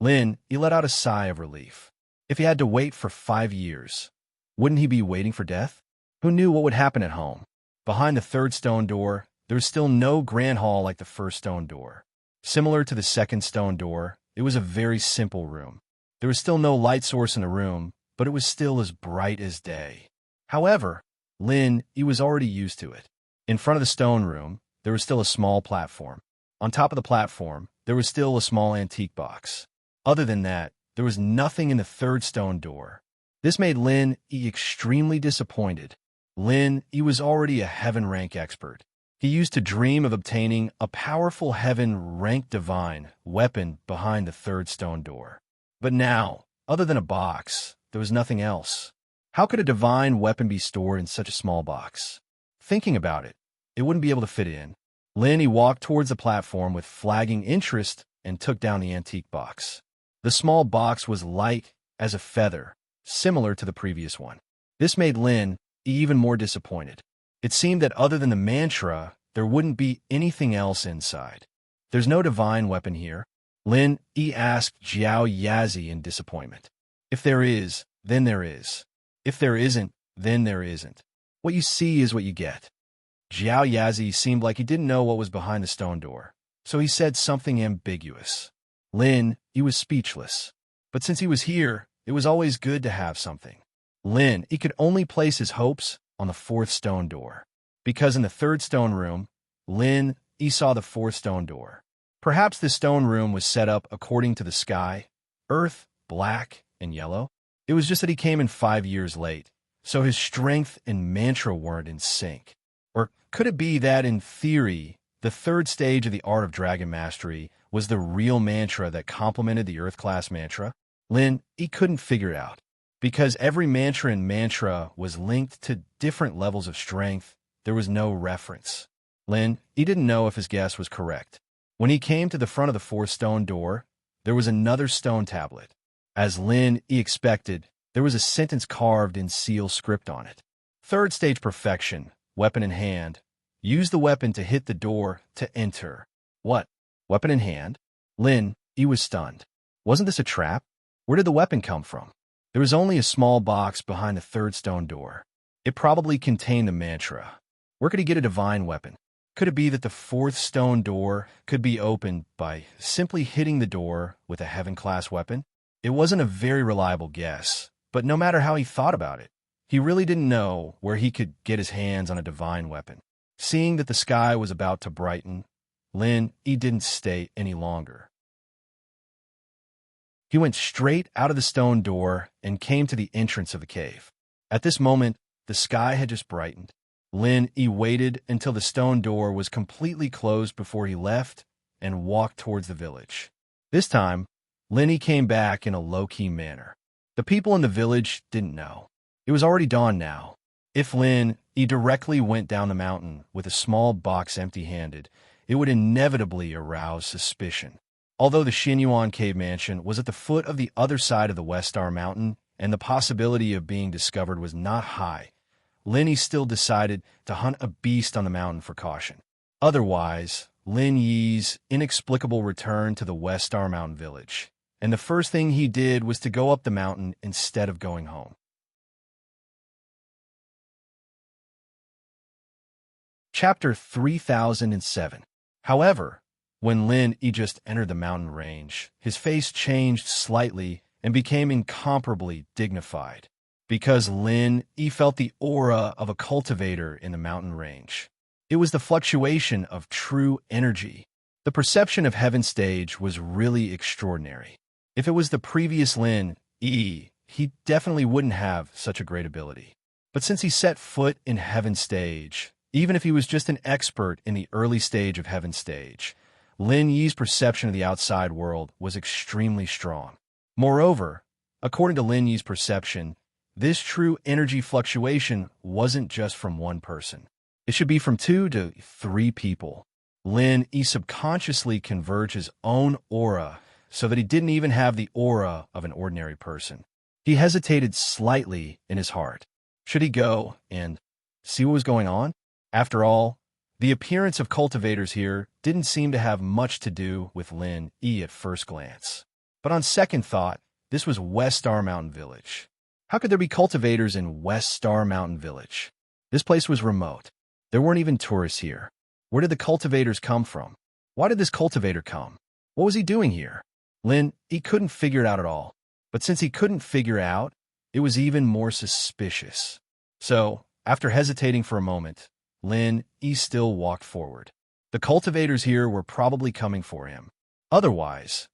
Speaker 1: Lin Yi let out a sigh of relief. If he had to wait for 5 years, wouldn't he be waiting for death? Who knew what would happen at home? Behind the third stone door, there was still no grand hall like the first stone door. Similar to the second stone door, it was a very simple room. There was still no light source in the room, but it was still as bright as day. However, Lin Yi was already used to it. In front of the stone room, there was still a small platform. On top of the platform, there was still a small antique box. Other than that, there was nothing in the third stone door. This made Lin Yi extremely disappointed. Lin Yi was already a heaven rank expert. he used to dream of obtaining a powerful heaven-ranked divine weapon behind the third stone door. But now, other than a box, there was nothing else. How could a divine weapon be stored in such a small box? Thinking about it, it wouldn't be able to fit in. He walked towards the platform with flagging interest and took down the antique box. The small box was light as a feather, similar to the previous one. This made Lin even more disappointed. It seemed that other than the mantra, there wouldn't be anything else inside. There's no divine weapon here. Lin asked Jiao Yazi in disappointment. If there is, then there is. If there isn't, then there isn't. What you see is what you get. Jiao Yazi seemed like he didn't know what was behind the stone door, so he said something ambiguous. He was speechless. But since he was here, it was always good to have something. He could only place his hopes on the fourth stone door, because in the third stone room, he saw the fourth stone door. Perhaps the stone room was set up according to the sky, earth, black, and yellow. It was just that he came in 5 years late, so his strength and mantra weren't in sync. Or could it be that, in theory, the third stage of the art of dragon mastery was the real mantra that complemented the earth-class mantra? He couldn't figure it out. Because every mantra and mantra was linked to different levels of strength, there was no reference. He didn't know if his guess was correct. When he came to the front of the fourth stone door, there was another stone tablet. As he expected, there was a sentence carved in seal script on it. Third stage perfection, weapon in hand. Use the weapon to hit the door to enter. What? Weapon in hand? He was stunned. Wasn't this a trap? Where did the weapon come from? There was only a small box behind the third stone door. It probably contained the mantra. Where could he get a divine weapon? Could it be that the fourth stone door could be opened by simply hitting the door with a heaven-class weapon? It wasn't a very reliable guess, but no matter how he thought about it, he really didn't know where he could get his hands on a divine weapon. Seeing that the sky was about to brighten, he didn't stay any longer. He went straight out of the stone door and came to the entrance of the cave. At this moment, the sky had just brightened. He waited until the stone door was completely closed before he left and walked towards the village. This time, he came back in a low-key manner. The people in the village didn't know. It was already dawn now. If he directly went down the mountain with a small box empty-handed, it would inevitably arouse suspicion. Although the Xinyuan Cave Mansion was at the foot of the other side of the West Star Mountain and the possibility of being discovered was not high, he still decided to hunt a beast on the mountain for caution. Otherwise, Lin Yi's inexplicable return to the West Star Mountain village, and the first thing he did was to go up the mountain instead of going home. Chapter 3007. However, when he just entered the mountain range, his face changed slightly and became incomparably dignified. Because he felt the aura of a cultivator in the mountain range. It was the fluctuation of true energy. The perception of Heaven Stage was really extraordinary. If it was the previous he definitely wouldn't have such a great ability. But since he set foot in Heaven Stage, even if he was just an expert in the early stage of Heaven Stage, Lin Yi's perception of the outside world was extremely strong. Moreover, according to Lin Yi's perception, this true energy fluctuation wasn't just from one person. It should be from 2 to 3 people. Lin Yi subconsciously converged his own aura so that he didn't even have the aura of an ordinary person. He hesitated slightly in his heart. Should he go and see what was going on? After all, the appearance of cultivators here didn't seem to have much to do with Lin Yi at first glance. But on second thought, this was West Star Mountain Village. How could there be cultivators in West Star Mountain Village? This place was remote. There weren't even tourists here. Where did the cultivators come from? Why did this cultivator come? What was he doing here? He couldn't figure it out at all. But since he couldn't figure it out, it was even more suspicious. So, after hesitating for a moment, he still walked forward. The cultivators here were probably coming for him. Otherwise,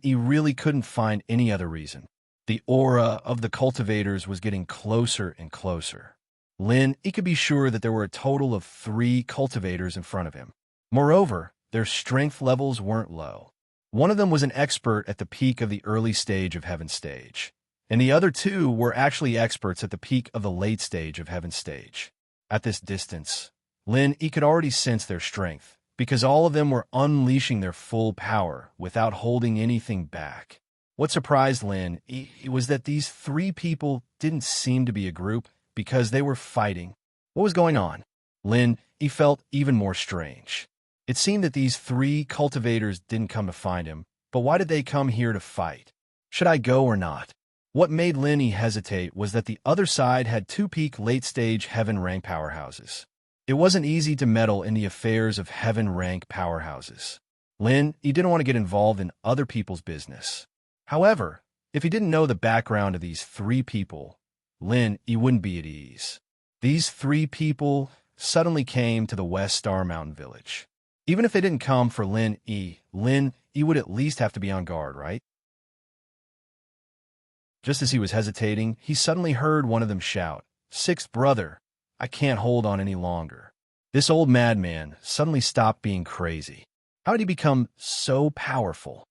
Speaker 1: he really couldn't find any other reason. The aura of the cultivators was getting closer and closer. Lin, he could be sure that there were a total of 3 cultivators in front of him. Moreover, their strength levels weren't low. One of them was an expert at the peak of the early stage of Heaven Stage, and the other 2 were actually experts at the peak of the late stage of Heaven Stage. At this distance, Lin, he could already sense their strength, because all of them were unleashing their full power without holding anything back. What surprised Lin was that these 3 people didn't seem to be a group because they were fighting. What was going on? Lin, he felt even more strange. It seemed that these 3 cultivators didn't come to find him, but why did they come here to fight? Should I go or not? What made Lin hesitate was that the other side had 2 peak late-stage heaven rank powerhouses. It wasn't easy to meddle in the affairs of heaven rank powerhouses. Lin, he didn't want to get involved in other people's business. However, if he didn't know the background of these 3 people, Lin, he wouldn't be at ease. These 3 people suddenly came to the West Star Mountain Village. Even if they didn't come for Lin, he would at least have to be on guard, right? Just as he was hesitating, he suddenly heard one of them shout, "Sixth brother, I can't hold on any longer." This old madman suddenly stopped being crazy. How did he become so powerful?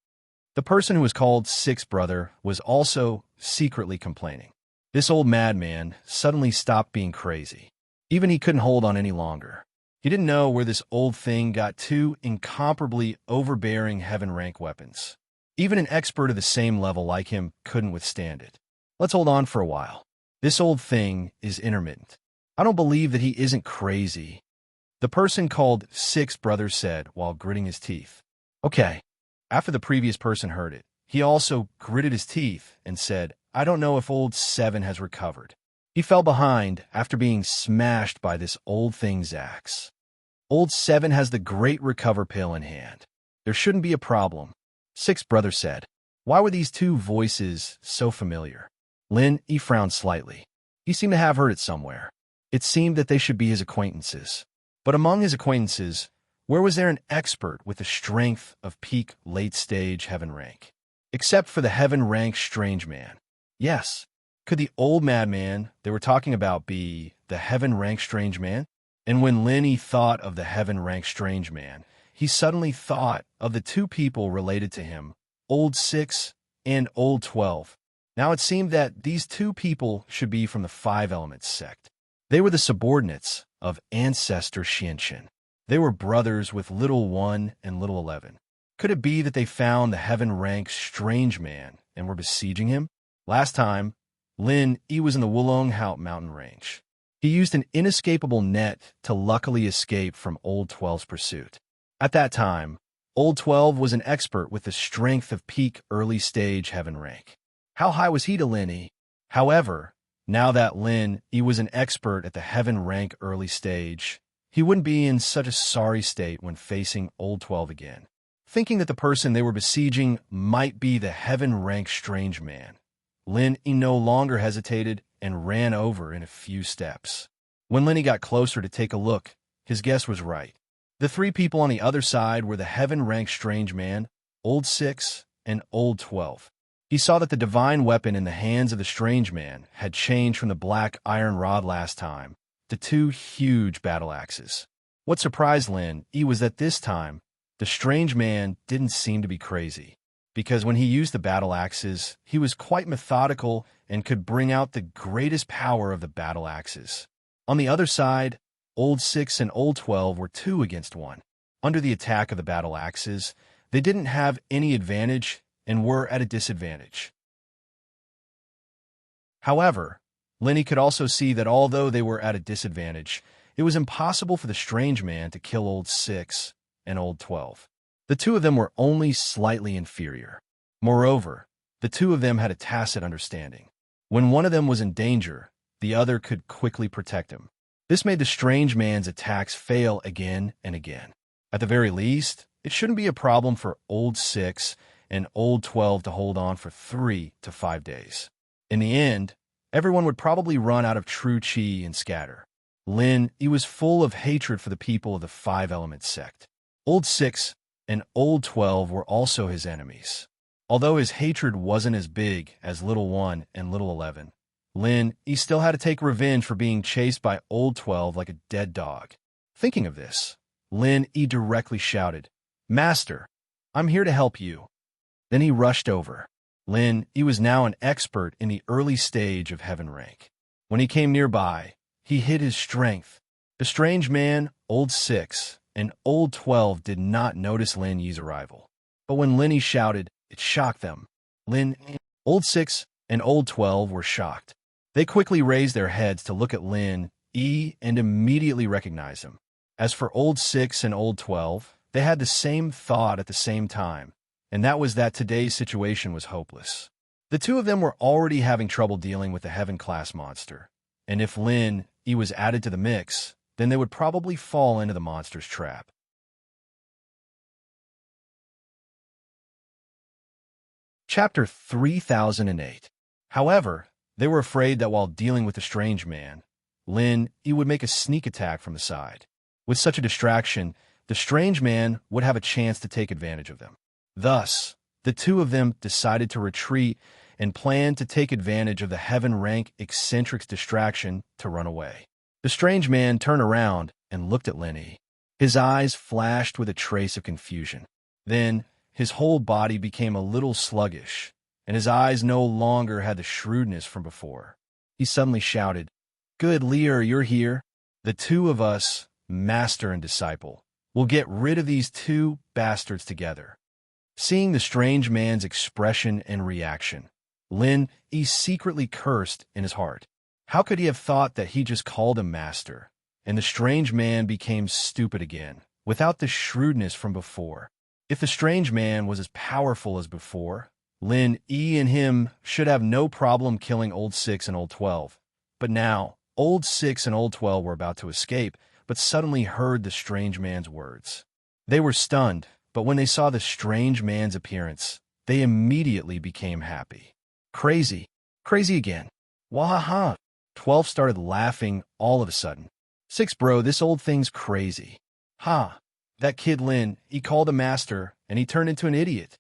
Speaker 1: The person who was called Sixth brother was also secretly complaining. This old madman suddenly stopped being crazy. Even he couldn't hold on any longer. He didn't know where this old thing got 2 incomparably overbearing heaven rank weapons. Even an expert of the same level like him couldn't withstand it. Let's hold on for a while. This old thing is intermittent. I don't believe that he isn't crazy. The person called Sixth brother said while gritting his teeth. Okay. After the previous person heard it, he also gritted his teeth and said, I don't know if old 7 has recovered. He fell behind after being smashed by this old thing's axe. Old 7 has the great recover pill in hand. There shouldn't be a problem, Sixth brother said. Why were these 2 voices so familiar? Lin, he frowned slightly. He seemed to have heard it somewhere. It seemed that they should be his acquaintances. But among his acquaintances, where was there an expert with the strength of peak late-stage heaven rank? Except for the heaven rank strange man. Yes. Could the old madman they were talking about be the heaven rank strange man? And when Linny thought of the heaven rank strange man, he suddenly thought of the 2 people related to him, Old 6 and Old 12. Now it seemed that these 2 people should be from the 5 Elements sect. They were the subordinates of Ancestor Xianqian. They were brothers with Little 1 and Little 11. Could it be that they found the heaven rank strange man and were besieging him? Last time, Lin, he was in the Wulong Haut mountain range. He used an inescapable net to luckily escape from Old 12's pursuit. At that time, Old 12 was an expert with the strength of peak early stage heaven rank. How high was he to Lin? However, now that Lin, he was an expert at the heaven rank early stage, he wouldn't be in such a sorry state when facing Old 12 again. Thinking that the person they were besieging might be the heaven rank strange man, Lin, he no longer hesitated and ran over in a few steps. When Linny got closer to take a look, his guess was right. The 3 people on the other side were the heaven rank strange man, Old 6 and Old 12. He saw that the divine weapon in the hands of the strange man had changed from the black iron rod last time to 2 huge battle axes. What surprised Lin was that this time, the strange man didn't seem to be crazy, because when he used the battle axes, he was quite methodical and could bring out the greatest power of the battle axes. On the other side, Old 6 and Old 12 were 2 against 1. Under the attack of the battle axes, they didn't have any advantage and were at a disadvantage. However, Linny could also see that although they were at a disadvantage, it was impossible for the strange man to kill Old 6 and Old 12. The 2 of them were only slightly inferior. Moreover, the 2 of them had a tacit understanding. When one of them was in danger, the other could quickly protect him. This made the strange man's attacks fail again and again. At the very least, it shouldn't be a problem for Old 6 and Old 12 to hold on for 3 to 5 days. In the end, everyone would probably run out of true chi and scatter. Lin, he was full of hatred for the people of the 5 Elements sect. Old 6 and Old 12 were also his enemies. Although his hatred wasn't as big as Little 1 and Little 11, Lin, he still had to take revenge for being chased by Old 12 like a dead dog. Thinking of this, Lin E directly shouted, "Master, I'm here to help you." Then he rushed over. Lin E was now an expert in the early stage of heaven rank. When he came nearby, he hid his strength. The strange man, Old 6, and Old 12 did not notice Lin Yi's arrival. But when Lin E shouted, it shocked them. Old 6 and Old 12 were shocked. They quickly raised their heads to look at Lin E and immediately recognized him. As for Old 6 and Old 12, they had the same thought at the same time, and that was that today's situation was hopeless. The two of them were already having trouble dealing with the heaven-class monster, and if Lin E was added to the mix, then they would probably fall into the monster's trap. Chapter 3008. However, they were afraid that while dealing with the strange man, Lin E would make a sneak attack from the side. With such a distraction, the strange man would have a chance to take advantage of them. Thus, the two of them decided to retreat and planned to take advantage of the heaven-rank eccentric's distraction to run away. The strange man turned around and looked at Lin E. His eyes flashed with a trace of confusion. Then, his whole body became a little sluggish, and his eyes no longer had the shrewdness from before. He suddenly shouted, "Good, Lear, you're here. The two of us, master and disciple, will get rid of these two bastards together." Seeing the strange man's expression and reaction, Lin E secretly cursed in his heart. How could he have thought that he just called him master, and the strange man became stupid again, without the shrewdness from before? If the strange man was as powerful as before, Lin E and him should have no problem killing Old 6 and Old 12. But now, Old 6 and Old 12 were about to escape, but suddenly heard the strange man's words. They were stunned, but when they saw the strange man's appearance, they immediately became happy. Crazy. Crazy again. Wahaha. 12 started laughing all of a sudden. 6, bro, this old thing's crazy. Ha. That kid Lin, he called a master, and he turned into an idiot.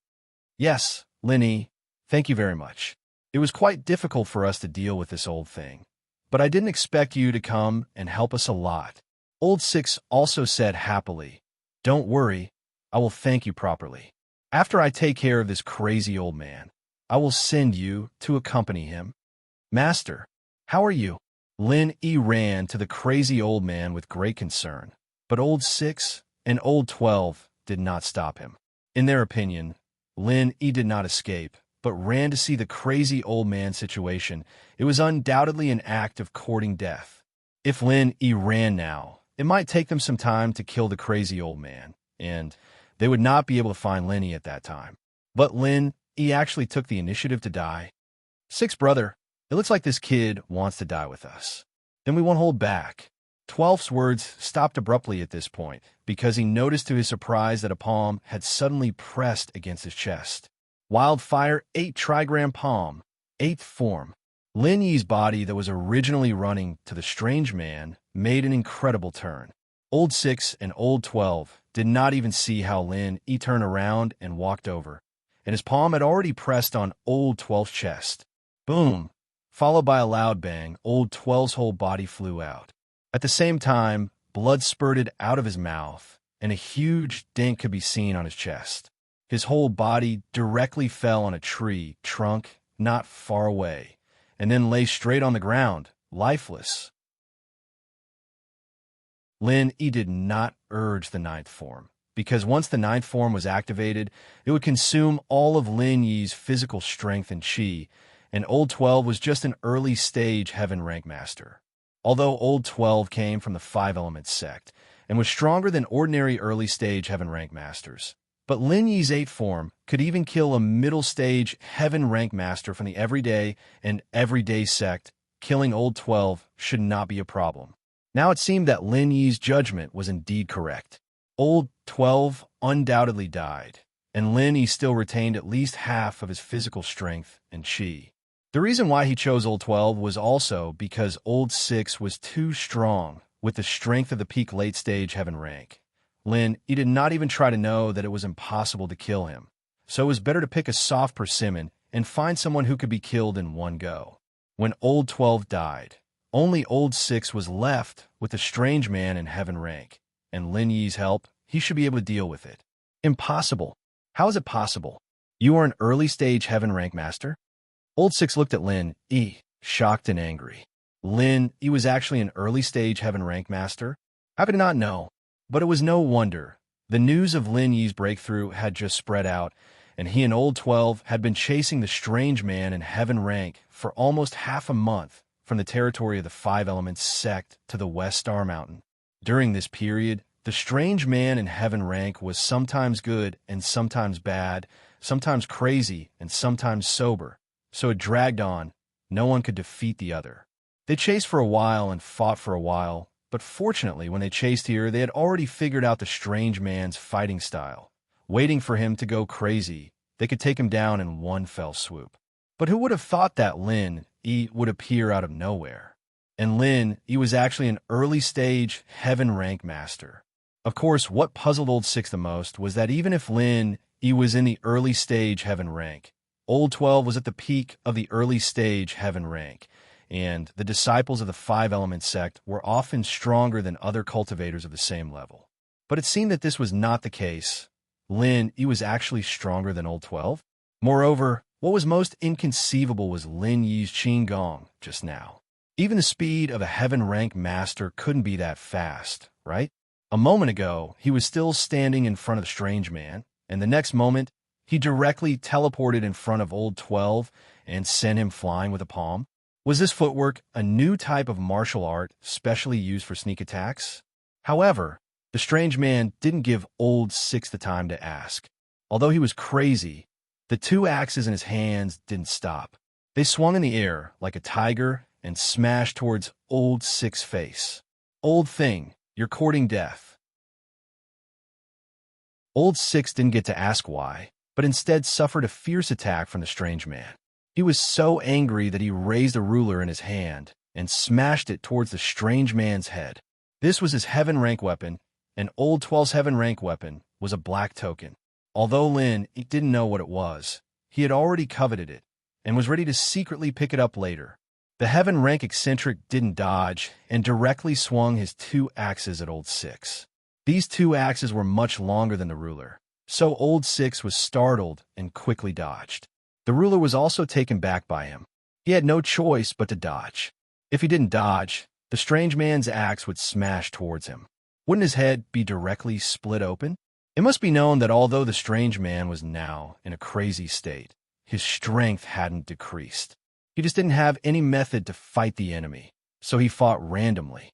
Speaker 1: Yes, Lin E, thank you very much. It was quite difficult for us to deal with this old thing, but I didn't expect you to come and help us a lot. Old 6 also said happily, "Don't worry, I will thank you properly. After I take care of this crazy old man, I will send you to accompany him." "Master, how are you?" Lin E ran to the crazy old man with great concern, but Old 6 and Old 12 did not stop him. In their opinion, Lin E did not escape, but ran to see the crazy old man's situation. It was undoubtedly an act of courting death. If Lin E ran now, it might take them some time to kill the crazy old man, and they would not be able to find Lin E at that time. But Lin E actually took the initiative to die. 6, brother, it looks like this kid wants to die with us. Then we won't hold back. 12's words stopped abruptly at this point, because he noticed to his surprise that a palm had suddenly pressed against his chest. Wildfire 8 trigram palm, 8th form. Lin Yi's body that was originally running to the strange man made an incredible turn. Old 6 and Old 12 did not even see how Lin Yi turned around and walked over, and his palm had already pressed on Old 12's chest. Boom! Followed by a loud bang, Old 12's whole body flew out. At the same time, blood spurted out of his mouth, and a huge dent could be seen on his chest. His whole body directly fell on a tree trunk not far away, and then lay straight on the ground, lifeless. Lin Yi did not urge the 9th form, because once the 9th form was activated, it would consume all of Lin Yi's physical strength and chi, and Old 12 was just an early-stage heaven rank master. Although Old 12 came from the 5-element sect, and was stronger than ordinary early-stage heaven rank masters, but Lin Yi's 8th form could even kill a middle-stage heaven rank master from the everyday and everyday sect. Killing Old 12 should not be a problem. Now it seemed that Lin Yi's judgment was indeed correct. Old 12 undoubtedly died, and Lin Yi still retained at least half of his physical strength and chi. The reason why he chose Old 12 was also because Old 6 was too strong with the strength of the peak late-stage heaven rank. Lin Yi did not even try to know that it was impossible to kill him, so it was better to pick a soft persimmon and find someone who could be killed in one go. When Old 12 died, only Old 6 was left with the strange man in heaven rank, and Lin Yi's help, he should be able to deal with it. Impossible. How is it possible? You are an early-stage heaven rank master? Old 6 looked at Lin Yi, shocked and angry. Lin Yi was actually an early-stage heaven rank master? How could I not know? But it was no wonder. The news of Lin Yi's breakthrough had just spread out, and he and Old 12 had been chasing the strange man in heaven rank for almost half a month from the territory of the Five Elements sect to the West Star Mountain. During this period, the strange man in heaven rank was sometimes good and sometimes bad, sometimes crazy and sometimes sober, so it dragged on. No one could defeat the other. They chased for a while and fought for a while, but fortunately when they chased here, they had already figured out the strange man's fighting style. Waiting for him to go crazy, they could take him down in one fell swoop. But who would have thought that Lin Yi would appear out of nowhere? And Lin Yi was actually an early-stage heaven rank master. Of course, what puzzled Old 6 the most was that even if Lin Yi was in the early-stage heaven rank, Old 12 was at the peak of the early-stage heaven rank, and the disciples of the Five Elements sect were often stronger than other cultivators of the same level. But it seemed that this was not the case. Lin Yi was actually stronger than Old 12. Moreover, what was most inconceivable was Lin Yi's Qin Gong just now. Even the speed of a heaven rank master couldn't be that fast, right? A moment ago, he was still standing in front of the strange man, and the next moment, he directly teleported in front of Old 12 and sent him flying with a palm. Was this footwork a new type of martial art specially used for sneak attacks? However, the strange man didn't give Old 6 the time to ask. Although he was crazy, the two axes in his hands didn't stop. They swung in the air like a tiger and smashed towards Old 6's face. Old thing, you're courting death. Old 6 didn't get to ask why, but instead suffered a fierce attack from the strange man. He was so angry that he raised a ruler in his hand and smashed it towards the strange man's head. This was his heaven rank weapon, and Old 12's heaven rank weapon was a black token. Although Lin didn't know what it was, he had already coveted it and was ready to secretly pick it up later. The heaven rank eccentric didn't dodge and directly swung his two axes at Old 6. These two axes were much longer than the ruler, so Old 6 was startled and quickly dodged. The ruler was also taken back by him. He had no choice but to dodge. If he didn't dodge, the strange man's axe would smash towards him. Wouldn't his head be directly split open? It must be known that although the strange man was now in a crazy state, his strength hadn't decreased. He just didn't have any method to fight the enemy, so he fought randomly.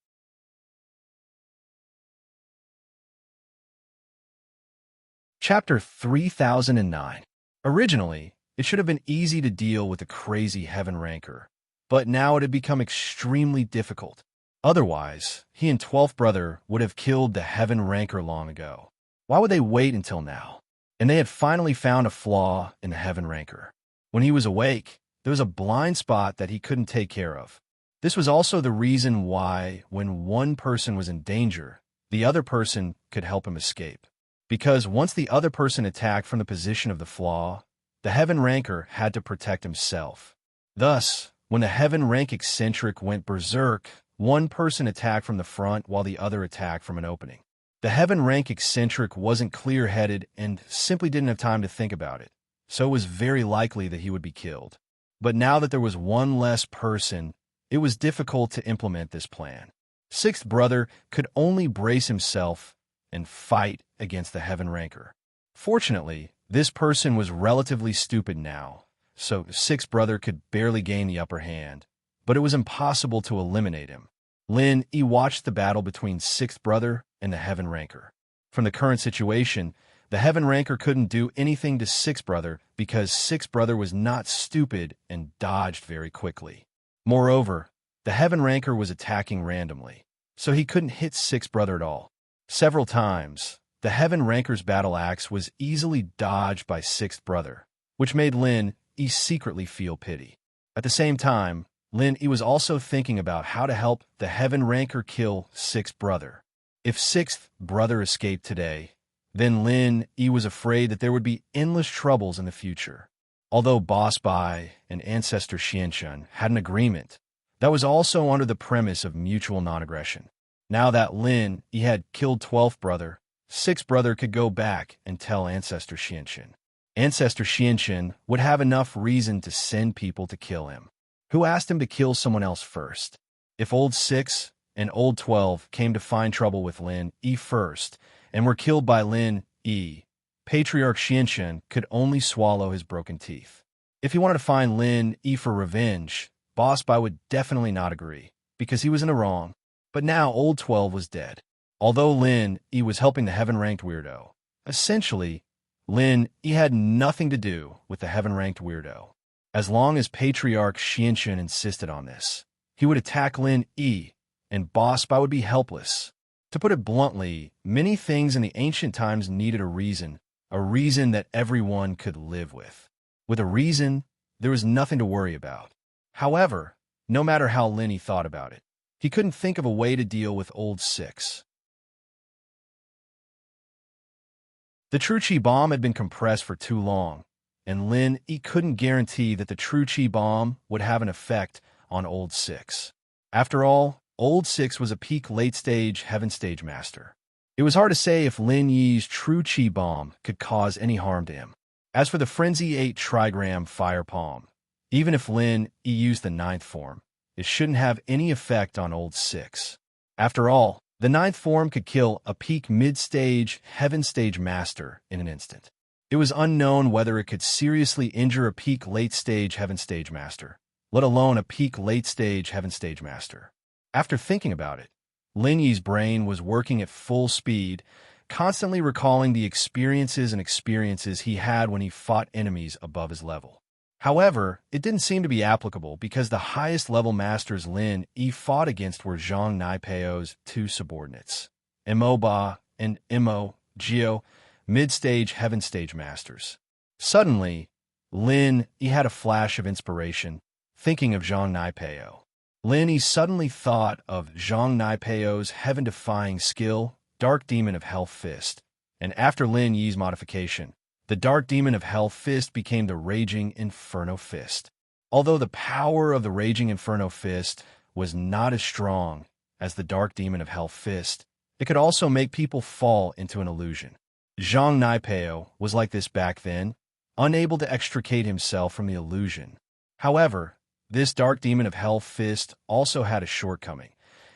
Speaker 1: Chapter 3009. Originally, it should have been easy to deal with the crazy heaven ranker, but now it had become extremely difficult. Otherwise, he and 12th brother would have killed the heaven ranker long ago. Why would they wait until now? And they had finally found a flaw in the heaven ranker. When he was awake, there was a blind spot that he couldn't take care of. This was also the reason why, when one person was in danger, the other person could help him escape. Because once the other person attacked from the position of the flaw, the heaven ranker had to protect himself. Thus, when the heaven rank eccentric went berserk, one person attacked from the front while the other attacked from an opening. The heaven rank eccentric wasn't clear-headed and simply didn't have time to think about it, so it was very likely that he would be killed. But now that there was one less person, it was difficult to implement this plan. 6th brother could only brace himself and fight against the heaven ranker. Fortunately, this person was relatively stupid now, so 6th brother could barely gain the upper hand, but it was impossible to eliminate him. Lin Yi watched the battle between 6th brother and the heaven ranker. From the current situation, the heaven ranker couldn't do anything to 6th brother because 6th brother was not stupid and dodged very quickly. Moreover, the heaven ranker was attacking randomly, so he couldn't hit 6th brother at all. Several times, the heaven ranker's battle axe was easily dodged by 6th brother, which made Lin Yi secretly feel pity. At the same time, Lin Yi was also thinking about how to help the heaven ranker kill 6th brother. If 6th brother escaped today, then Lin Yi was afraid that there would be endless troubles in the future. Although Boss Bai and Ancestor Xianshun had an agreement, that was also under the premise of mutual non-aggression. Now that Lin Yi had killed 12th brother, 6th brother could go back and tell Ancestor Xianshun. Ancestor Xianshun would have enough reason to send people to kill him. Who asked him to kill someone else first? If Old 6 and Old 12 came to find trouble with Lin Yi first and were killed by Lin Yi, Patriarch Xianshun could only swallow his broken teeth. If he wanted to find Lin Yi for revenge, Boss Bai would definitely not agree, because he was in the wrong. But now Old 12 was dead. Although Lin Yi was helping the heaven-ranked weirdo, essentially, Lin Yi had nothing to do with the heaven-ranked weirdo. As long as Patriarch Xianshun insisted on this, he would attack Lin Yi, and Boss Bai would be helpless. To put it bluntly, many things in the ancient times needed a reason that everyone could live with. With a reason, there was nothing to worry about. However, no matter how Lin Yi thought about it, he couldn't think of a way to deal with Old 6. The true Qi bomb had been compressed for too long, and Lin Yi couldn't guarantee that the true Qi bomb would have an effect on Old 6. After all, Old 6 was a peak late-stage Heaven Stage Master. It was hard to say if Lin Yi's true Qi bomb could cause any harm to him. As for the Frenzy 8 Trigram Fire Palm, even if Lin Yi used the 9th form, it shouldn't have any effect on Old 6. After all, the 9th form could kill a peak mid-stage Heaven Stage Master in an instant. It was unknown whether it could seriously injure a peak late-stage Heaven Stage Master, let alone a peak late-stage Heaven Stage Master. After thinking about it, Lin Yi's brain was working at full speed, constantly recalling the experiences he had when he fought enemies above his level. However, it didn't seem to be applicable because the highest level masters Lin Yi fought against were Zhang Naipeo's 2 subordinates, Mo Ba and Mo Jiao, mid-stage Heaven Stage Masters. Suddenly, Lin Yi had a flash of inspiration, thinking of Zhang Naipeo. Lin Yi suddenly thought of Zhang Naipeo's heaven-defying skill, Dark Demon of Hell Fist, and after Lin Yi's modification, the Dark Demon of Hell Fist became the Raging Inferno Fist. Although the power of the Raging Inferno Fist was not as strong as the Dark Demon of Hell Fist, it could also make people fall into an illusion. Zhang Naipeo was like this back then, unable to extricate himself from the illusion. However, this Dark Demon of Hell Fist also had a shortcoming,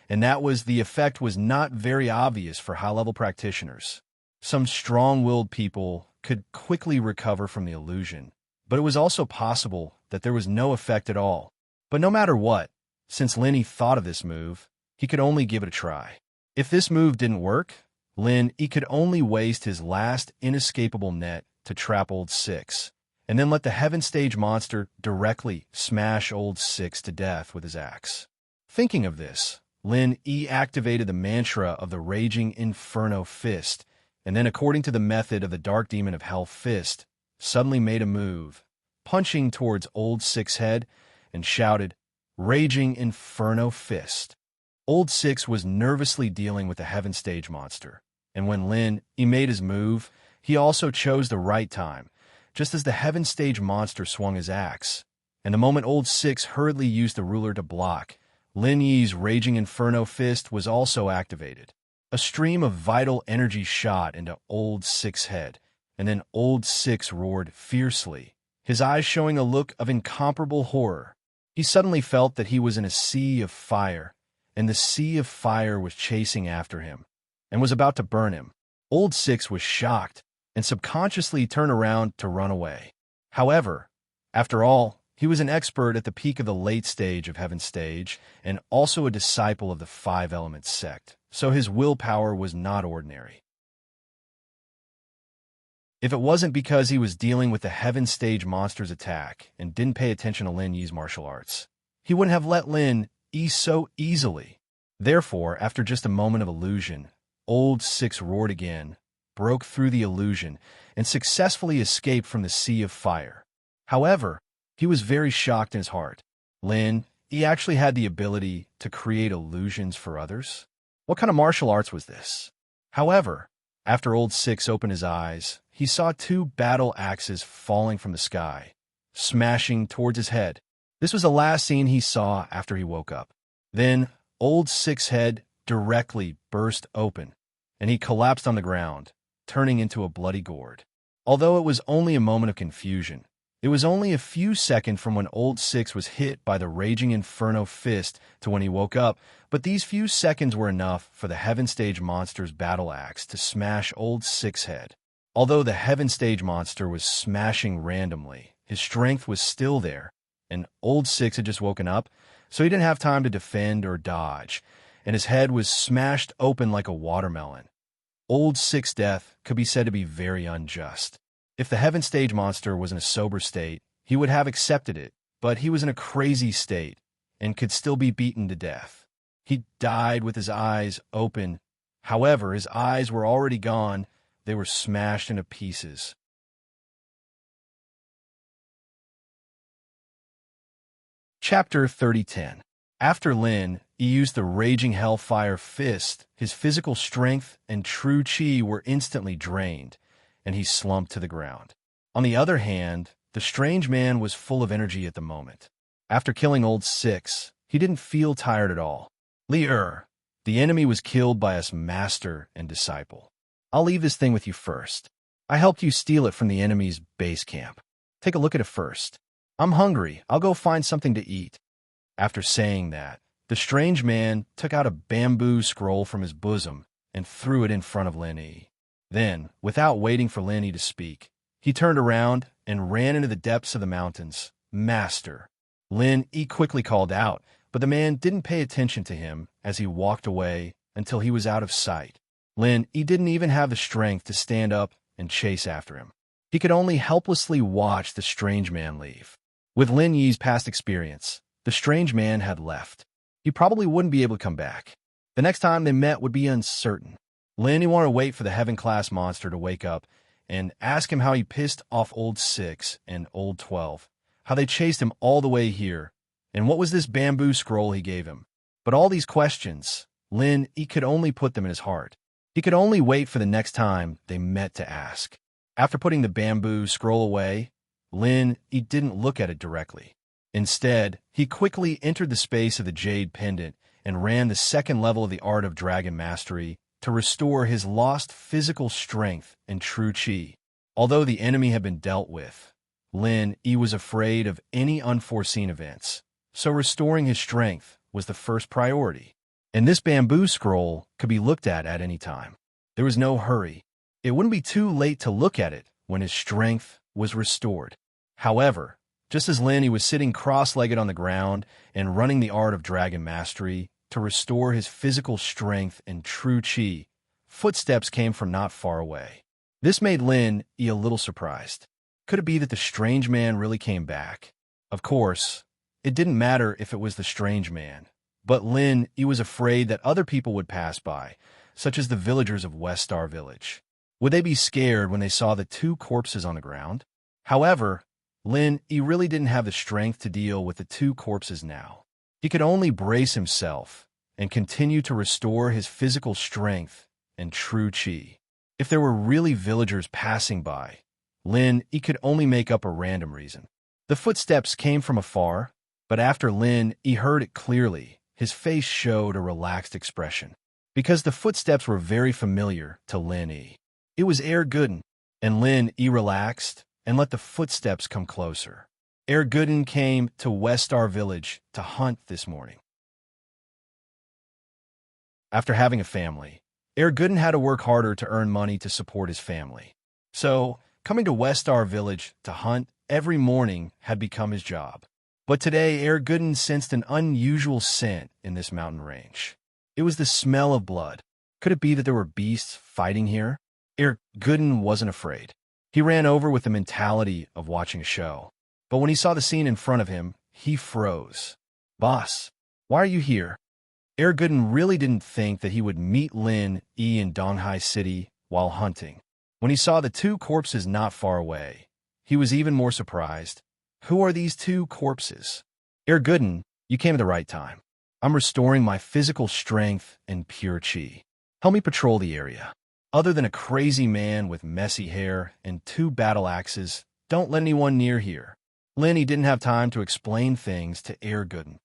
Speaker 1: and that was the effect was not very obvious for high-level practitioners. Some strong-willed people could quickly recover from the illusion, but it was also possible that there was no effect at all. But no matter what, since Lin Yi thought of this move, he could only give it a try. If this move didn't work, Lin Yi could only waste his last inescapable net to trap Old 6, and then let the Heaven Stage monster directly smash Old 6 to death with his axe. Thinking of this, Lin Yi activated the mantra of the Raging Inferno Fist, and then according to the method of the Dark Demon of Hell Fist, suddenly made a move, punching towards Old 6's head, and shouted, "Raging Inferno Fist." Old 6 was nervously dealing with the Heaven Stage monster, and when Lin Yi made his move, he also chose the right time, just as the Heaven Stage monster swung his axe, and the moment Old 6 hurriedly used the ruler to block, Lin Yi's Raging Inferno Fist was also activated. A stream of vital energy shot into Old 6's head, and then Old 6 roared fiercely, his eyes showing a look of incomparable horror. He suddenly felt that he was in a sea of fire, and the sea of fire was chasing after him, and was about to burn him. Old 6 was shocked, and subconsciously turned around to run away. However, after all, he was an expert at the peak of the late stage of Heaven Stage, and also a disciple of the Five Elements sect, so his willpower was not ordinary. If it wasn't because he was dealing with the Heaven Stage monster's attack and didn't pay attention to Lin Yi's martial arts, he wouldn't have let Lin Yi so easily. Therefore, after just a moment of illusion, Old 6 roared again, broke through the illusion, and successfully escaped from the sea of fire. However, he was very shocked in his heart. Lin Yi actually had the ability to create illusions for others? What kind of martial arts was this? However, after Old 6 opened his eyes, he saw 2 battle axes falling from the sky, smashing towards his head. This was the last scene he saw after he woke up. Then, Old Six's head directly burst open, and he collapsed on the ground, turning into a bloody gourd. Although it was only a moment of confusion, it was only a few seconds from when Old Six was hit by the raging inferno fist to when he woke up, but these few seconds were enough for the Heaven Stage monster's battle axe to smash Old Six's head. Although the Heaven Stage monster was smashing randomly, his strength was still there, and Old Six had just woken up, so he didn't have time to defend or dodge, and his head was smashed open like a watermelon. Old Six's death could be said to be very unjust. If the Heaven Stage monster was in a sober state, he would have accepted it, but he was in a crazy state and could still be beaten to death. He died with his eyes open. However, his eyes were already gone. They were smashed into pieces. Chapter 3010. After Lin, he used the Raging Hellfire Fist. His physical strength and true chi were instantly drained, and he slumped to the ground. On the other hand, the strange man was full of energy at the moment. After killing Old Six, he didn't feel tired at all. Li the enemy was killed by us master and disciple. I'll leave this thing with you first. I helped you steal it from the enemy's base camp. Take a look at it first. I'm hungry. I'll go find something to eat. After saying that, the strange man took out a bamboo scroll from his bosom and threw it in front of Lin Yi. Then, without waiting for Lin Yi to speak, he turned around and ran into the depths of the mountains. Master. Lin Yi quickly called out, but the man didn't pay attention to him as he walked away until he was out of sight. Lin Yi didn't even have the strength to stand up and chase after him. He could only helplessly watch the strange man leave. With Lin Yi's past experience, the strange man had left. He probably wouldn't be able to come back. The next time they met would be uncertain. Lin Yi wanted to wait for the Heaven-class monster to wake up and ask him how he pissed off Old Six and Old 12, how they chased him all the way here, and what was this bamboo scroll he gave him. But all these questions, Lin Yi could only put them in his heart. He could only wait for the next time they met to ask. After putting the bamboo scroll away, Lin Yi didn't look at it directly. Instead, he quickly entered the space of the Jade Pendant and ran the second level of the Art of Dragon Mastery to restore his lost physical strength and true chi. Although the enemy had been dealt with, Lin Yi was afraid of any unforeseen events, so restoring his strength was the first priority. And this bamboo scroll could be looked at any time. There was no hurry. It wouldn't be too late to look at it when his strength was restored. However, just as Lin Yi was sitting cross-legged on the ground and running the Art of Dragon Mastery to restore his physical strength and true chi, footsteps came from not far away. This made Lin Yi a little surprised. Could it be that the strange man really came back? Of course, it didn't matter if it was the strange man, but Lin Yi was afraid that other people would pass by, such as the villagers of West Star Village. Would they be scared when they saw the two corpses on the ground? However, Lin Yi really didn't have the strength to deal with the two corpses now. He could only brace himself and continue to restore his physical strength and true chi. If there were really villagers passing by, Lin Yi could only make up a random reason. The footsteps came from afar, but after Lin Yi heard it clearly, his face showed a relaxed expression. Because the footsteps were very familiar to Lin Yi. It was Gooden, and Lin Yi relaxed and let the footsteps come closer. Gooden came to West Star Village to hunt this morning. After having a family, Gooden had to work harder to earn money to support his family. So, coming to West Star Village to hunt every morning had become his job. But today, Gooden sensed an unusual scent in this mountain range. It was the smell of blood. Could it be that there were beasts fighting here? Gooden wasn't afraid. He ran over with the mentality of watching a show. But when he saw the scene in front of him, he froze. Boss, why are you here? Gooden really didn't think that he would meet Lin Yi in Donghai City while hunting. When he saw the two corpses not far away, he was even more surprised. Who are these two corpses? Gooden, you came at the right time. I'm restoring my physical strength and pure chi. Help me patrol the area. Other than a crazy man with messy hair and two battle axes, don't let anyone near here. Lenny didn't have time to explain things to Air Gooden.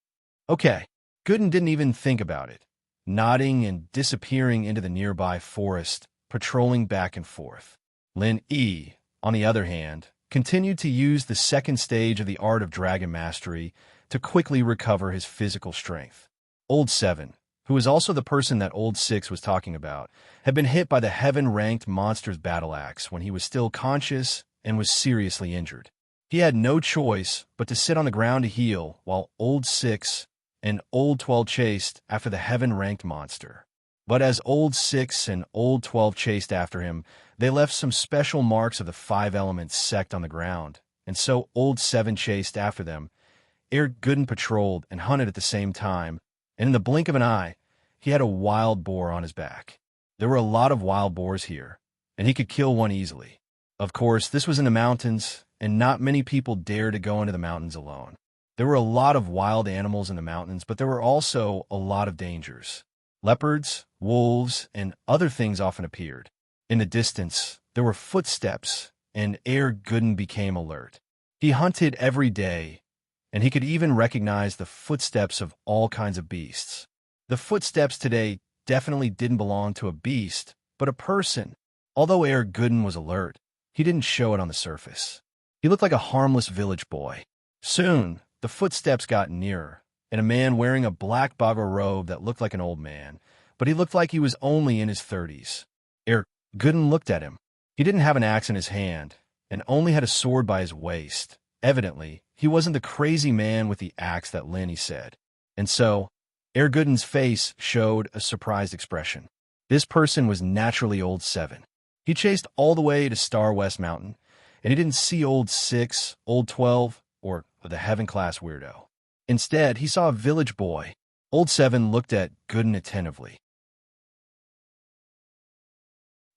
Speaker 1: Okay, Gooden didn't even think about it, nodding and disappearing into the nearby forest, patrolling back and forth. Lin E, on the other hand, continued to use the second stage of the art of dragon mastery to quickly recover his physical strength. Old 7, who was also the person that Old 6 was talking about, had been hit by the heaven-ranked monster's battle axe when he was still conscious and was seriously injured. He had no choice but to sit on the ground to heal while Old 6 and Old 12 chased after the heaven-ranked monster. But as Old 6 and Old 12 chased after him, they left some special marks of the 5 elements sect on the ground, and so Old 7 chased after them. Air Gooden patrolled and hunted at the same time, and in the blink of an eye, he had a wild boar on his back. There were a lot of wild boars here, and he could kill one easily. Of course, this was in the mountains, and not many people dared to go into the mountains alone. There were a lot of wild animals in the mountains, but there were also a lot of dangers. Leopards, wolves, and other things often appeared. In the distance, there were footsteps, and Air Gooden became alert. He hunted every day, and he could even recognize the footsteps of all kinds of beasts. The footsteps today definitely didn't belong to a beast, but a person. Although Air Gooden was alert, he didn't show it on the surface. He looked like a harmless village boy. Soon, the footsteps got nearer, and a man wearing a black bago robe that looked like an old man, but he looked like he was only in his 30s. Air Gooden looked at him. He didn't have an axe in his hand, and only had a sword by his waist. Evidently, he wasn't the crazy man with the axe that Lenny said. And so, Air Gooden's face showed a surprised expression. This person was naturally Old 7. He chased all the way to Star West Mountain, and he didn't see Old 6, Old 12, or the heaven-class weirdo. Instead, he saw a village boy. Old 7 looked at Gooden attentively.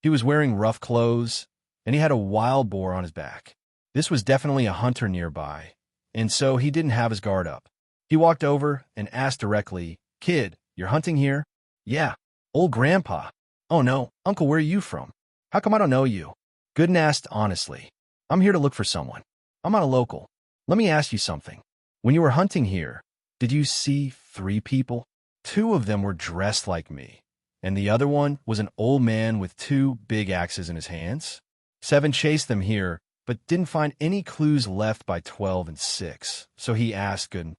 Speaker 1: He was wearing rough clothes, and he had a wild boar on his back. This was definitely a hunter nearby, and so he didn't have his guard up. He walked over and asked directly, "Kid, you're hunting here?" "Yeah." "Old Grandpa." "Oh no, Uncle, where are you from? How come I don't know you?" Gooden asked honestly. "I'm here to look for someone. I'm not a local. Let me ask you something. When you were hunting here, did you see 3 people? 2 of them were dressed like me, and the other one was an old man with 2 big axes in his hands. 7 chased them here, but didn't find any clues left by 12 and 6, so he asked Gooden."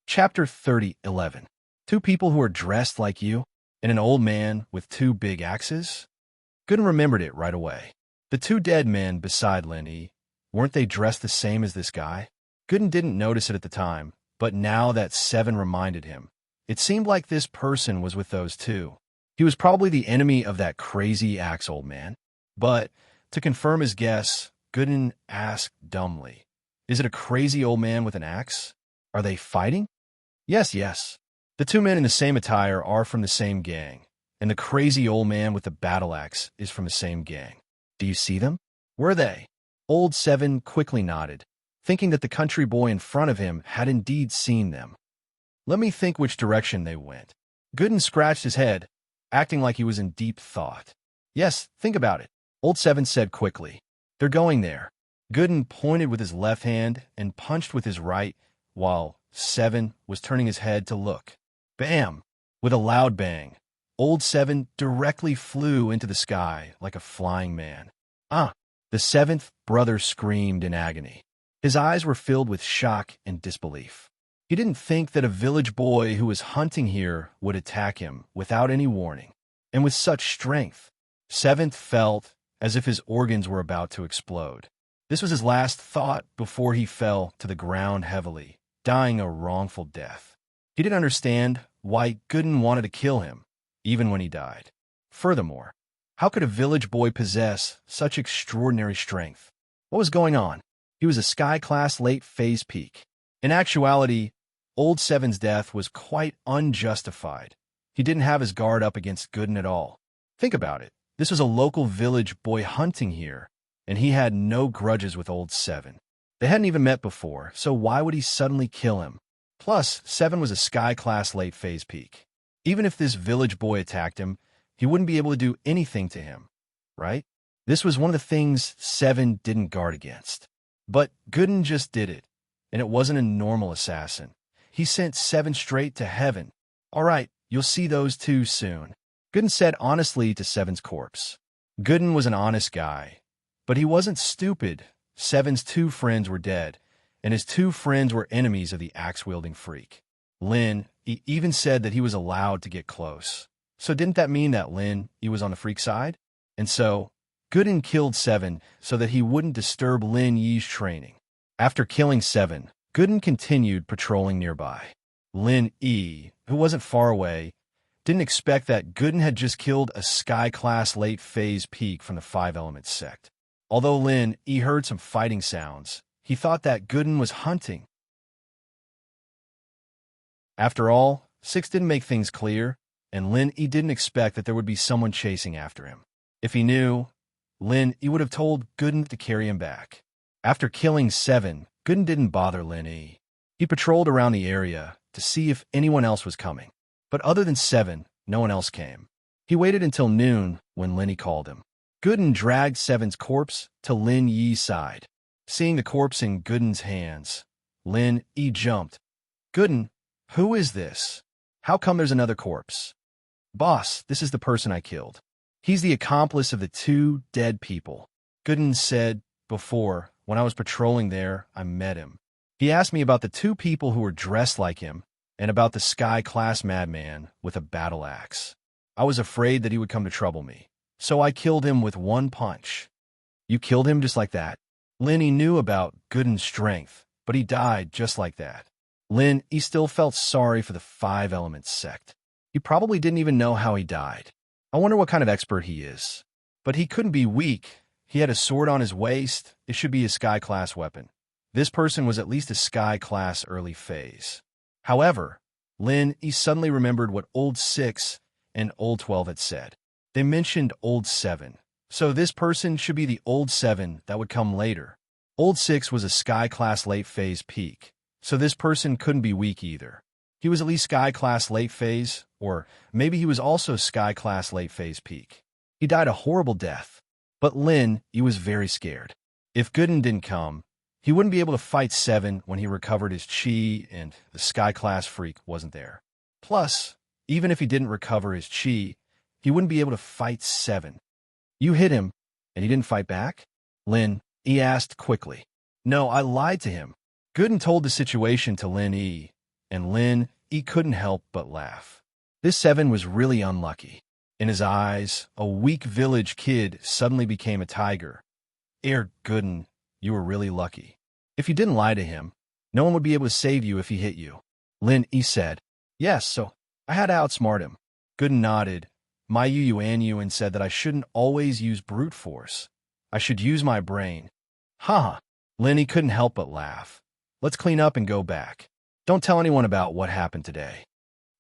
Speaker 1: Chapter 30:11. 2 people who are dressed like you, and an old man with 2 big axes? Gooden remembered it right away. The 2 dead men beside Lenny, weren't they dressed the same as this guy? Gooden didn't notice it at the time, but now that 7 reminded him, it seemed like this person was with those 2. He was probably the enemy of that crazy axe old man. But, to confirm his guess, Gooden asked dumbly, "Is it a crazy old man with an axe? Are they fighting?" Yes. The 2 men in the same attire are from the same gang, and the crazy old man with the battle axe is from the same gang. Do you see them? Were they? Old 7 quickly nodded, thinking that the country boy in front of him had indeed seen them. Let me think which direction they went. Gooden scratched his head, acting like he was in deep thought. Yes, think about it, Old 7 said quickly. They're going there. Gooden pointed with his left hand and punched with his right, while 7 was turning his head to look. Bam! With a loud bang, Old 7 directly flew into the sky like a flying man. Ah! The 7th brother screamed in agony. His eyes were filled with shock and disbelief. He didn't think that a village boy who was hunting here would attack him without any warning, and with such strength. 7th felt as if his organs were about to explode. This was his last thought before he fell to the ground heavily, dying a wrongful death. He didn't understand why Gooden wanted to kill him, even when he died. Furthermore, how could a village boy possess such extraordinary strength? What was going on? He was a sky-class late phase peak. In actuality, Old 7's death was quite unjustified. He didn't have his guard up against Gooden at all. Think about it. This was a local village boy hunting here, and he had no grudges with Old 7. They hadn't even met before, so why would he suddenly kill him? Plus, 7 was a sky-class late phase peak. Even if this village boy attacked him, he wouldn't be able to do anything to him, right? This was one of the things Seven didn't guard against. But Gooden just did it, and it wasn't a normal assassin. He sent Seven straight to heaven. All right, you'll see those two soon, Gooden said honestly to Seven's corpse. Gooden was an honest guy, but he wasn't stupid. Seven's two friends were dead, and his two friends were enemies of the axe-wielding freak. Lin, he even said that he was allowed to get close. So didn't that mean that Lin, he was on the freak side? And so, Gooden killed Seven so that he wouldn't disturb Lin Yi's training. After killing Seven, Gooden continued patrolling nearby. Lin Yi, who wasn't far away, didn't expect that Gooden had just killed a Sky-class late-phase peak from the Five Elements sect. Although Lin Yi heard some fighting sounds, he thought that Gooden was hunting. After all, Six didn't make things clear, and Lin Yi didn't expect that there would be someone chasing after him. If he knew, Lin Yi would have told Gooden to carry him back. After killing Seven, Gooden didn't bother Lin Yi. He patrolled around the area to see if anyone else was coming. But other than Seven, no one else came. He waited until noon when Lin Yi called him. Gooden dragged Seven's corpse to Lin Yi's side. Seeing the corpse in Gooden's hands, Lin Yi jumped. Gooden, who is this? How come there's another corpse? Boss, this is the person I killed. He's the accomplice of the two dead people. Gooden said, before, when I was patrolling there, I met him. He asked me about the two people who were dressed like him and about the Sky-class madman with a battle axe. I was afraid that he would come to trouble me, so I killed him with one punch. You killed him just like that? Lin Yi knew about Gooden's strength, but he died just like that. Lin Yi still felt sorry for the Five Elements sect. He probably didn't even know how he died. I wonder what kind of expert he is. But he couldn't be weak. He had a sword on his waist. It should be a Sky-class weapon. This person was at least a Sky-class early phase. However, Lin Yi suddenly remembered what Old 6 and Old 12 had said. They mentioned Old 7. So this person should be the Old 7 that would come later. Old 6 was a Sky-class late phase peak. So this person couldn't be weak either. He was at least Sky-class late phase, or maybe he was also Sky-class late phase peak. He died a horrible death. But Lin Yi was very scared. If Gooden didn't come, he wouldn't be able to fight Seven when he recovered his chi and the Sky-class freak wasn't there. Plus, even if he didn't recover his chi, he wouldn't be able to fight Seven. You hit him, and he didn't fight back? Lin Yi asked quickly. No, I lied to him. Gooden told the situation to Lin Yi, and Lin Yi couldn't help but laugh. This Seven was really unlucky. In his eyes, a weak village kid suddenly became a tiger. Gooden, you were really lucky. If you didn't lie to him, no one would be able to save you if he hit you. Lin Yi said, yes, so I had to outsmart him. Gooden nodded. My Yuan said that I shouldn't always use brute force. I should use my brain. Haha. Lin Yi couldn't help but laugh. Let's clean up and go back. Don't tell anyone about what happened today.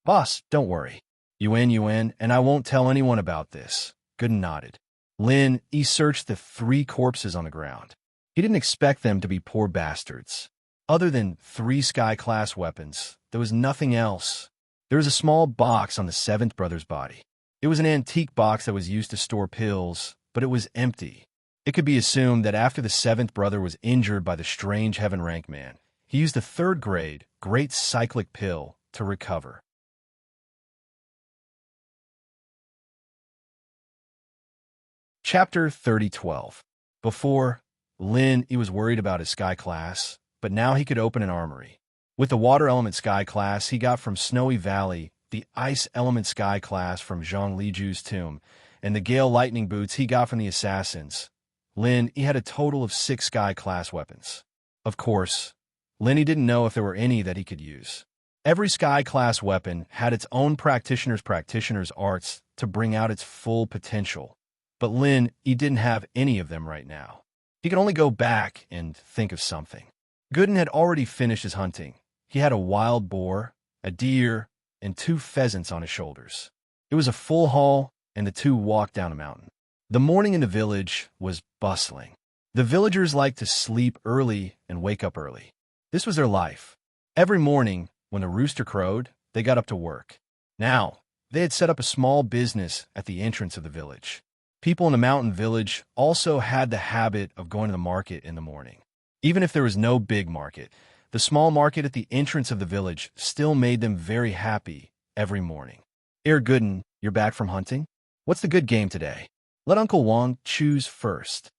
Speaker 1: Boss, don't worry. Yuan, and I won't tell anyone about this. Gooden nodded. Lin Yi searched the 3 corpses on the ground. He didn't expect them to be poor bastards. Other than 3 Sky-class weapons, there was nothing else. There was a small box on the 7th brother's body. It was an antique box that was used to store pills, but it was empty. It could be assumed that after the 7th brother was injured by the strange heaven rank man, he used the 3rd grade Great Cyclic Pill to recover. Chapter 30:12. Before, Lin Yi was worried about his Sky class, but now he could open an armory. With the Water Element Sky class he got from Snowy Valley, the Ice Element Sky class from Zhang Liju's tomb, and the Gale Lightning Boots he got from the Assassins, Lin Yi had a total of 6 Sky class weapons. Of course, Lin Yi didn't know if there were any that he could use. Every Sky class weapon had its own practitioner's arts to bring out its full potential. But Lin Yi didn't have any of them right now. He could only go back and think of something. Gooden had already finished his hunting. He had a wild boar, a deer, and 2 pheasants on his shoulders. It was a full haul, and the 2 walked down a mountain. The morning in the village was bustling. The villagers liked to sleep early and wake up early. This was their life. Every morning, when the rooster crowed, they got up to work. Now, they had set up a small business at the entrance of the village. People in the mountain village also had the habit of going to the market in the morning. Even if there was no big market, the small market at the entrance of the village still made them very happy every morning. Gooden, you're back from hunting? What's the good game today? Let Uncle Wong choose first.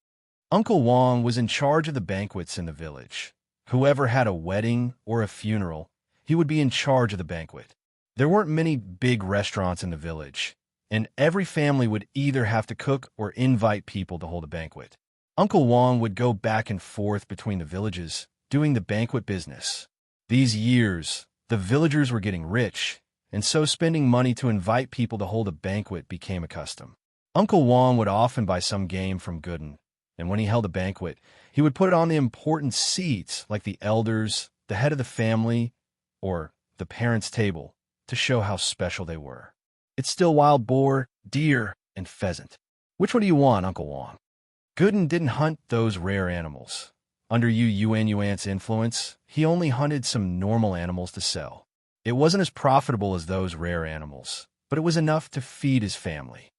Speaker 1: Uncle Wong was in charge of the banquets in the village. Whoever had a wedding or a funeral, he would be in charge of the banquet. There weren't many big restaurants in the village, and every family would either have to cook or invite people to hold a banquet. Uncle Wong would go back and forth between the villages, doing the banquet business. These years, the villagers were getting rich, and so spending money to invite people to hold a banquet became a custom. Uncle Wong would often buy some game from Gooden, and when he held a banquet, he would put it on the important seats like the elders, the head of the family, or the parents' table to show how special they were. It's still wild boar, deer, and pheasant. Which one do you want, Uncle Wong? Gooden didn't hunt those rare animals. Under Yuan's influence, he only hunted some normal animals to sell. It wasn't as profitable as those rare animals, but it was enough to feed his family.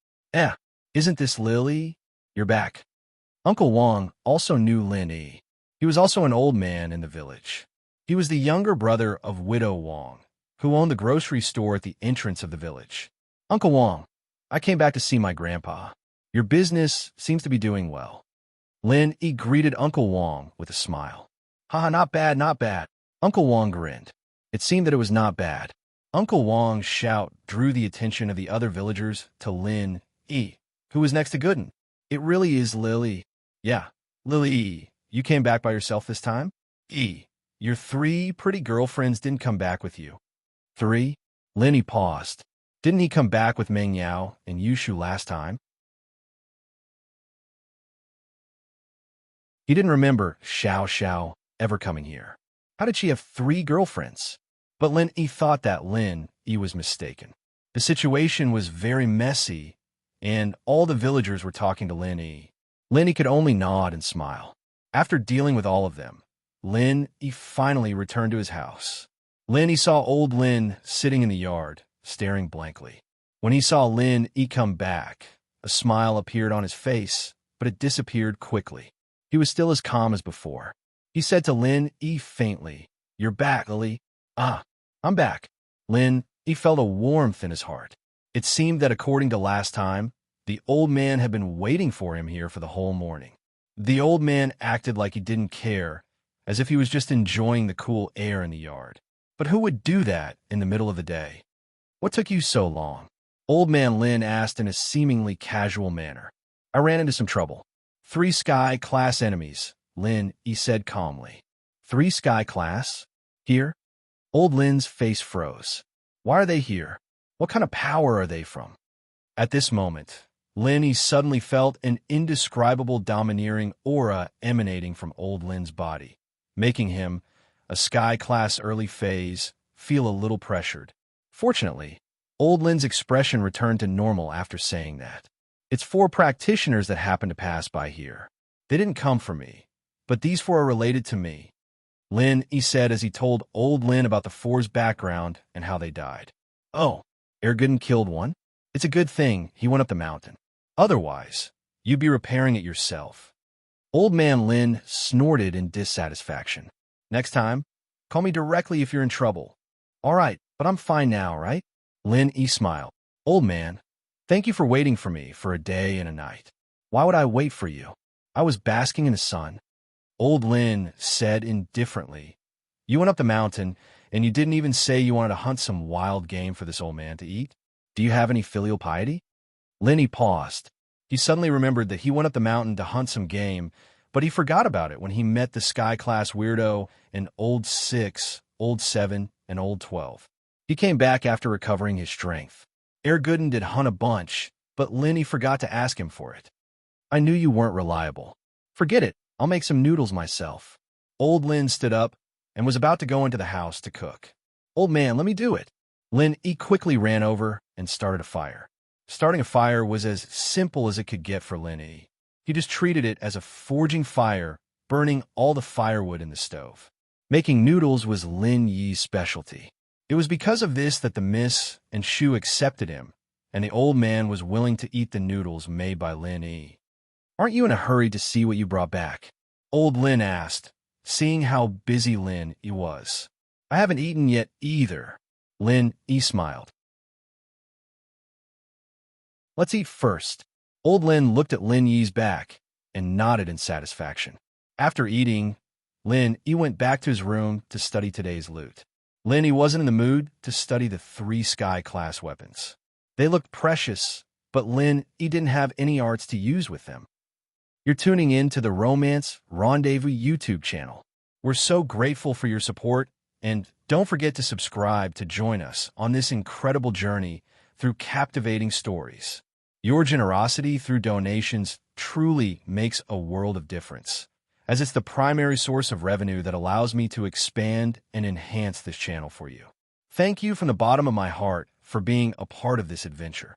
Speaker 1: Isn't this Lily? You're back. Uncle Wong also knew Lin Yi. He was also an old man in the village. He was the younger brother of Widow Wong, who owned the grocery store at the entrance of the village. Uncle Wong, I came back to see my grandpa. Your business seems to be doing well. Lin Yi greeted Uncle Wong with a smile. Haha, not bad, not bad. Uncle Wong grinned. It seemed that it was not bad. Uncle Wong's shout drew the attention of the other villagers to Lin Yi, who was next to Gooden. It really is Lily. Yeah, Lily, you came back by yourself this time? Your 3 pretty girlfriends didn't come back with you. 3? Lin Yi paused. Didn't he come back with Meng Yao and Yushu last time? He didn't remember Xiao ever coming here. How did she have 3 girlfriends? But Lin Yi thought that Lin Yi was mistaken. The situation was very messy, and all the villagers were talking to Lin Yi. Lin Yi could only nod and smile. After dealing with all of them, Lin Yi finally returned to his house. Lin Yi saw old Lin sitting in the yard, staring blankly. When he saw Lin Yi come back, a smile appeared on his face, but it disappeared quickly. He was still as calm as before. He said to Lin Yi faintly, "You're back, Lily." I'm back." Lin Yi felt a warmth in his heart. It seemed that according to last time, the old man had been waiting for him here for the whole morning. The old man acted like he didn't care, as if he was just enjoying the cool air in the yard. But who would do that in the middle of the day? What took you so long? Old man Lin asked in a seemingly casual manner. I ran into some trouble. 3 Sky Class enemies, Lin Yi said calmly. 3 Sky Class? Here? Old Lin's face froze. Why are they here? What kind of power are they from? At this moment, Lin Yi suddenly felt an indescribable domineering aura emanating from old Lin's body, making him, a Sky Class early phase, feel a little pressured. Fortunately, old Lin's expression returned to normal after saying that. It's 4 practitioners that happened to pass by here. They didn't come for me, but these 4 are related to me. Lin Yi said as he told old Lin about the 4's background and how they died. Oh, Gooden killed one? It's a good thing he went up the mountain. Otherwise, you'd be repairing it yourself. Old man Lin snorted in dissatisfaction. Next time, call me directly if you're in trouble. All right, but I'm fine now, right? Lin Yi smiled. Old man, thank you for waiting for me for a day and a night. Why would I wait for you? I was basking in the sun. Old Lin said indifferently. You went up the mountain, and you didn't even say you wanted to hunt some wild game for this old man to eat? Do you have any filial piety? Lin Yi paused. He suddenly remembered that he went up the mountain to hunt some game, but he forgot about it when he met the Sky Class weirdo in Old 6, Old 7, and Old 12. He came back after recovering his strength. Gooden did hunt a bunch, but Lin Yi forgot to ask him for it. I knew you weren't reliable. Forget it. I'll make some noodles myself. Old Lin stood up and was about to go into the house to cook. Old man, let me do it. Lin Yi quickly ran over and started a fire. Starting a fire was as simple as it could get for Lin Yi. He just treated it as a forging fire, burning all the firewood in the stove. Making noodles was Lin Yi's specialty. It was because of this that the Miss and Shu accepted him, and the old man was willing to eat the noodles made by Lin E. "Aren't you in a hurry to see what you brought back?" Old Lin asked, seeing how busy Lin E was. "I haven't eaten yet either." Lin E smiled. "Let's eat first." Old Lin looked at Lin Yi's back and nodded in satisfaction. After eating, Lin E went back to his room to study today's loot. Lin E wasn't in the mood to study the 3 Sky-class weapons. They looked precious, but Lin E didn't have any arts to use with them. You're tuning in to the Romance Rendezvous YouTube channel. We're so grateful for your support, and don't forget to subscribe to join us on this incredible journey through captivating stories. Your generosity through donations truly makes a world of difference, as it's the primary source of revenue that allows me to expand and enhance this channel for you. Thank you from the bottom of my heart for being a part of this adventure.